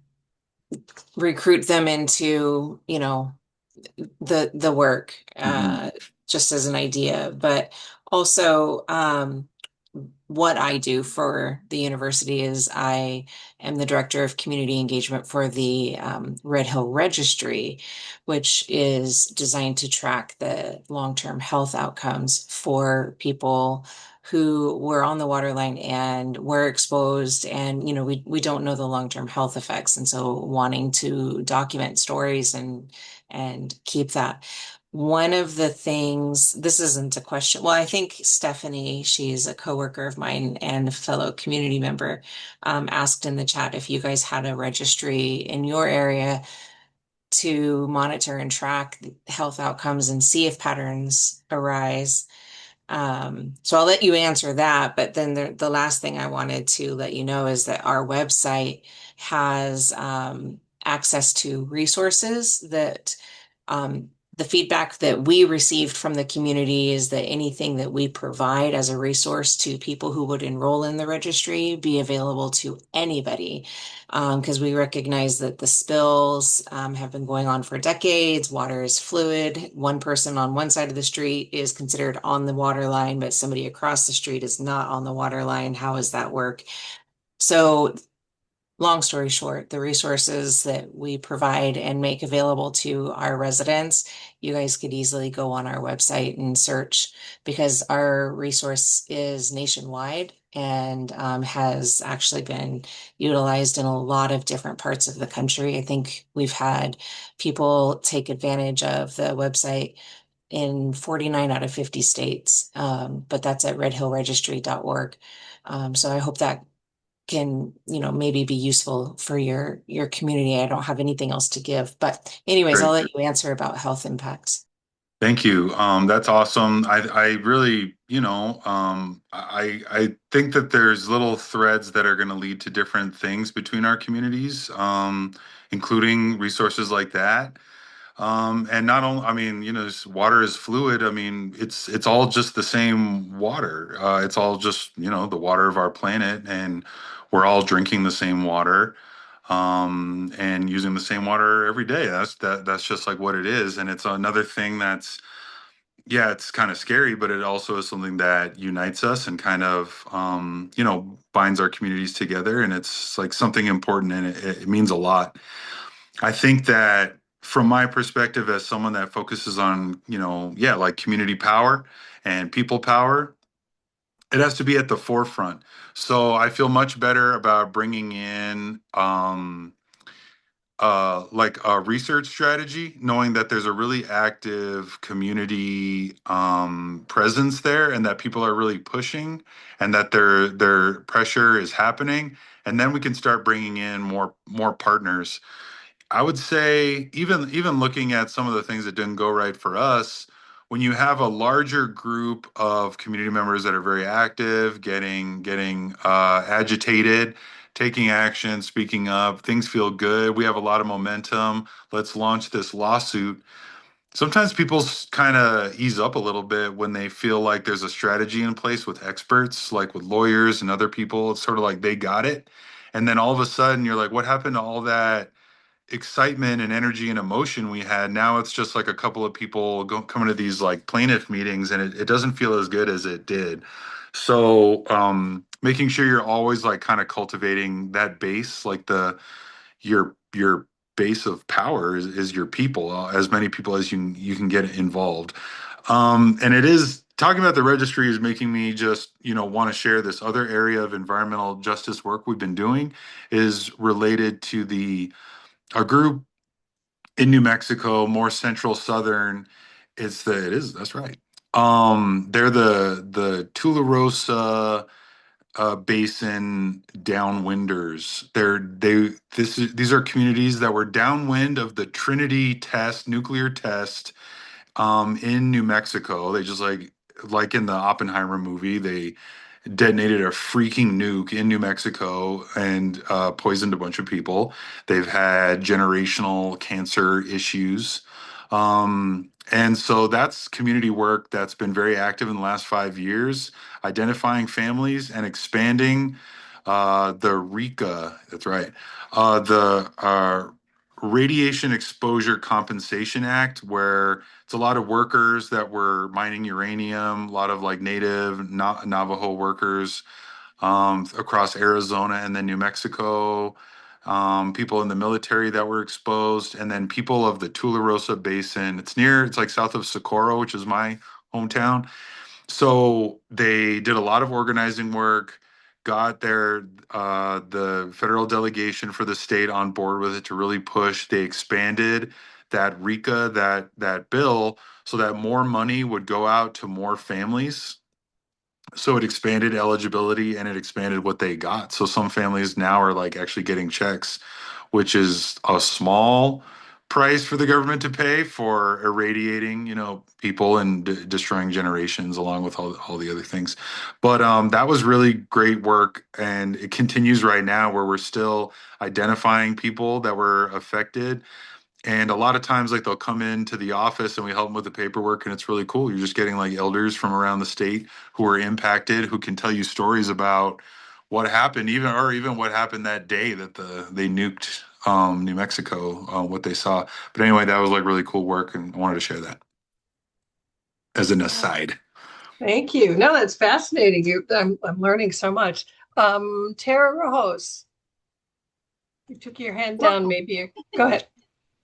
recruit them into, the work, just as an idea, but also what I do for the university is I am the director of community engagement for the Red Hill Registry, which is designed to track the long-term health outcomes for people who were on the waterline and were exposed, and we don't know the long-term health effects, and so wanting to document stories and keep that. One of the things, this isn't a question. Well, I think Stephanie, she's a coworker of mine and a fellow community member, asked in the chat if you guys had a registry in your area to monitor and track the health outcomes and see if patterns arise. So I'll let you answer that. But then the last thing I wanted to let you know is that our website has access to resources that the feedback that we received from the community is that anything that we provide as a resource to people who would enroll in the registry be available to anybody. Because we recognize that the spills have been going on for decades. Water is fluid. One person on one side of the street is considered on the water line, but somebody across the street is not on the water line. How does that work? So long story short, the resources that we provide and make available to our residents, you guys could easily go on our website and search, because our resource is nationwide and has actually been utilized in a lot of different parts of the country. I think we've had people take advantage of the website in 49 out of 50 states, but that's at redhillregistry.org. So I hope that can, maybe be useful for your community. I don't have anything else to give, but anyways, I'll Great. let you answer about health impacts. Thank you. That's awesome. I really, I think that there's little threads that are going to lead to different things between our communities, including resources like that. And not only, I mean, water is fluid. I mean, it's all just the same water. It's all just, the water of our planet, and we're all drinking the same water, and using the same water every day. That's just like what it is. And it's another thing that's, yeah, it's kind of scary, but it also is something that unites us and kind of, binds our communities together. And it's like something important, and it means a lot. I think that from my perspective, as someone that focuses on, yeah, like community power and people power, it has to be at the forefront. So I feel much better about bringing in, like a research strategy, knowing that there's a really active community presence there, and that people are really pushing, and that their pressure is happening, and then we can start bringing in more partners. I would say, even looking at some of the things that didn't go right for us, when you have a larger group of community members that are very active, getting agitated, taking action, speaking up, things feel good. We have a lot of momentum. Let's launch this lawsuit. Sometimes people kind of ease up a little bit when they feel like there's a strategy in place with experts, like with lawyers and other people. It's sort of like they got it. And then all of a sudden you're like, what happened to all that excitement and energy and emotion we had? Now it's just like a couple of people coming to these like plaintiff meetings, and it doesn't feel as good as it did. So making sure you're always like kind of cultivating that base, like your base of power is your people, as many people as you can get involved. And it is talking about the registry is making me just, want to share this other area of environmental justice work we've been doing is related to a group in New Mexico, more central southern. That's right. They're the Tularosa basin downwinders. These are communities that were downwind of the Trinity test, nuclear test, in New Mexico. They just like in the Oppenheimer movie, they detonated a freaking nuke in New Mexico and poisoned a bunch of people. They've had generational cancer issues. And so that's community work that's been very active in the last 5 years, identifying families and expanding the RECA, that's right, the Radiation Exposure Compensation Act, where it's a lot of workers that were mining uranium, a lot of like native Navajo workers across Arizona and then New Mexico, people in the military that were exposed, and then people of the Tularosa Basin. It's like south of Socorro, which is my hometown. So they did a lot of organizing work, got the federal delegation for the state on board with it to really push. They expanded that RECA, that bill, so that more money would go out to more families. So it expanded eligibility and it expanded what they got. So some families now are like actually getting checks, which is a small price for the government to pay for irradiating, people and destroying generations along with all the other things. But that was really great work. And it continues right now where we're still identifying people that were affected, and a lot of times, like they'll come into the office and we help them with the paperwork, and it's really cool. You're just getting like elders from around the state who are impacted, who can tell you stories about what happened, even what happened that day that they nuked New Mexico, what they saw. But anyway, that was like really cool work, and I wanted to share that as an aside. Thank you. No, that's fascinating. I'm learning so much. Tara Rojos, you took your hand down, maybe. Go ahead.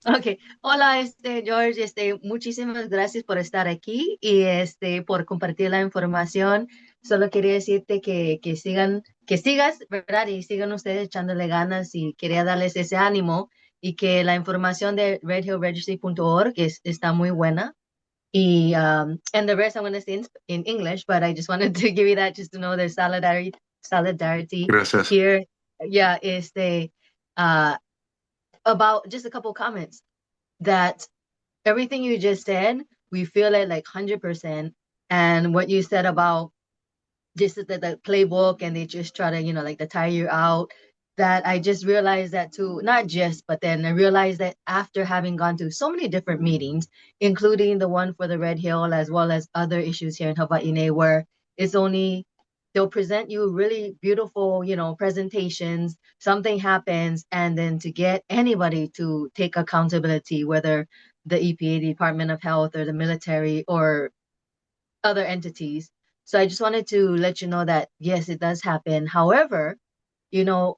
Ok, hola, George, muchísimas gracias por estar aquí y por compartir la información. Solo quería decirte que sigas, ¿verdad? Y sigan ustedes echándole ganas y quería darles ese ánimo y que la información de redhillregistry.org está muy buena. Y, and the rest I'm going to say in English, but I just wanted to give you that just to know there's solidarity Gracias. here. Yeah, about just a couple comments that everything you just said, we feel it like 100%. And what you said about just the playbook and they just try to, like to tire you out, that I just realized that too, not just, but then I realized that after having gone to so many different meetings, including the one for the Red Hill, as well as other issues here in Hawaii, where it's only they'll present you really beautiful, presentations, something happens, and then to get anybody to take accountability, whether the EPA, the Department of Health, or the military, or other entities. So I just wanted to let you know that, yes, it does happen. However, the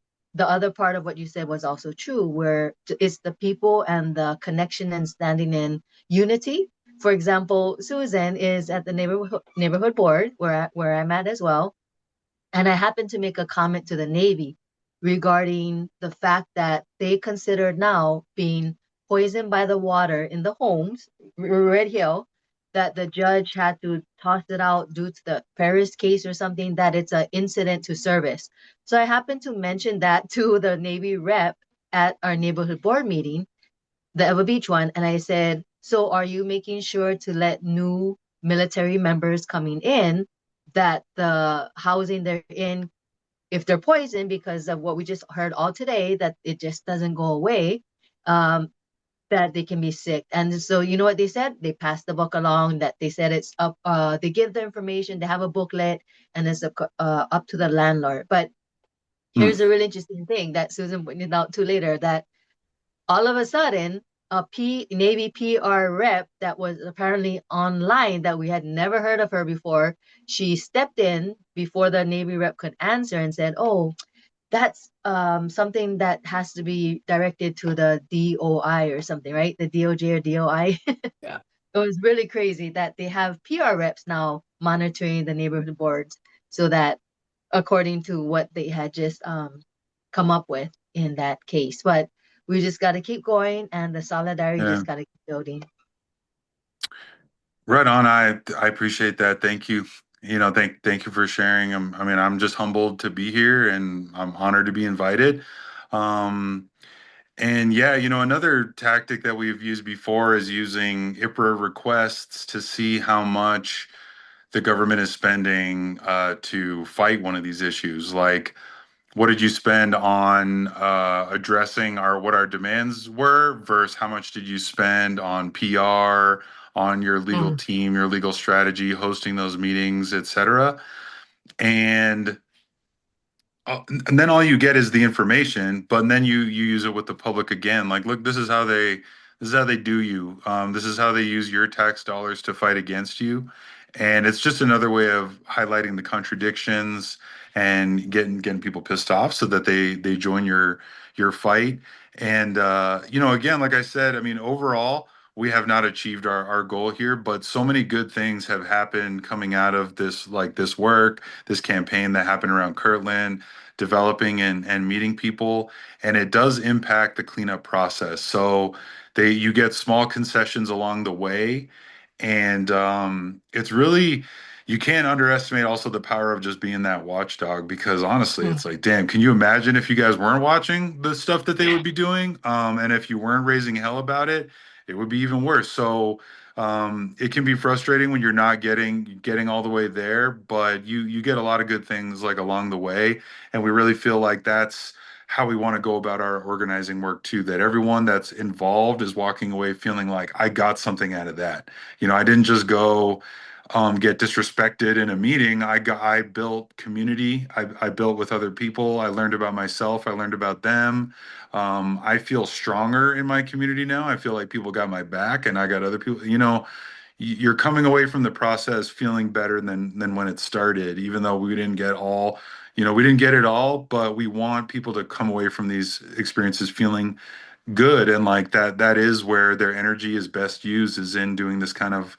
other part of what you said was also true, where it's the people and the connection and standing in unity. For example, Susan is at the neighborhood board where I'm at as well. And I happened to make a comment to the Navy regarding the fact that they considered now being poisoned by the water in the homes, Red Hill, that the judge had to toss it out due to the Paris case or something, that it's an incident to service. So I happened to mention that to the Navy rep at our neighborhood board meeting, the Eva Beach one, and I said, so are you making sure to let new military members coming in that the housing they're in, if they're poisoned because of what we just heard all today, that it just doesn't go away, that they can be sick. And so you know what they said? They passed the book along, that they said it's up, they give the information, they have a booklet, and it's up to the landlord. But here's a really interesting thing that Susan pointed out to later, that all of a sudden, a Navy PR rep that was apparently online, that we had never heard of her before, she stepped in before the Navy rep could answer and said, oh, that's something that has to be directed to the DOI or something, right? The DOJ or DOI. Yeah. It was really crazy that they have PR reps now monitoring the neighborhood boards, so that according to what they had just come up with in that case. But we just got to keep going, and the solidarity just got to keep building. Right on. I appreciate that. Thank you. Thank you for sharing. I'm just humbled to be here, and I'm honored to be invited. And yeah, another tactic that we've used before is using IPRA requests to see how much the government is spending to fight one of these issues. Like what did you spend on addressing what our demands were versus how much did you spend on PR, on your legal Mm. team, your legal strategy, hosting those meetings, etc. And and then all you get is the information, but then you use it with the public again. Like, look, this is how they do you. This is how they use your tax dollars to fight against you, and it's just another way of highlighting the contradictions and getting people pissed off so that they join your fight. And again, like I said, I mean, overall, we have not achieved our goal here, but so many good things have happened coming out of this, like this work, this campaign that happened around Kirtland, developing and meeting people, and it does impact the cleanup process. So you get small concessions along the way, and it's really, you can't underestimate also the power of just being that watchdog, because honestly, Mm. it's like, damn, can you imagine if you guys weren't watching the stuff that they would be doing, and if you weren't raising hell about it, it would be even worse. So it can be frustrating when you're not getting all the way there, but you get a lot of good things like along the way, and we really feel like that's how we want to go about our organizing work too, that everyone that's involved is walking away feeling like I got something out of that. I didn't just go get disrespected in a meeting. I built community. I built with other people. I learned about myself. I learned about them. I feel stronger in my community now. I feel like people got my back and I got other people. You're coming away from the process feeling better than when it started, even though we didn't get all, we didn't get it all, but we want people to come away from these experiences feeling good, and like that is where their energy is best used, is in doing this kind of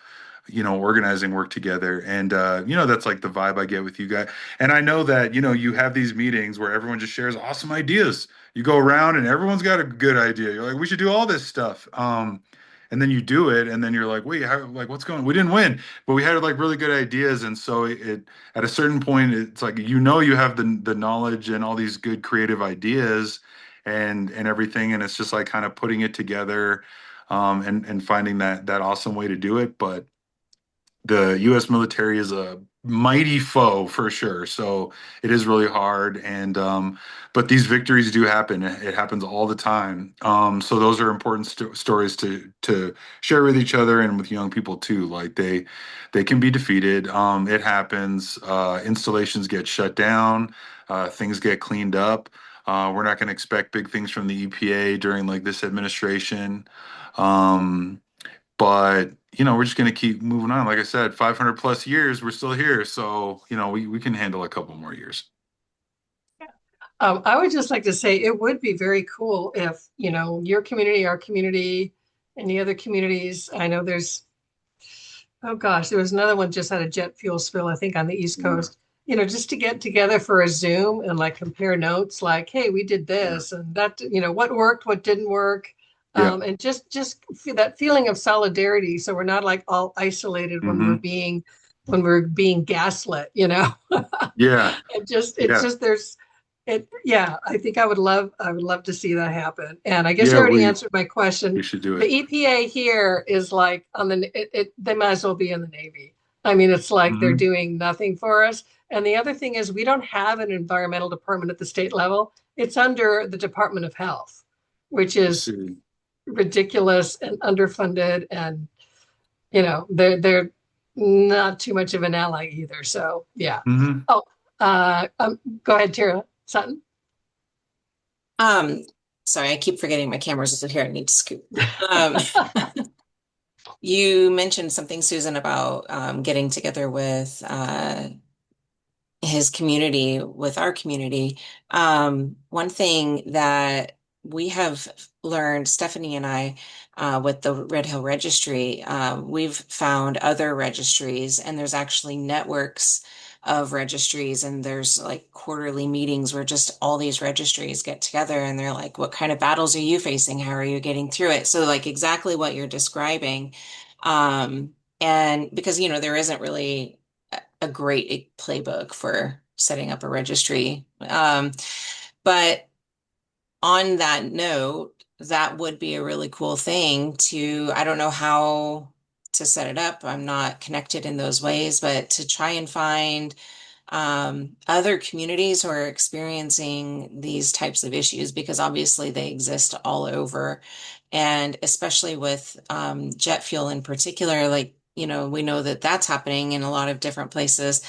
organizing work together. And that's like the vibe I get with you guys. And I know that you have these meetings where everyone just shares awesome ideas. You go around and everyone's got a good idea. You're like, we should do all this stuff. And then you do it, and then you're like, wait, like, what's going on? We didn't win, but we had like really good ideas. And so it at a certain point, it's like, you have the knowledge and all these good creative ideas and everything, and it's just like kind of putting it together, and finding that awesome way to do it. But the U.S. military is a mighty foe for sure. So it is really hard, and but these victories do happen. It happens all the time. So those are important stories to share with each other and with young people too. Like they can be defeated. It happens. Installations get shut down. Things get cleaned up. We're not going to expect big things from the EPA during like this administration. Um, but we're just going to keep moving on. Like I said, 500 plus years, we're still here. So we can handle a couple more years. I would just like to say it would be very cool if, your community, our community, and the other communities. I know oh gosh, there was another one just had a jet fuel spill, I think on the East Coast. Just to get together for a Zoom and like compare notes, like, hey, we did Yeah. this and that, what worked, what didn't work. Yeah. And just that feeling of solidarity. So we're not like all isolated when Hmm. we're being gaslit. Yeah. It's Yeah. just yeah, I think I would love to see that happen. And I guess you Yeah. already We answered my question. we should do The it. EPA here is like they might as well be in the Navy. I mean, it's like they're Hmm. doing nothing for us. And the other thing is we don't have an environmental department at the state level. It's under the Department of Health, which I is see. ridiculous and underfunded, and they're not too much of an ally either. So yeah. Hmm. Oh, go ahead, Tara Sutton. Um, Sorry, I keep forgetting my camera's here. I need to scoot. Um, you mentioned something, Susan, about getting together with his community with our community. One thing that we have learned, Stephanie and I, with the Red Hill Registry, we've found other registries, and there's actually networks of registries, and there's like quarterly meetings where just all these registries get together and they're like, what kind of battles are you facing? How are you getting through it? So like exactly what you're describing. And because, there isn't really a great playbook for setting up a registry. But on that note, that would be a really cool thing I don't know how to set it up. I'm not connected in those ways, but to try and find other communities who are experiencing these types of issues, because obviously they exist all over. And especially with jet fuel in particular, like, we know that that's happening in a lot of different places.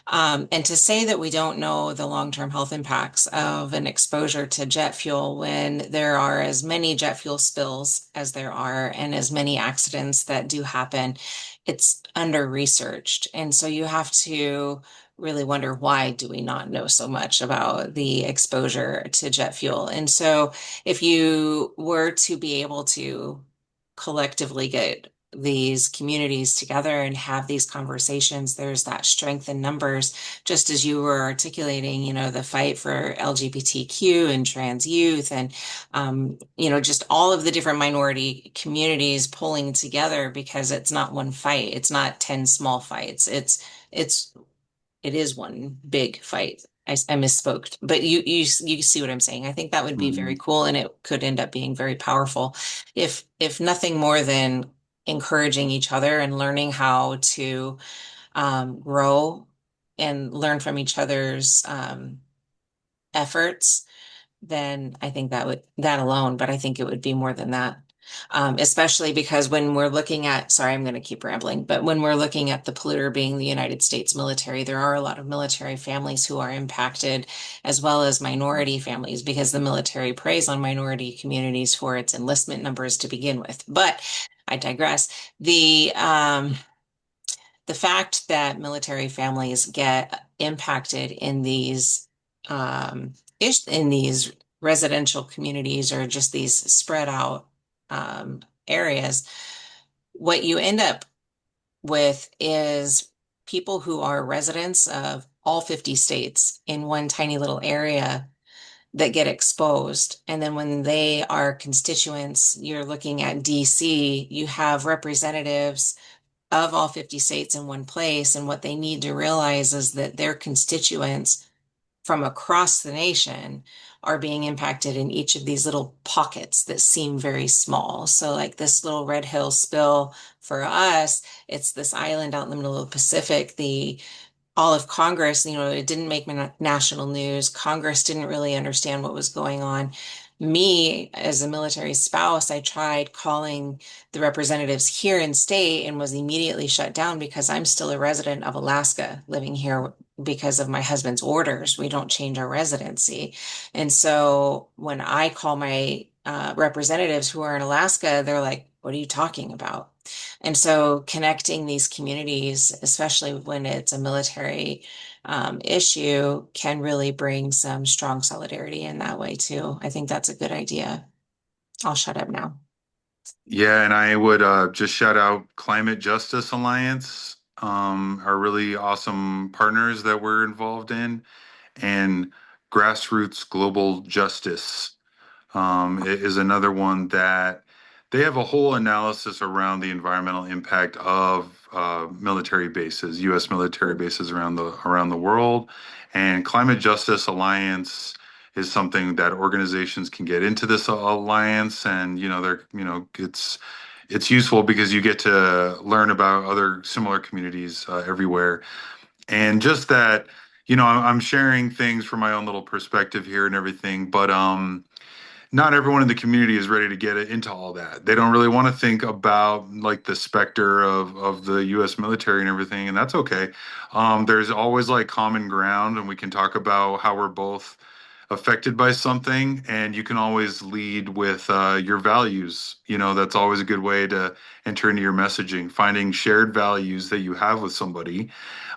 And to say that we don't know the long-term health impacts of an exposure to jet fuel when there are as many jet fuel spills as there are and as many accidents that do happen, it's under-researched. And so you have to really wonder, why do we not know so much about the exposure to jet fuel? And so if you were to be able to collectively get these communities together and have these conversations, there's that strength in numbers, just as you were articulating, the fight for LGBTQ and trans youth and, just all of the different minority communities pulling together, because it's not one fight. It's not 10 small fights. It is one big fight. I misspoke, but you see what I'm saying. I think that would be very cool, and it could end up being very powerful, if nothing more than encouraging each other and learning how to grow and learn from each other's efforts. Then I think that alone, but I think it would be more than that. Especially because when we're looking at, sorry, I'm going to keep rambling, but when we're looking at the polluter being the United States military, there are a lot of military families who are impacted, as well as minority families, because the military preys on minority communities for its enlistment numbers to begin with. But I digress. The fact that military families get impacted in these in these residential communities, or just these spread out areas, what you end up with is people who are residents of all 50 states in one tiny little area that get exposed. And then when they are constituents, you're looking at DC, you have representatives of all 50 states in one place. And what they need to realize is that their constituents from across the nation are being impacted in each of these little pockets that seem very small. So like this little Red Hill spill for us, it's this island out in the middle of the Pacific. All of Congress, it didn't make national news. Congress didn't really understand what was going on. Me, as a military spouse, I tried calling the representatives here in state and was immediately shut down, because I'm still a resident of Alaska living here because of my husband's orders. We don't change our residency. And so when I call my representatives who are in Alaska, they're like, what are you talking about? And so connecting these communities, especially when it's a military issue, can really bring some strong solidarity in that way too. I think that's a good idea. I'll shut up now. Yeah, and I would just shout out Climate Justice Alliance, are really awesome partners that we're involved in, and Grassroots Global Justice is another one that they have a whole analysis around the environmental impact of military bases, U.S. military bases around the world, and Climate Justice Alliance is something that organizations can get into this alliance, and it's useful because you get to learn about other similar communities everywhere, and just that, I'm sharing things from my own little perspective here and everything, but not everyone in the community is ready to get into all that. They don't really want to think about like the specter of the U.S. military and everything, and that's okay. There's always like common ground, and we can talk about how we're both affected by something, and you can always lead with your values. That's always a good way to enter into your messaging, finding shared values that you have with somebody,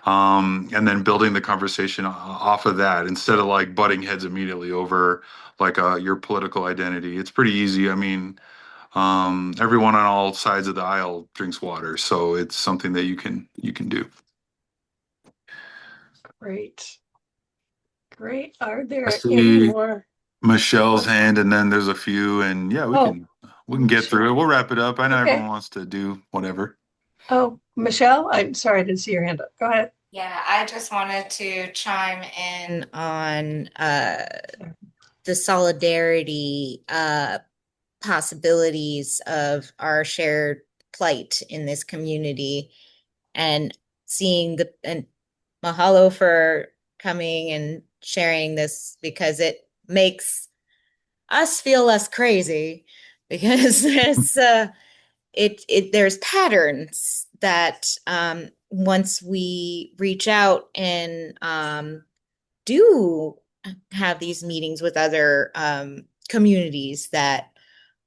and then building the conversation off of that instead of like butting heads immediately over like your political identity. It's pretty easy. I mean, everyone on all sides of the aisle drinks water, so it's something that you can do. Great. Great. Are I there any see more? Michelle's hand, and then there's a few, and yeah, we Oh, can get through it. We'll wrap it up. I know okay. everyone wants to do whatever. Oh, Michelle, I'm sorry, I didn't see your hand up. Go ahead. Yeah, I just wanted to chime in on the solidarity possibilities of our shared plight in this community, and seeing and mahalo for coming and sharing this because it makes us feel less crazy because there's patterns that once we reach out and do have these meetings with other communities that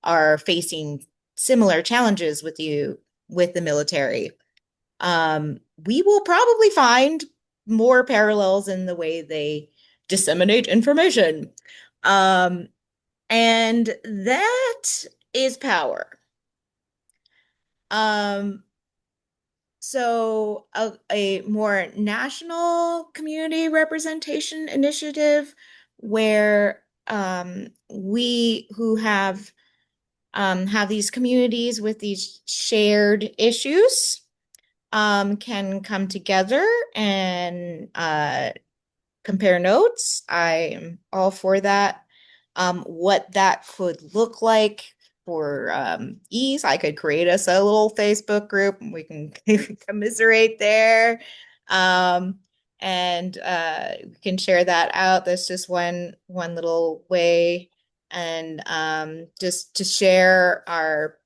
are facing similar challenges with you with the military, we will probably find more parallels in the way they disseminate information. And that is power. So a more national community representation initiative where we who have these communities with these shared issues can come together and compare notes. I'm all for that. What that could look like for ease, I could create us a little Facebook group and we can commiserate there. And we can share that out. That's just one little way. And just to share our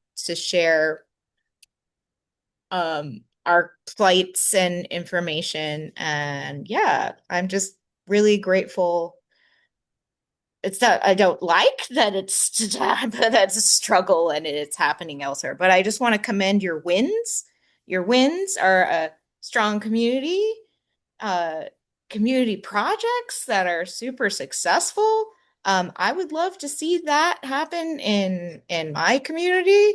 plights and information. And yeah, I'm just really grateful. It's not, I don't like that that's a struggle and it's happening elsewhere, but I just want to commend your wins. Your wins are a strong uh, community projects that are super successful. I would love to see that happen in my community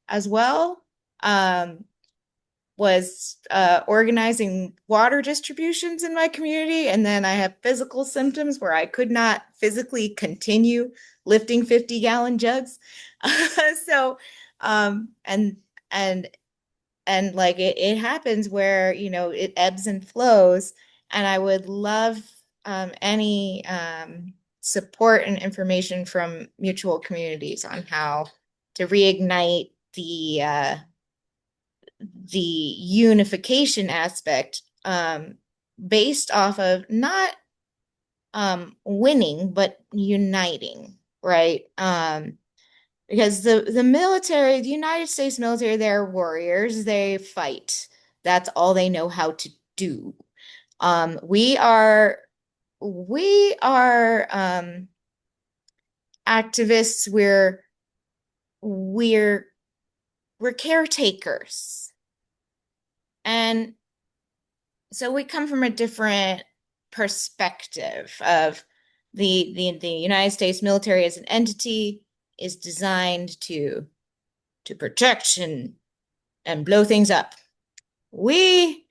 as well. Was organizing water distributions in my community. And then I have physical symptoms where I could not physically continue lifting 50-gallon jugs. So, and, and, and like it happens where, it ebbs and flows. And I would love any support and information from mutual communities on how to reignite the unification aspect based off of not winning but uniting, right? Because the military, the United States military, they're warriors, they fight. That's all they know how to do. We are activists. We're caretakers. And so we come from a different perspective of the United States military as an entity is designed to protect and blow things up. We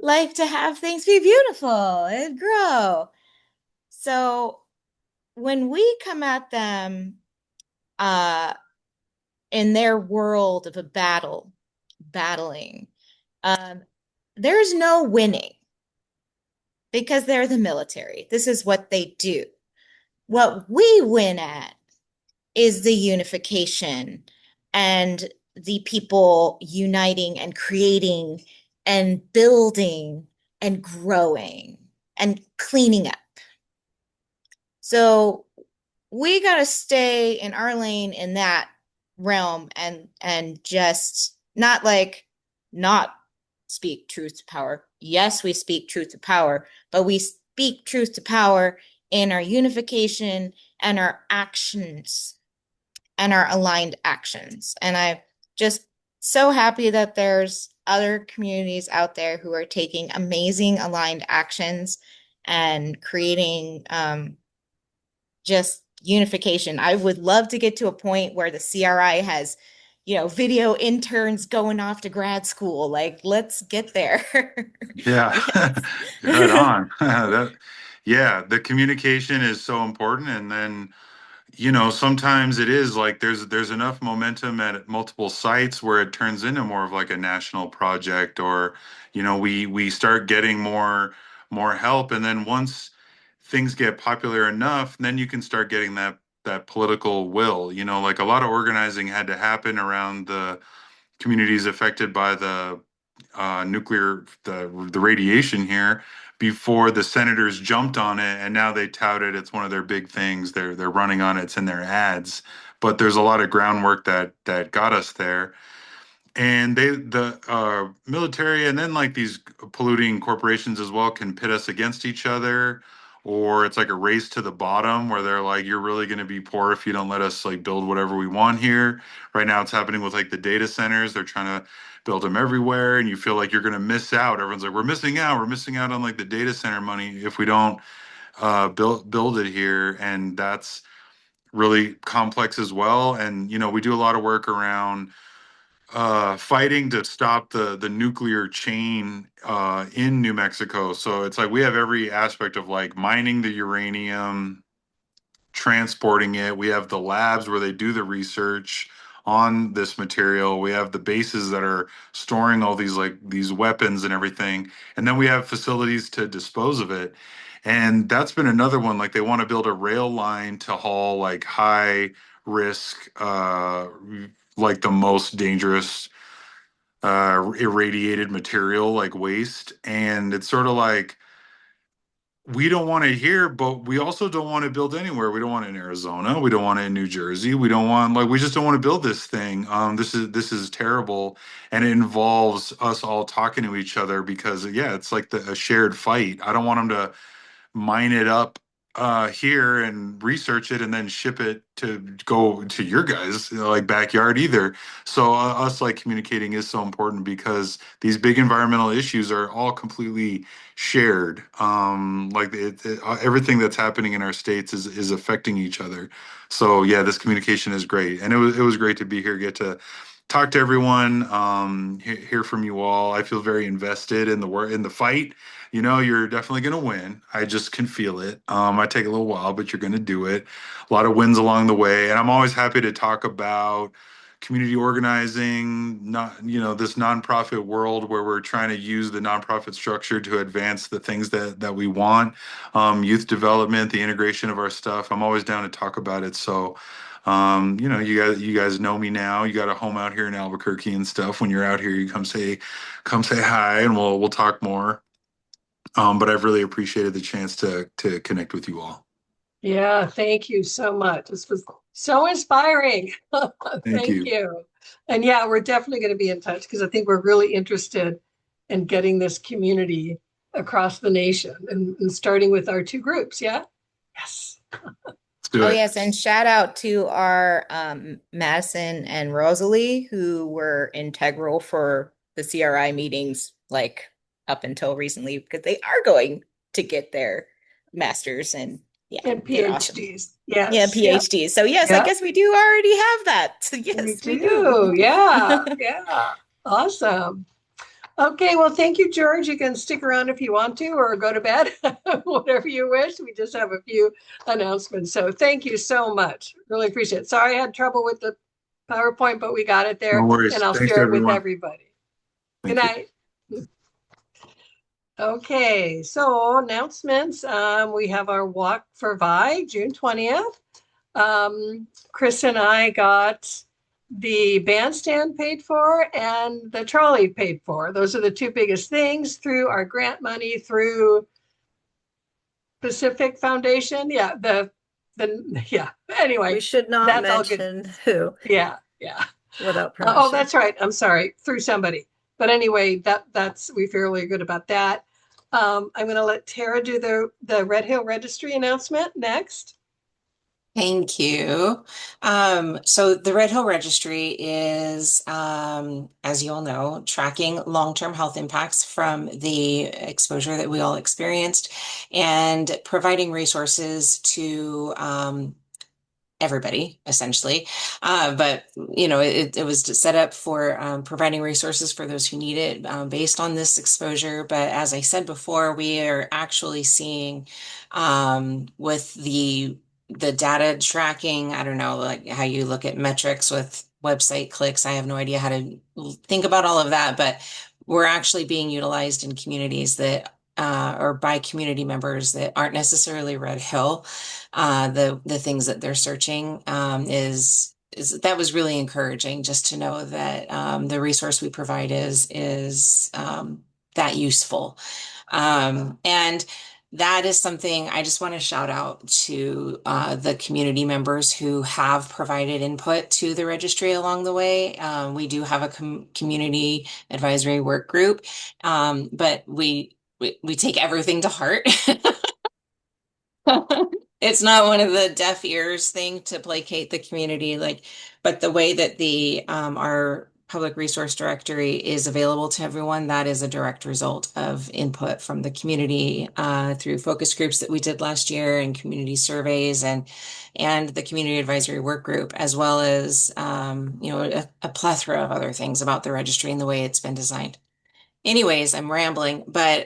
like to have things be beautiful and grow. So when we come at them in their world of a battling, there's no winning because they're the military. This is what they do. What we win at is the unification and the people uniting and creating and building and growing and cleaning up. So we got to stay in our lane in that realm and just not speak truth to power. Yes, we speak truth to power, but we speak truth to power in our unification and our actions and our aligned actions. And I'm just so happy that there's other communities out there who are taking amazing aligned actions and creating just unification. I would love to get to a point where the CRI has, video interns going off to grad school. Like, let's get there. Yeah, right on. Yeah, the communication is so important. And then, sometimes it is like there's enough momentum at multiple sites where it turns into more of like a national project, or, we start getting more help. And then once things get popular enough, then you can start getting that political will. Like a lot of organizing had to happen around the communities affected by the radiation here, before the senators jumped on it, and now they tout it. It's one of their big things. They're running on it. It's in their ads. But there's a lot of groundwork that got us there. And the military, and then like these polluting corporations as well, can pit us against each other, or it's like a race to the bottom where they're like, you're really going to be poor if you don't let us like build whatever we want here. Right now, it's happening with like the data centers. They're trying to build them everywhere, and you feel like you're going to miss out. Everyone's like, we're missing out. We're missing out on like the data center money if we don't build it here, and that's really complex as well. And we do a lot of work around fighting to stop the nuclear chain in New Mexico. So it's like we have every aspect of like mining the uranium, transporting it. We have the labs where they do the research on this material. We have the bases that are storing all these weapons and everything. And then we have facilities to dispose of it. And that's been another one. Like they want to build a rail line to haul like high risk, like the most dangerous irradiated material like waste. And it's sort of like we don't want it here, but we also don't want to build anywhere. We don't want it in Arizona. We don't want it in New Jersey. We don't want we just don't want to build this thing. This is terrible, and it involves us all talking to each other because yeah, it's like a shared fight. I don't want them to mine it up here and research it and then ship it to go to your guys like backyard either. So us like communicating is so important because these big environmental issues are all completely shared. Everything that's happening in our states is affecting each other. So yeah, this communication is great, and it was great to be here, get to talk to everyone, hear from you all. I feel very invested in the work, in the fight. You're definitely going to win. I just can feel it. Might take a little while, but you're going to do it. A lot of wins along the way. And I'm always happy to talk about community organizing, not, this nonprofit world where we're trying to use the nonprofit structure to advance the things that we want. Youth development, the integration of our stuff. I'm always down to talk about it. So, you guys know me now. You got a home out here in Albuquerque and stuff. When you're out here, you come say hi, and we'll talk more. But I've really appreciated the chance to connect with you all. Yeah, thank you so much. This was so inspiring. Thank Thank you. you. And yeah, we're definitely going to be in touch because I think we're really interested in getting this community across the nation and starting with our two groups. Yeah. Yes. Let's do Oh, it. yes. And shout out to our Madison and Rosalie, who were integral for the CRI meetings, like up until recently, because they are going to get their masters and yeah, And they're awesome. PhDs. Yeah, Yes. Yeah. PhDs. So yes, I Yeah. guess we do already have that. So We yes, we do. do. Yeah. Yeah. Awesome. Okay, well, thank you, George. You can stick around if you want to or go to bed, whatever you wish. We just have a few announcements. So thank you so much. Really appreciate it. Sorry I had trouble with the PowerPoint, but we got it No there worries. and I'll Thanks, share it with everyone. everybody. Thank Good you. night. Okay, so announcements. We have our Walk for Vi, June 20th. Chris and I got the bandstand paid for and the trolley paid for. Those are the two biggest things through our grant money through Pacific Foundation. Yeah, yeah. Anyway, We should not that's all good. mention who Yeah, yeah. without permission. Oh, that's right. I'm sorry. Through somebody. But anyway, that's we feel really good about that. I'm going to let Tara do the Red Hill Registry announcement next. Thank you. So the Red Hill Registry is, as you all know, tracking long-term health impacts from the exposure that we all experienced and providing resources to everybody essentially. But it was set up for providing resources for those who need it based on this exposure. But as I said before, we are actually seeing with the data tracking, I don't know, like how you look at metrics with website clicks. I have no idea how to think about all of that, but we're actually being utilized in communities that or by community members that aren't necessarily Red Hill. The things that they're searching is that was really encouraging just to know that the resource we provide is that useful. And that is something I just want to shout out to the community members who have provided input to the registry along the way. We do have a community advisory work group, but we take everything to heart. It's not one of the deaf ears thing to placate the community, but the way that the our public resource directory is available to everyone, that is a direct result of input from the community through focus groups that we did last year and community surveys and the community advisory work group, as well as a plethora of other things about the registry and the way it's been designed. Anyways, I'm rambling, but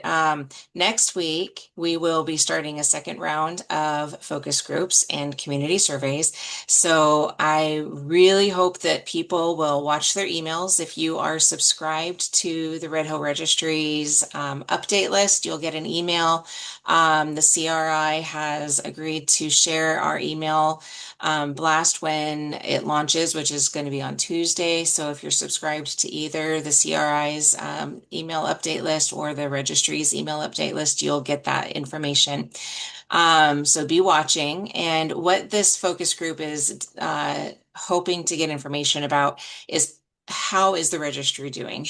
next week we will be starting a second round of focus groups and community surveys. So I really hope that people will watch their emails. If you are subscribed to the Red Hill Registry's update list, you'll get an email. The CRI has agreed to share our email blast when it launches, which is going to be on Tuesday. So if you're subscribed to either the CRI's email update list or the registry's email update list, you'll get that information. So be watching. And what this focus group is hoping to get information about is how is the registry doing?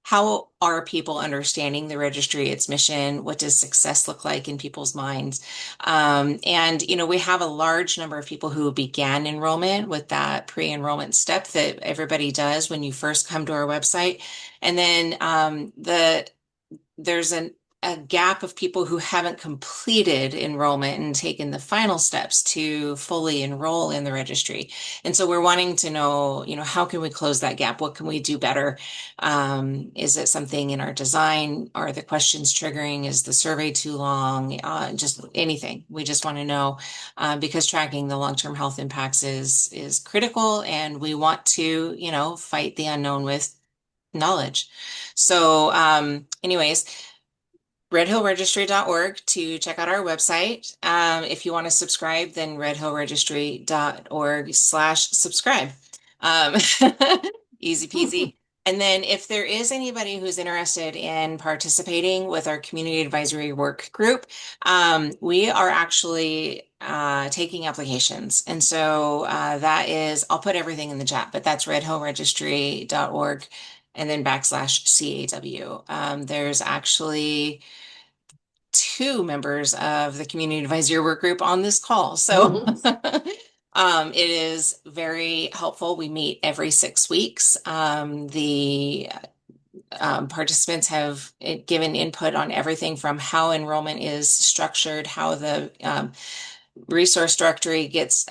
How are people understanding the registry, its mission? What does success look like in people's minds? And, we have a large number of people who began enrollment with that pre-enrollment step that everybody does when you first come to our website. And then there's a gap of people who haven't completed enrollment and taken the final steps to fully enroll in the registry. And so we're wanting to know, how can we close that gap? What can we do better? Is it something in our design? Are the questions triggering? Is the survey too long? Just anything. We just want to know because tracking the long-term health impacts is critical, and we want to, fight the unknown with knowledge. So anyways, redhillregistry.org to check out our website. If you want to subscribe, then redhillregistry.org/subscribe. Easy peasy. And then if there is anybody who's interested in participating with our community advisory work group, we are actually taking applications. And so that is, I'll put everything in the chat, but that's redhillregistry.org and then /CAW. There's actually 2 members of the community advisory work group on this call. So it is very helpful. We meet every 6 weeks. The participants have given input on everything from how enrollment is structured, how the resource directory gets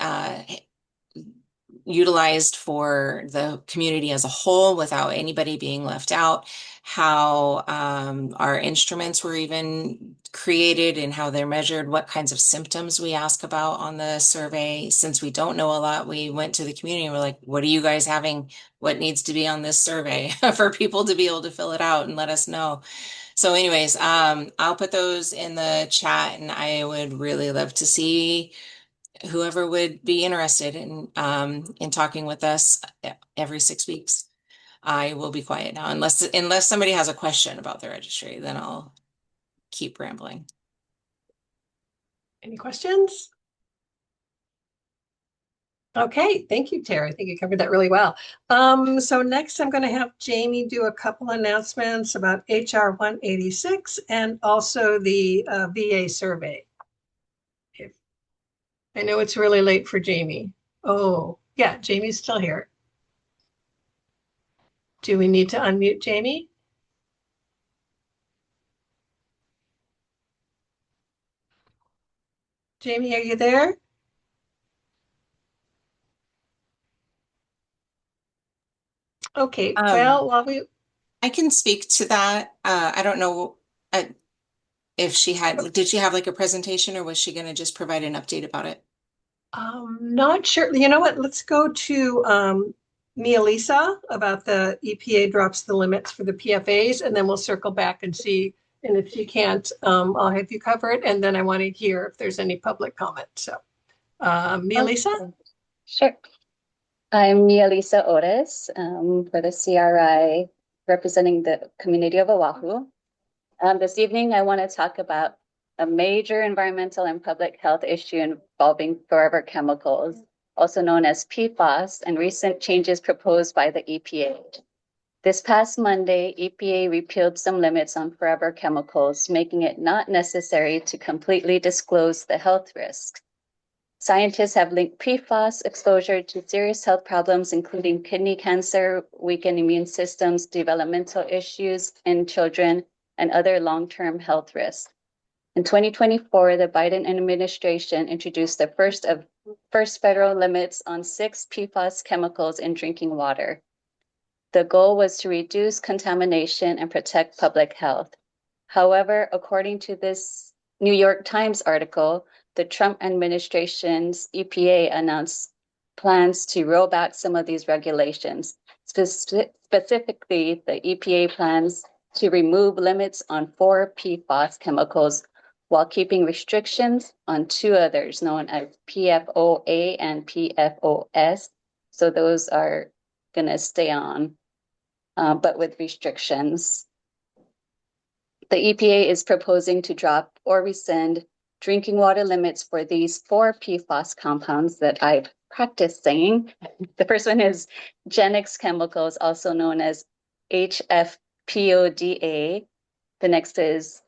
utilized for the community as a whole without anybody being left out, how our instruments were even created and how they're measured, what kinds of symptoms we ask about on the survey. Since we don't know a lot, we went to the community and we're like, what are you guys having? What needs to be on this survey for people to be able to fill it out and let us know? So anyways, I'll put those in the chat, and I would really love to see whoever would be interested in talking with us every 6 weeks. I will be quiet now unless somebody has a question about the registry, then I'll keep rambling. Any questions? Okay, thank you, Tara. I think you covered that really well. So next I'm going to have Jamie do a couple announcements about HR 186 and also the VA survey. I know it's really late for Jamie. Oh, yeah, Jamie's still here. Do we need to unmute Jamie? Jamie, are you there? Okay, well, I can speak to that. I don't know if did she have like a presentation, or was she going to just provide an update about it? Not sure. You know what? Let's go to Mia Lisa about the EPA drops the limits for the PFAs, and then we'll circle back and see. And if she can't, I'll have you cover it. And then I want to hear if there's any public comment. So, Mia Lisa? Sure. I'm Mia Lisa Otis for the CRI, representing the community of Oahu. This evening, I want to talk about a major environmental and public health issue involving forever chemicals, also known as PFAS, and recent changes proposed by the EPA. This past Monday, EPA repealed some limits on forever chemicals, making it not necessary to completely disclose the health risks. Scientists have linked PFAS exposure to serious health problems, including kidney cancer, weakened immune systems, developmental issues in children, and other long-term health risks. In 2024, the Biden administration introduced the first federal limits on 6 PFAS chemicals in drinking water. The goal was to reduce contamination and protect public health. However, according to this New York Times article, the Trump administration's EPA announced plans to roll back some of these regulations. Specifically, the EPA plans to remove limits on 4 PFAS chemicals while keeping restrictions on 2 others known as PFOA and PFOS. So those are going to stay on, but with restrictions. The EPA is proposing to drop or rescind drinking water limits for these 4 PFAS compounds that I've practiced saying. The first one is Genix chemicals, also known as HFPODA. The next is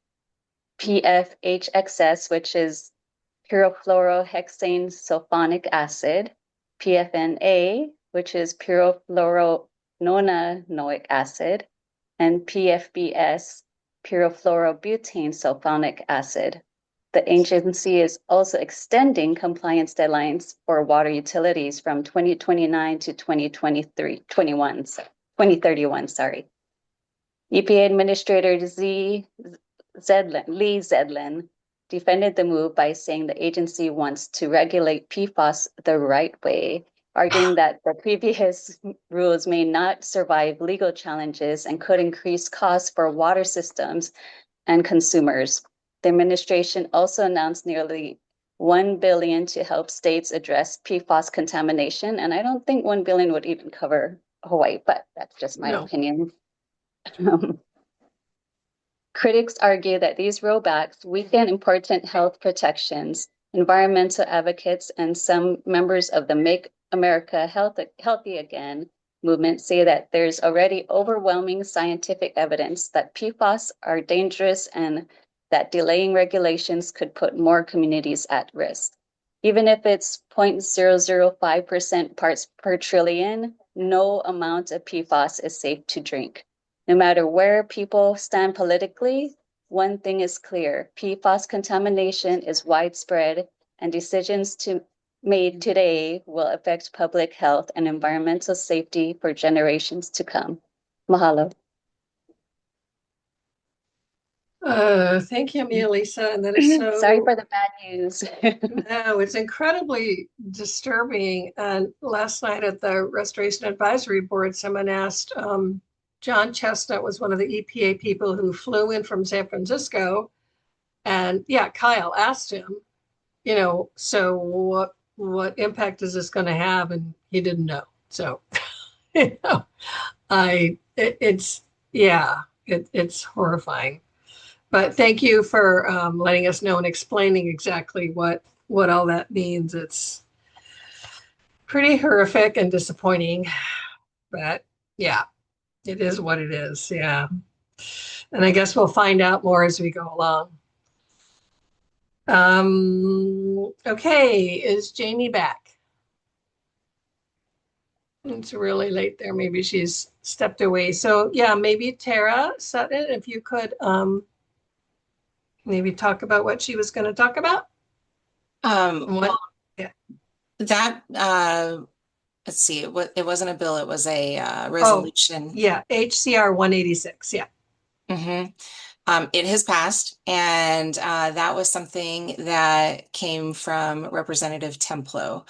PFHXS, which is pyrofluorohexane sulfonic acid, PFNA, which is pyrofluorononoic acid, and PFBS, pyrofluorobutane sulfonic acid. The agency is also extending compliance deadlines for water utilities from 2029 to 2031. EPA Administrator Lee Zedlin defended the move by saying the agency wants to regulate PFAS the right way, arguing that the previous rules may not survive legal challenges and could increase costs for water systems and consumers. The administration also announced nearly $1 billion to help states address PFAS contamination, and I don't think $1 billion would even cover Hawaii, but that's just my opinion. Critics argue that these rollbacks weaken important health protections. Environmental advocates and some members of the Make America Healthy Again movement say that there's already overwhelming scientific evidence that PFAS are dangerous and that delaying regulations could put more communities at risk. Even if it's 0.005% parts per trillion, no amount of PFAS is safe to drink. No matter where people stand politically, one thing is clear: PFAS contamination is widespread, and decisions made today will affect public health and environmental safety for generations to come. Mahalo. Thank you, Mia Lisa. And that is so. Sorry for the bad news. No, it's incredibly disturbing. And last night at the Restoration Advisory Board, someone asked, John Chestnut was one of the EPA people who flew in from San Francisco. And yeah, Kyle asked him, so what impact is this going to have? And he didn't know. So, it's horrifying. But thank you for letting us know and explaining exactly what all that means. It's pretty horrific and disappointing, but yeah, it is what it is. Yeah. And I guess we'll find out more as we go along. Okay, is Jamie back? It's really late there. Maybe she's stepped away. So yeah, maybe Tara Sutton, if you could maybe talk about what she was going to talk about. That let's see, it wasn't a bill, it was a resolution. HCR 186. Yeah. It has passed, and that was something that came from Representative Templo.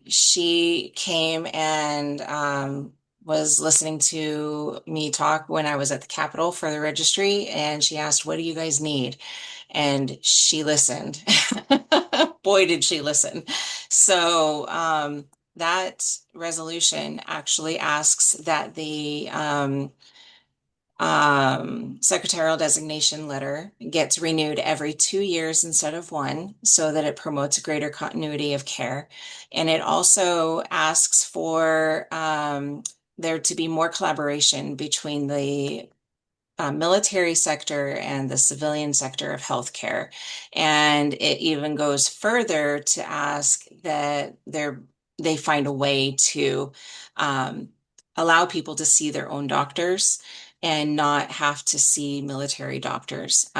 She came and was listening to me talk when I was at the Capitol for the registry, and she asked, "What do you guys need?" And she listened. Boy, did she listen. So that resolution actually asks that the secretarial designation letter gets renewed every 2 years instead of one, so that it promotes greater continuity of care. And it also asks for there to be more collaboration between the military sector and the civilian sector of healthcare. And it even goes further to ask that they find a way to um, allow people to see their own doctors and not have to see military doctors.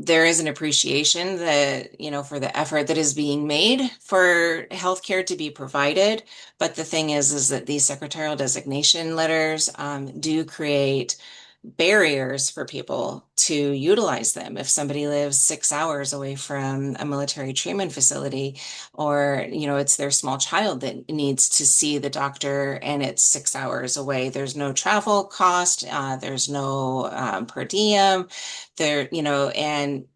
There is an appreciation that, for the effort that is being made for healthcare to be provided. But the thing is that these secretarial designation letters do create barriers for people to utilize them. If somebody lives 6 hours away from a military treatment facility, or, it's their small child that needs to see the doctor and it's 6 hours away, there's no travel cost, there's no per diem there, and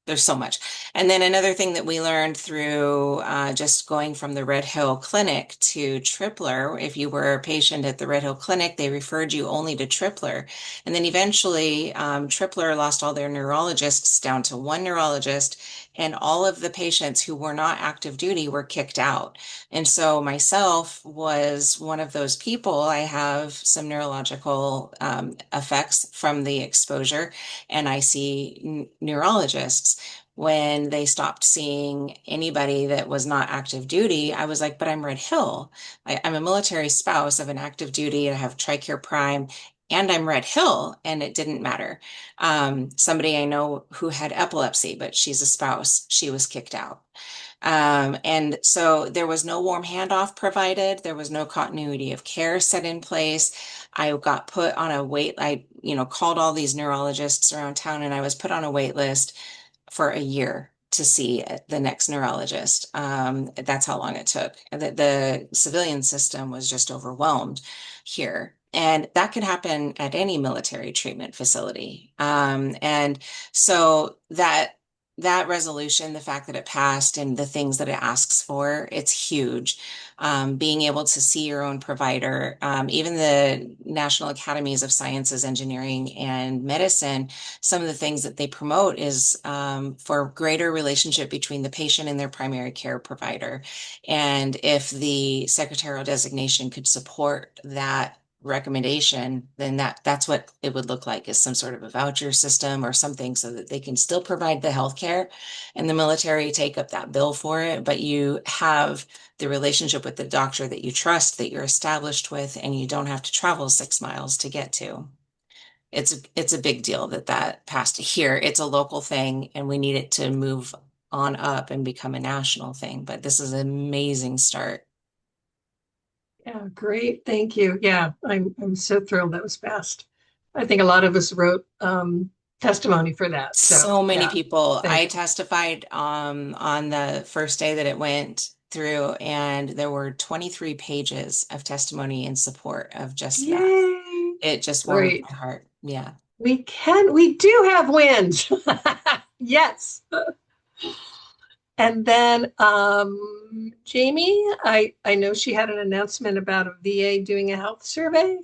there's so much. And then another thing that we learned through just going from the Red Hill Clinic to Tripler, if you were a patient at the Red Hill Clinic, they referred you only to Tripler. And then eventually Tripler lost all their neurologists down to one neurologist, and all of the patients who were not active duty were kicked out. And so myself was one of those people. I have some neurological effects from the exposure, and I see neurologists. When they stopped seeing anybody that was not active duty, I was like, but I'm Red Hill. I'm a military spouse of an active duty. I have TRICARE Prime and I'm Red Hill, and it didn't matter. Somebody I know who had epilepsy, but she's a spouse, she was kicked out. And so there was no warm handoff provided. There was no continuity of care set in place. I got put on a wait. I, called all these neurologists around town, and I was put on a wait list for a year to see the next neurologist. That's how long it took. The civilian system was just overwhelmed here. And that could happen at any military treatment facility. And so that resolution, the fact that it passed and the things that it asks for, it's huge. Being able to see your own provider, even the National Academies of Sciences, Engineering, and Medicine, some of the things that they promote is for greater relationship between the patient and their primary care provider. And if the secretarial designation could support that recommendation, then that's what it would look like, is some sort of a voucher system or something, so that they can still provide the healthcare and the military take up that bill for it, but you have the relationship with the doctor that you trust, that you're established with, and you don't have to travel 6 miles to get to. It's a big deal that passed here. It's a local thing, and we need it to move on up and become a national thing, but this is an amazing start. Yeah, great. Thank you. Yeah, I'm so thrilled that was passed. I think a lot of us wrote testimony for that. So many yeah, people. thank I you. testified on the first day that it went through, and there were 23 pages of testimony in support of just that. Yay! It just warmed Great. my heart. Yeah. We do have wins. Yes. And then Jamie, I know she had an announcement about a VA doing a health survey.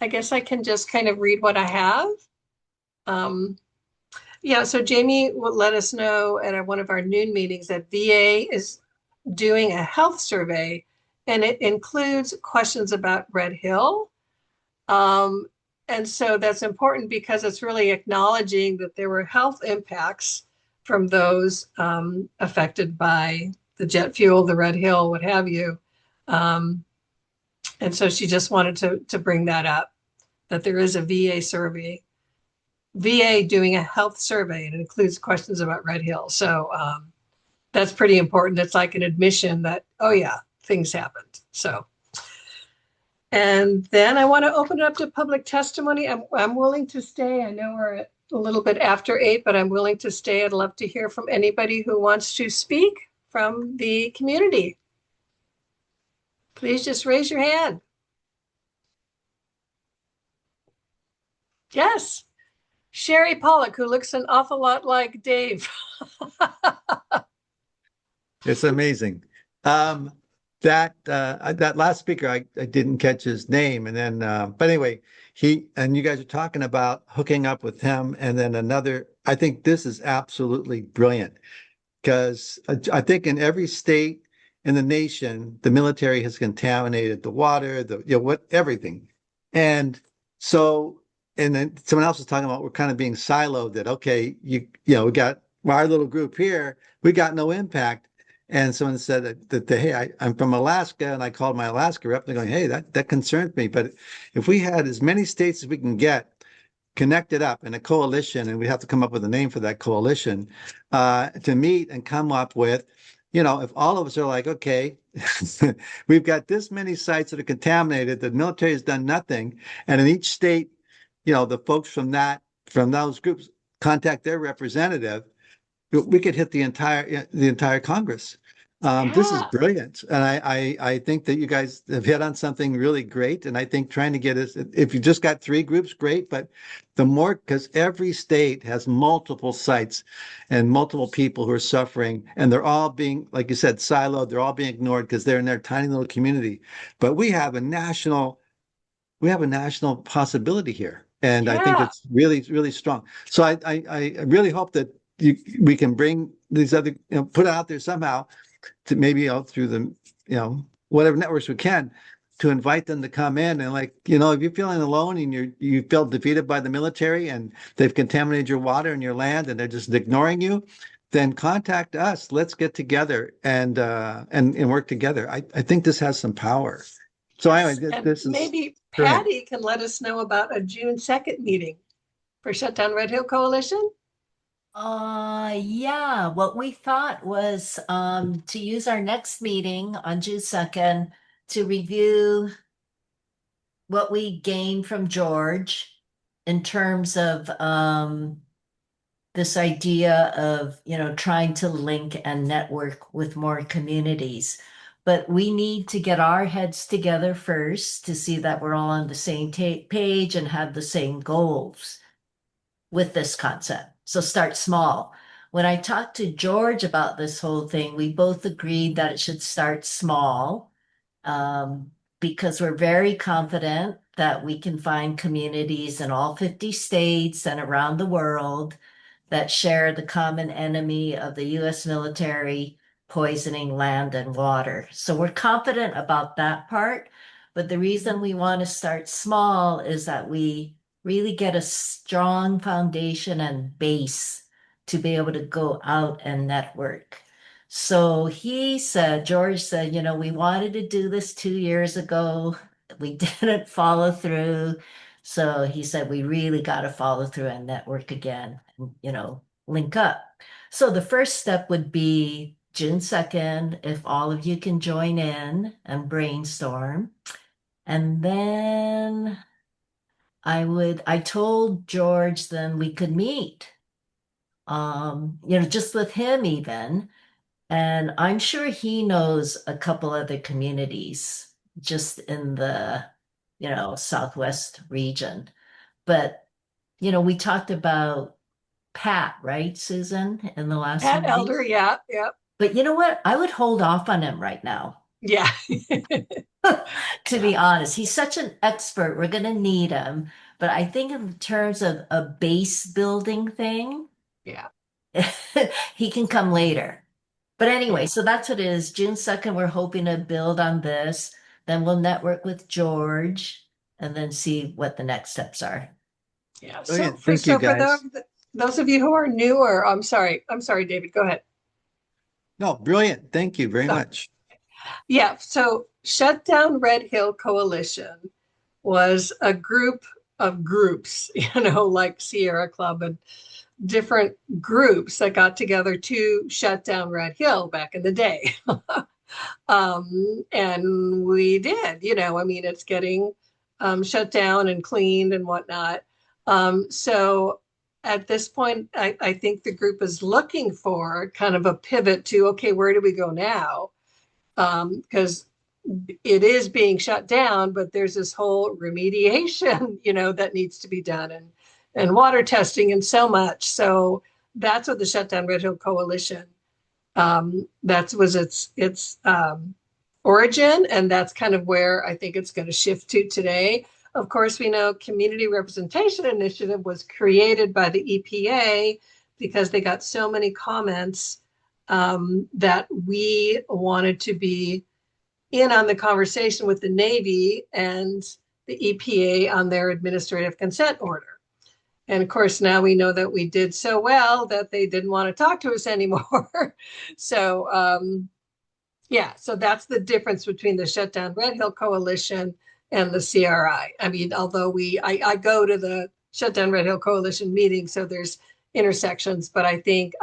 I guess I can just kind of read what I have. Yeah, so Jamie will let us know at one of our noon meetings that VA is doing a health survey, and it includes questions about Red Hill. And so that's important because it's really acknowledging that there were health impacts from those affected by the jet fuel, the Red Hill, what have you. And so she just wanted to bring that up, that there is a VA doing a health survey, and it includes questions about Red Hill. So that's pretty important. It's like an admission that, oh yeah, things happened. So, and then I want to open it up to public testimony. I'm willing to stay. I know we're at a little bit after 8, but I'm willing to stay. I'd love to hear from anybody who wants to speak from the community. Please just raise your hand. Yes. Sherry Pollock, who looks an awful lot like Dave. It's amazing. that last speaker, I didn't catch his name, and then but anyway, you guys are talking about hooking up with him, and then another. I think this is absolutely brilliant because I think in every state in the nation, the military has contaminated the water, everything, and so and then someone else was talking about we're kind of being siloed. That okay, we got our little group here, we got no impact. And someone said hey, I'm from Alaska, and I called my Alaska rep. They're going, hey, that concerns me. But if we had as many states as we can get connected up in a coalition, and we have to come up with a name for that coalition to meet and come up with, if all of us are like, okay, we've got this many sites that are contaminated, the military has done nothing, and in each state, the folks from those groups contact their representative, we could hit the entire Congress. This is brilliant, and I think that you guys have hit on something really great. And I think trying to get us, if you just got 3 groups, great, but the more, because every state has multiple sites and multiple people who are suffering, and they're all being, like you said, siloed. They're all being ignored because they're in their tiny little community. But we have a national possibility here, and I think it's really, really strong. So I really hope that we can bring these other, put it out there somehow to maybe out through the, whatever networks we can, to invite them to come in. And like, if you're feeling alone and you feel defeated by the military and they've contaminated your water and your land and they're just ignoring you, then contact us. Let's get together and work together. I think this has some power. So anyway, this is maybe great. Patty can let us know about a June 2nd meeting for Shutdown Red Hill Coalition. Yeah, what we thought was to use our next meeting on June 2nd to review what we gained from George in terms of this idea of, trying to link and network with more communities. But we need to get our heads together first to see that we're all on the same page and have the same goals with this concept. So start small. When I talked to George about this whole thing, we both agreed that it should start small, because we're very confident that we can find communities in all 50 states and around the world that share the common enemy of the US military poisoning land and water. So we're confident about that part. But the reason we want to start small is that we really get a strong foundation and base to be able to go out and network. So George said, we wanted to do this 2 years ago. We didn't follow through. So he said, we really got to follow through and network again, link up. So the first step would be June 2nd, if all of you can join in and brainstorm. And then I told George then we could meet, just with him even. And I'm sure he knows a couple other communities just in the, Southwest region. But, we talked about Pat, right, Susan, in the last Pat meeting? Elder, yeah. But you know what? I would hold off on him right now. Yeah. To be honest, he's such an expert. We're going to need him. But I think in terms of a base building thing, yeah, he can come later. But anyway, so that's what it is. June 2nd, we're hoping to build on this. Then we'll network with George and then see what the next steps are. Yeah. Brilliant. Thank you, guys. For those of you who are newer, I'm sorry, David, go ahead. No, brilliant. Thank you very much. Yeah. So Shutdown Red Hill Coalition was a group of groups, like Sierra Club and different groups that got together to shut down Red Hill back in the day. And we did, it's getting shut down and cleaned and whatnot. So at this point, I think the group is looking for kind of a pivot to, okay, where do we go now? Because it is being shut down, but there's this whole remediation, that needs to be done and water testing and so much. So that's what the Shutdown Red Hill Coalition, that was its origin, and that's kind of where I think it's going to shift to today. Of course, we know Community Representation Initiative was created by the EPA because they got so many comments that we wanted to be in on the conversation with the Navy and the EPA on their administrative consent order. And of course, now we know that we did so well that they didn't want to talk to us anymore. So, yeah, so that's the difference between the Shutdown Red Hill Coalition and the CRI. I mean, although I go to the Shutdown Red Hill Coalition meeting, so there's intersections, but I think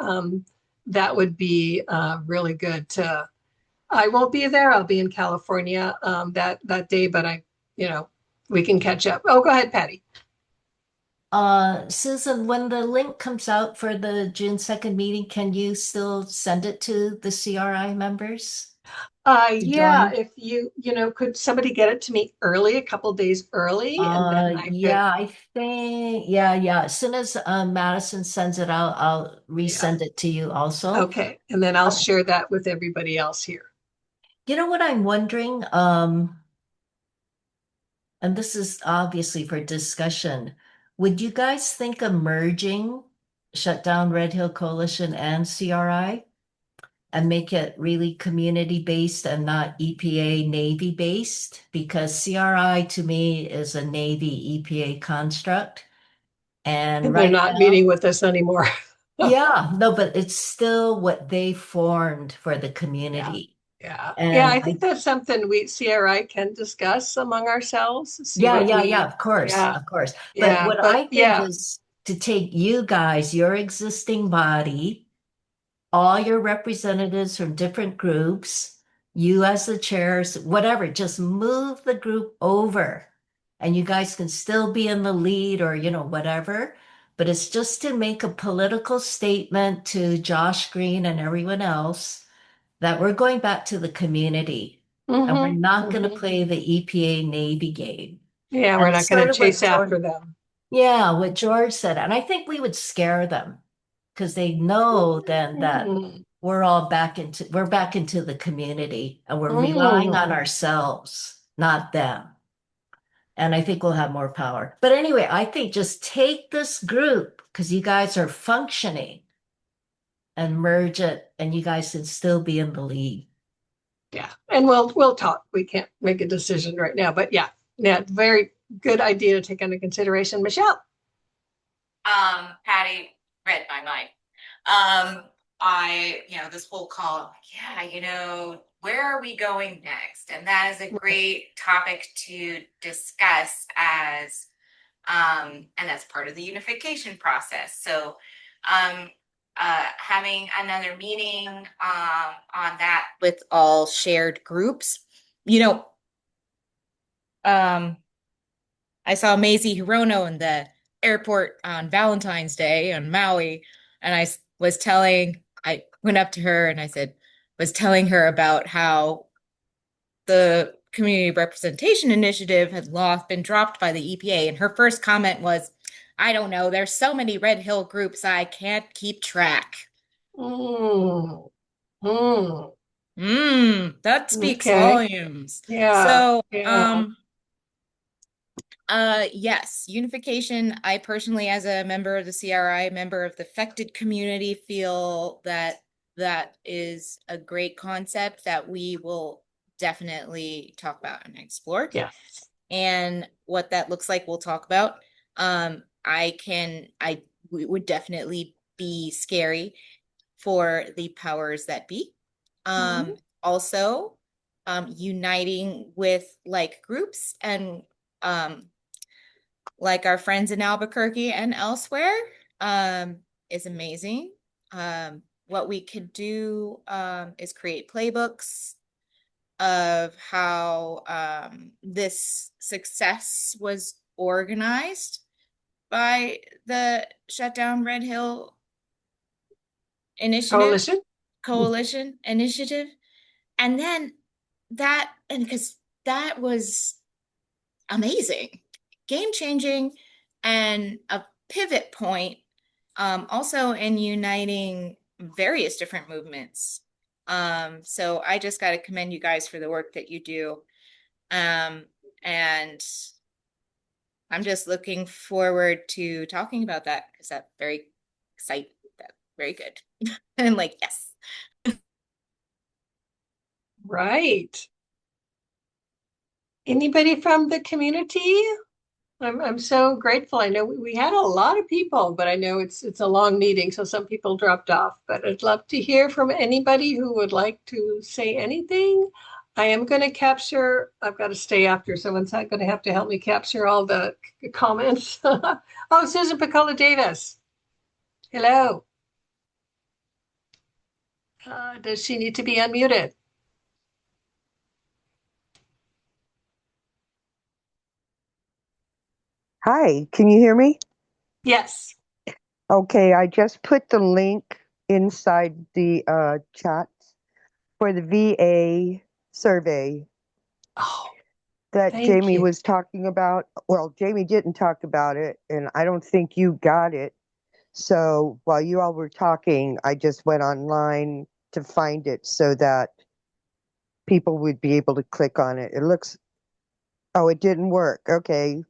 that would be really good to. I won't be there. I'll be in California that day, but we can catch up. Oh, go ahead, Patty. Susan, when the link comes out for the June 2nd meeting, can you still send it to the CRI members? Yeah, join? if could somebody get it to me early, a couple days early, and then I could. Yeah, I think, yeah. As soon as Madison sends it out, I'll resend it to you also. Okay, and then I'll share that with everybody else here. You know what I'm wondering? And this is obviously for discussion. Would you guys think of merging Shutdown Red Hill Coalition and CRI and make it really community-based and not EPA Navy-based? Because CRI to me is a Navy EPA construct. And And they're right not now, meeting with us anymore. yeah, no, but it's still what they formed for the community. Yeah, And I think that's something we CRI can discuss among ourselves. See yeah, what we. of course, Yeah, of course. But yeah, what but I think yeah. is to take you guys, your existing body, all your representatives from different groups, you as the chairs, whatever, just move the group over and you guys can still be in the lead or, whatever. But it's just to make a political statement to Josh Green and everyone else that we're going back to the community and we're not going to play the EPA Navy game. Yeah, we're And not it's going sort to of what chase after them. yeah, what George said. And I think we would scare them because they know then that we're back into the community and we're relying on ourselves, not them. And I think we'll have more power. But anyway, I think just take this group because you guys are functioning and merge it and you guys can still be in the lead. Yeah, and we'll talk. We can't make a decision right now, but yeah, very good idea to take into consideration. Michelle. Patty read my mind. This whole call, where are we going next? And that is a great topic to discuss and that's part of the unification process. So, having another meeting, on that with all shared groups, I saw Maisie Hirono in the airport on Valentine's Day on Maui, and I went up to her and was telling her about how the Community Representation Initiative had been dropped by the EPA, and her first comment was, I don't know, there's so many Red Hill groups I can't keep track. That speaks volumes. Yeah. So, yeah. Yes, unification. I personally, as a member of the CRI, member of the affected community, feel that that is a great concept that we will definitely talk about and explore. Yes. And what that looks like, we'll talk about. We would definitely be scary for the powers that be. Also, uniting with like groups and like our friends in Albuquerque and elsewhere is amazing. What we could do is create playbooks of how this success was organized by the Shutdown Red Hill Initiative. Coalition Initiative. And then because that was amazing, game-changing, and a pivot point, also in uniting various different movements So I just got to commend you guys for the work that you do. And I'm just looking forward to talking about that because that's very exciting. That's very good. And like, yes. Right. Anybody from the community? I'm so grateful. I know we had a lot of people, but I know it's a long meeting, so some people dropped off. But I'd love to hear from anybody who would like to say anything. I am going to capture, I've got to stay after, someone's going to have to help me capture all the comments. Oh, Susan Picola Davis. Hello. Does she need to be unmuted? Hi, can you hear me? Yes. Okay, I just put the link inside the chat for the VA survey that Thank Jamie you. was talking about. Well, Jamie didn't talk about it, and I don't think you got it. So while you all were talking, I just went online to find it so that people would be able to click on it. Oh, it didn't work. Okay.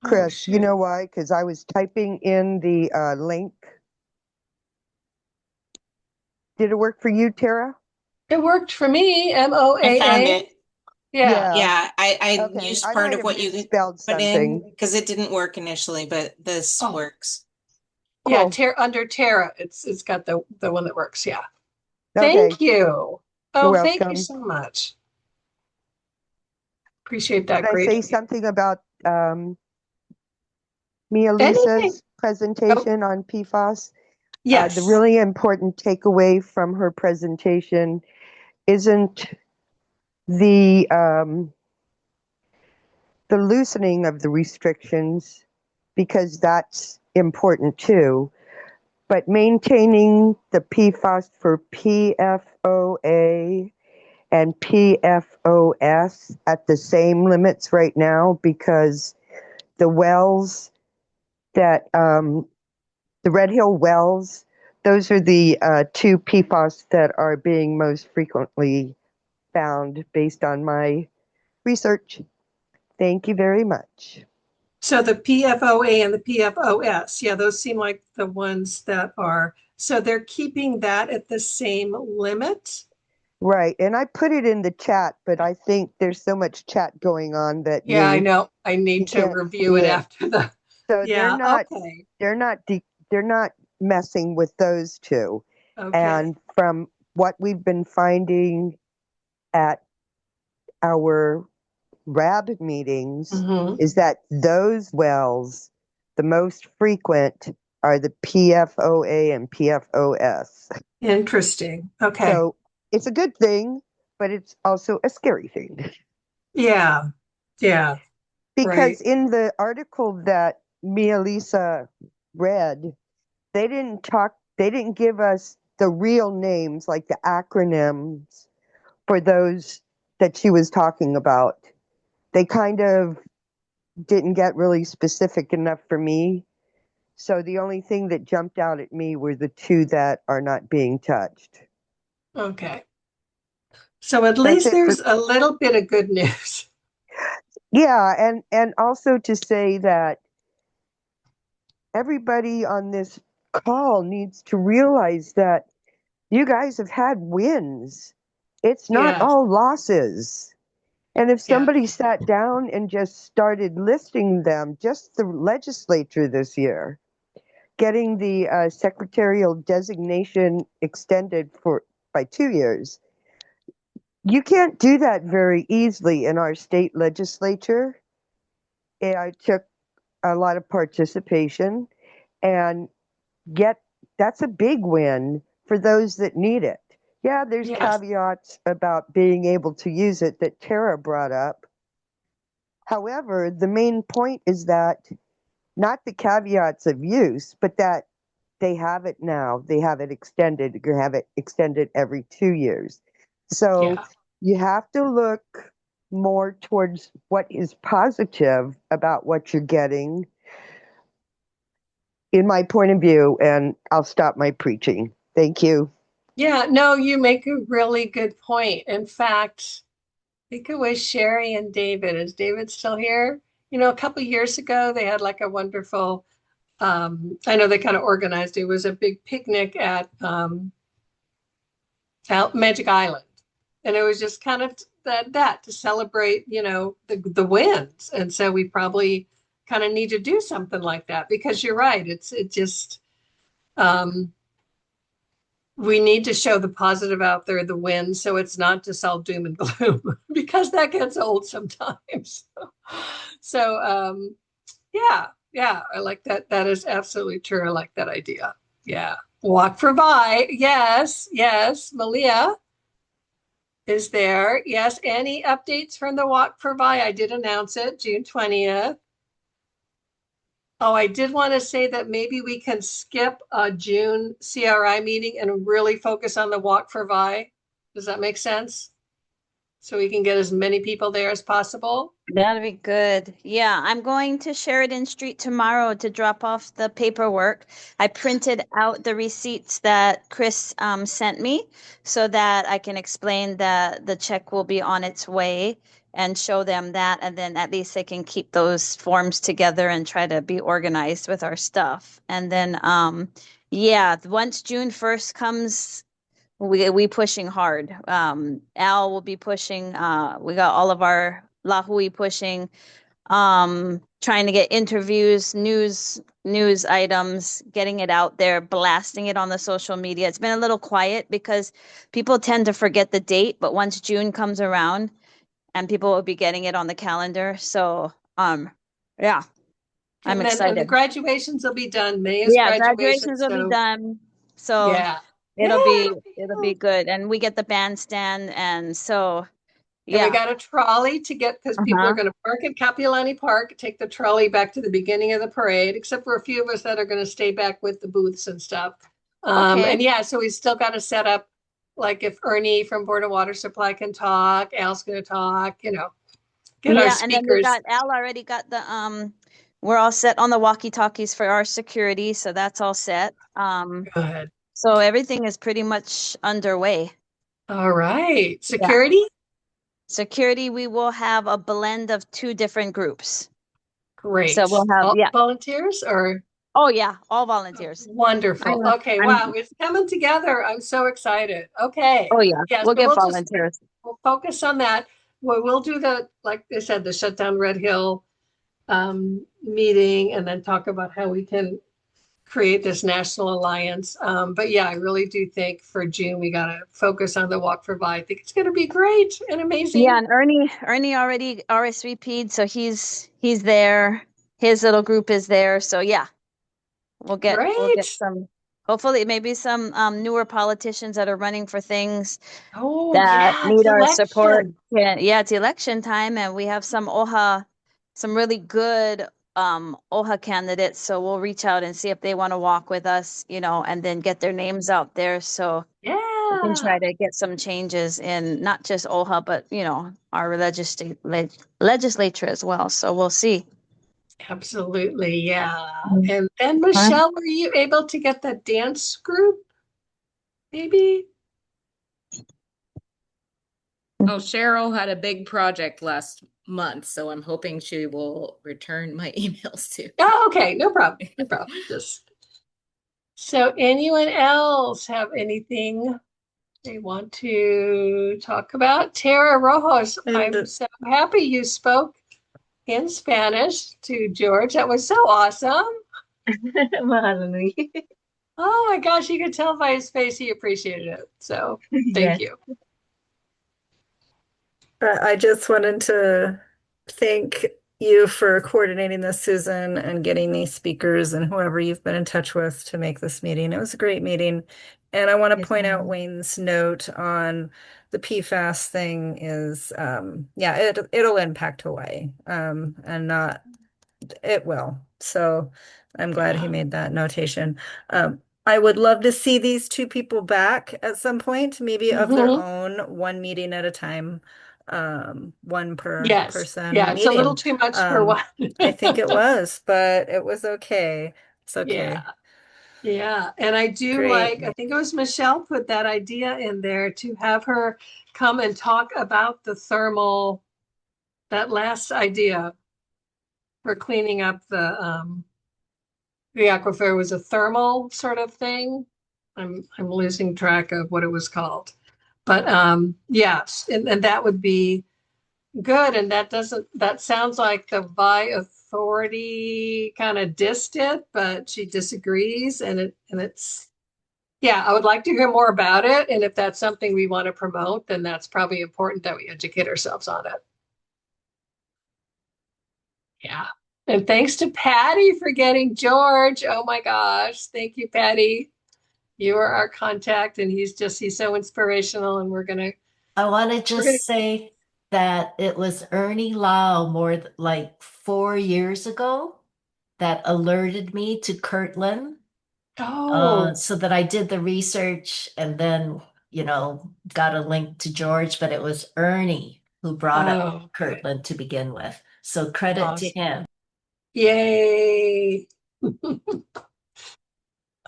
Chris, you know why? Because I was typing in the link. Did it work for you, Tara? It worked for me, I found MOAA. it. Yeah. Yeah, I Okay, used I part might of have what you misspelled put in something. because it didn't work initially, but this Oh. works. Yeah, Cool. under Tara, it's got the one that works. Yeah. Okay. Thank you. Oh, You're thank you welcome. so much. Appreciate that Did I say greatly. something about Mia Anything. Lisa's presentation on PFAS? Yes. The really important takeaway from her presentation isn't the loosening of the restrictions, because that's important too, but maintaining the PFAS for PFOA and PFOS at the same limits right now, because the wells that the Red Hill wells, those are the two PFAS that are being most frequently found based on my research. Thank you very much. So the PFOA and the PFOS, yeah, those seem like the ones that are, so they're keeping that at the same limit. Right, and I put it in the chat, but I think there's so much chat going on that Yeah, I you know. I need to can't review see it it. after the, So yeah, okay. they're not messing with those two. Okay. And from what we've been finding at our RAB meetings is that those wells, the most frequent are the PFOA and PFOS. Interesting. Okay. So it's a good thing, but it's also a scary thing. Yeah. Yeah. Because Right. in the article that Mia Lisa read, they didn't give us the real names, like the acronyms for those that she was talking about. They kind of didn't get really specific enough for me. So the only thing that jumped out at me were the two that are not being touched. Okay. So at That's least it for there's a little bit of good news. Yeah, and also to say that everybody on this call needs to realize that you guys have had wins. It's not Yeah. all losses. And if Yeah. somebody sat down and just started listing them, just the legislature this year, getting the secretarial designation extended by 2 years, you can't do that very easily in our state legislature. I took a lot of participation, and yet that's a big win for those that need it. Yeah, there's Yes. caveats about being able to use it that Tara brought up. However, the main point is that not the caveats of use, but that they have it now. They have it extended. You have it extended every 2 years. So Yeah. you have to look more towards what is positive about what you're getting, in my point of view, and I'll stop my preaching. Thank you. Yeah, no, you make a really good point. In fact, I think it was Sherry and David. Is David still here? You know, a couple years ago, they had like a wonderful, I know they kind of organized it. It was a big picnic at out Magic Island. And it was just kind of that to celebrate, you know, the wins. And so we probably kind of need to do something like that because you're right. It just um we need to show the positive out there, the wins, so it's not just all doom and gloom because that gets old sometimes. So yeah, yeah, I like that. That is absolutely true. I like that idea. Yeah. Walk for Vi. Yes, yes. Malia is there. Yes. Any updates from the Walk for Vi? I did announce it June 20th. Oh, I did want to say that maybe we can skip a June CRI meeting and really focus on the Walk for Vi. Does that make sense? So we can get as many people there as possible. That'll be good. Yeah, I'm going to Sheridan Street tomorrow to drop off the paperwork. I printed out the receipts that Chris sent me so that I can explain that the check will be on its way and show them that. And then at least they can keep those forms together and try to be organized with our stuff. And then, yeah, once June 1st comes, we pushing hard. Al will be pushing. We got all of our Lahui pushing. Trying to get interviews, news items, getting it out there, blasting it on the social media. It's been a little quiet because people tend to forget the date, but once June comes around, and people will be getting it on the calendar. So, yeah, I'm And then and the excited. graduations will be done. May is Yeah, graduation. graduations will be So done. So yeah. it'll Yeah, be good. And we get the bandstand, and so and we yeah. got a trolley to get because people are Uh-huh. going to park in Kapiolani Park, take the trolley back to the beginning of the parade, except for a few of us that are going to stay back with the booths and stuff. Okay. And yeah, so we still got to set up, like if Ernie from Board of Water Supply can talk, Al's going to talk, you know, get our Yeah, and then we speakers. got Al already got the we're all set on the walkie-talkies for our security, so that's all set. Good. So everything is pretty much underway. All right. Yeah. Security? Security, we will have a blend of two different groups. So Great. we'll have, All yeah. volunteers or? Oh yeah, all volunteers. Wonderful. Okay. Wow. It's coming together. I'm so excited. Okay. Oh yeah, Yeah. we'll So get volunteers. we'll focus on that. We'll do the, like I said, the shutdown Red Hill meeting and then talk about how we can create this national alliance. But yeah, I really do think for June, we got to focus on the Walk for Vi. I think it's going to be great and amazing. Yeah, and Ernie already RSVP'd, so he's there. His little group is there. So yeah, we'll get some, hopefully maybe some newer politicians that are running for things Oh, that yeah, it's need our support. election. Yeah, it's election time, and we have some some really good OHA candidates. So we'll reach out and see if they want to walk with us, you know, and then get their names out there. So we can try Yeah. to get some changes in not just OHA, but you know, our legislature as well. So we'll see. Absolutely. Yeah. Mm. And then, Michelle, were you able to get the dance group? Maybe? Oh, Cheryl had a big project last month, so I'm hoping she will return my emails too. Oh, okay. No problem. No problem. Just so anyone else have anything they want to talk about? Tara Rojos, I'm so happy you spoke in Spanish to George. That was so awesome. Mahalo nui. Oh my gosh, you could tell by his face he appreciated it. So thank Yes. you. I just wanted to thank you for coordinating this, Susan, and getting these speakers and whoever you've been in touch with to make this meeting. It was a great meeting. And I want to Yes, point out ma'am. Wayne's note on the PFAS thing is, yeah, it'll impact Hawaii, and not, it will. So I'm glad he made that notation. I would love to see these two people back at some point, maybe of their own, one meeting at a time, one per Yes. person Yeah, it's a little meeting. too much for one. I think it was, but it was okay. It's okay. Yeah. Yeah, and I do Great. I think it was Michelle put that idea in there to have her come and talk about the thermal, that last idea for cleaning up the aquifer was a thermal sort of thing. I'm losing track of what it was called. But yes, and that would be good. And that sounds like the Vi authority kind of dissed it, but she disagrees. And it's, yeah, I would like to hear more about it. And if that's something we want to promote, then that's probably important that we educate ourselves on it. Yeah. And thanks to Patty for getting George. Oh my gosh. Thank you, Patty. You are our contact, and he's so inspirational. And I want to we're gonna just say that it was Ernie Lau like 4 years ago that alerted me to Kirtland, oh so that I did the research and then, got a link to George, but it was Ernie who brought up oh Kirtland to begin with. So credit to awesome. him. Yay.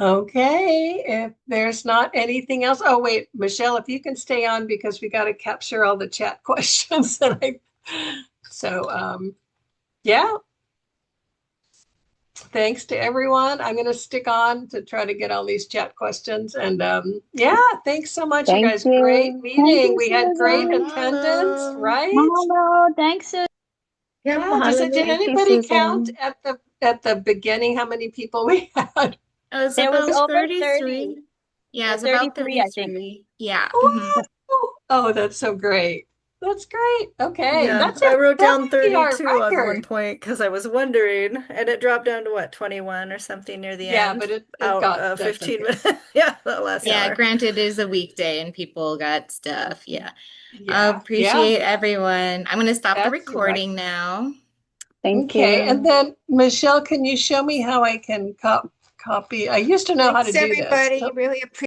Okay, if there's not anything else. Oh, wait, Michelle, if you can stay on because we got to capture all the chat questions that yeah. Thanks to everyone. I'm going to stick on to try to get all these chat questions. And yeah, thanks so much, you Thank guys. Great you. Thank meeting. you, We had great Susan. attendance, Mahalo. right? Mahalo. Thanks, Susan. Yeah, Yeah, did Thank you, anybody count Susan. at the beginning how many people we had? It was There was about over 33. 30. Yeah, it's about 33, I think. 33. Yeah. Oh, that's so great. That's great. Okay, Yeah, that's I it. wrote That down might be our 32 on one record. point because I was wondering, and it dropped down to what, 21 or something near the Yeah, end, but it out got, of that's 15 okay. minutes. Yeah, the last Yeah, hour. granted it is a weekday and people got stuff. Yeah. Yeah, Appreciate everyone. I'm going to stop the that's right. recording now. Thank Okay, and you. then Michelle, can you show me how I can copy? I used to know how to Thanks, do this. everybody. Really appreciate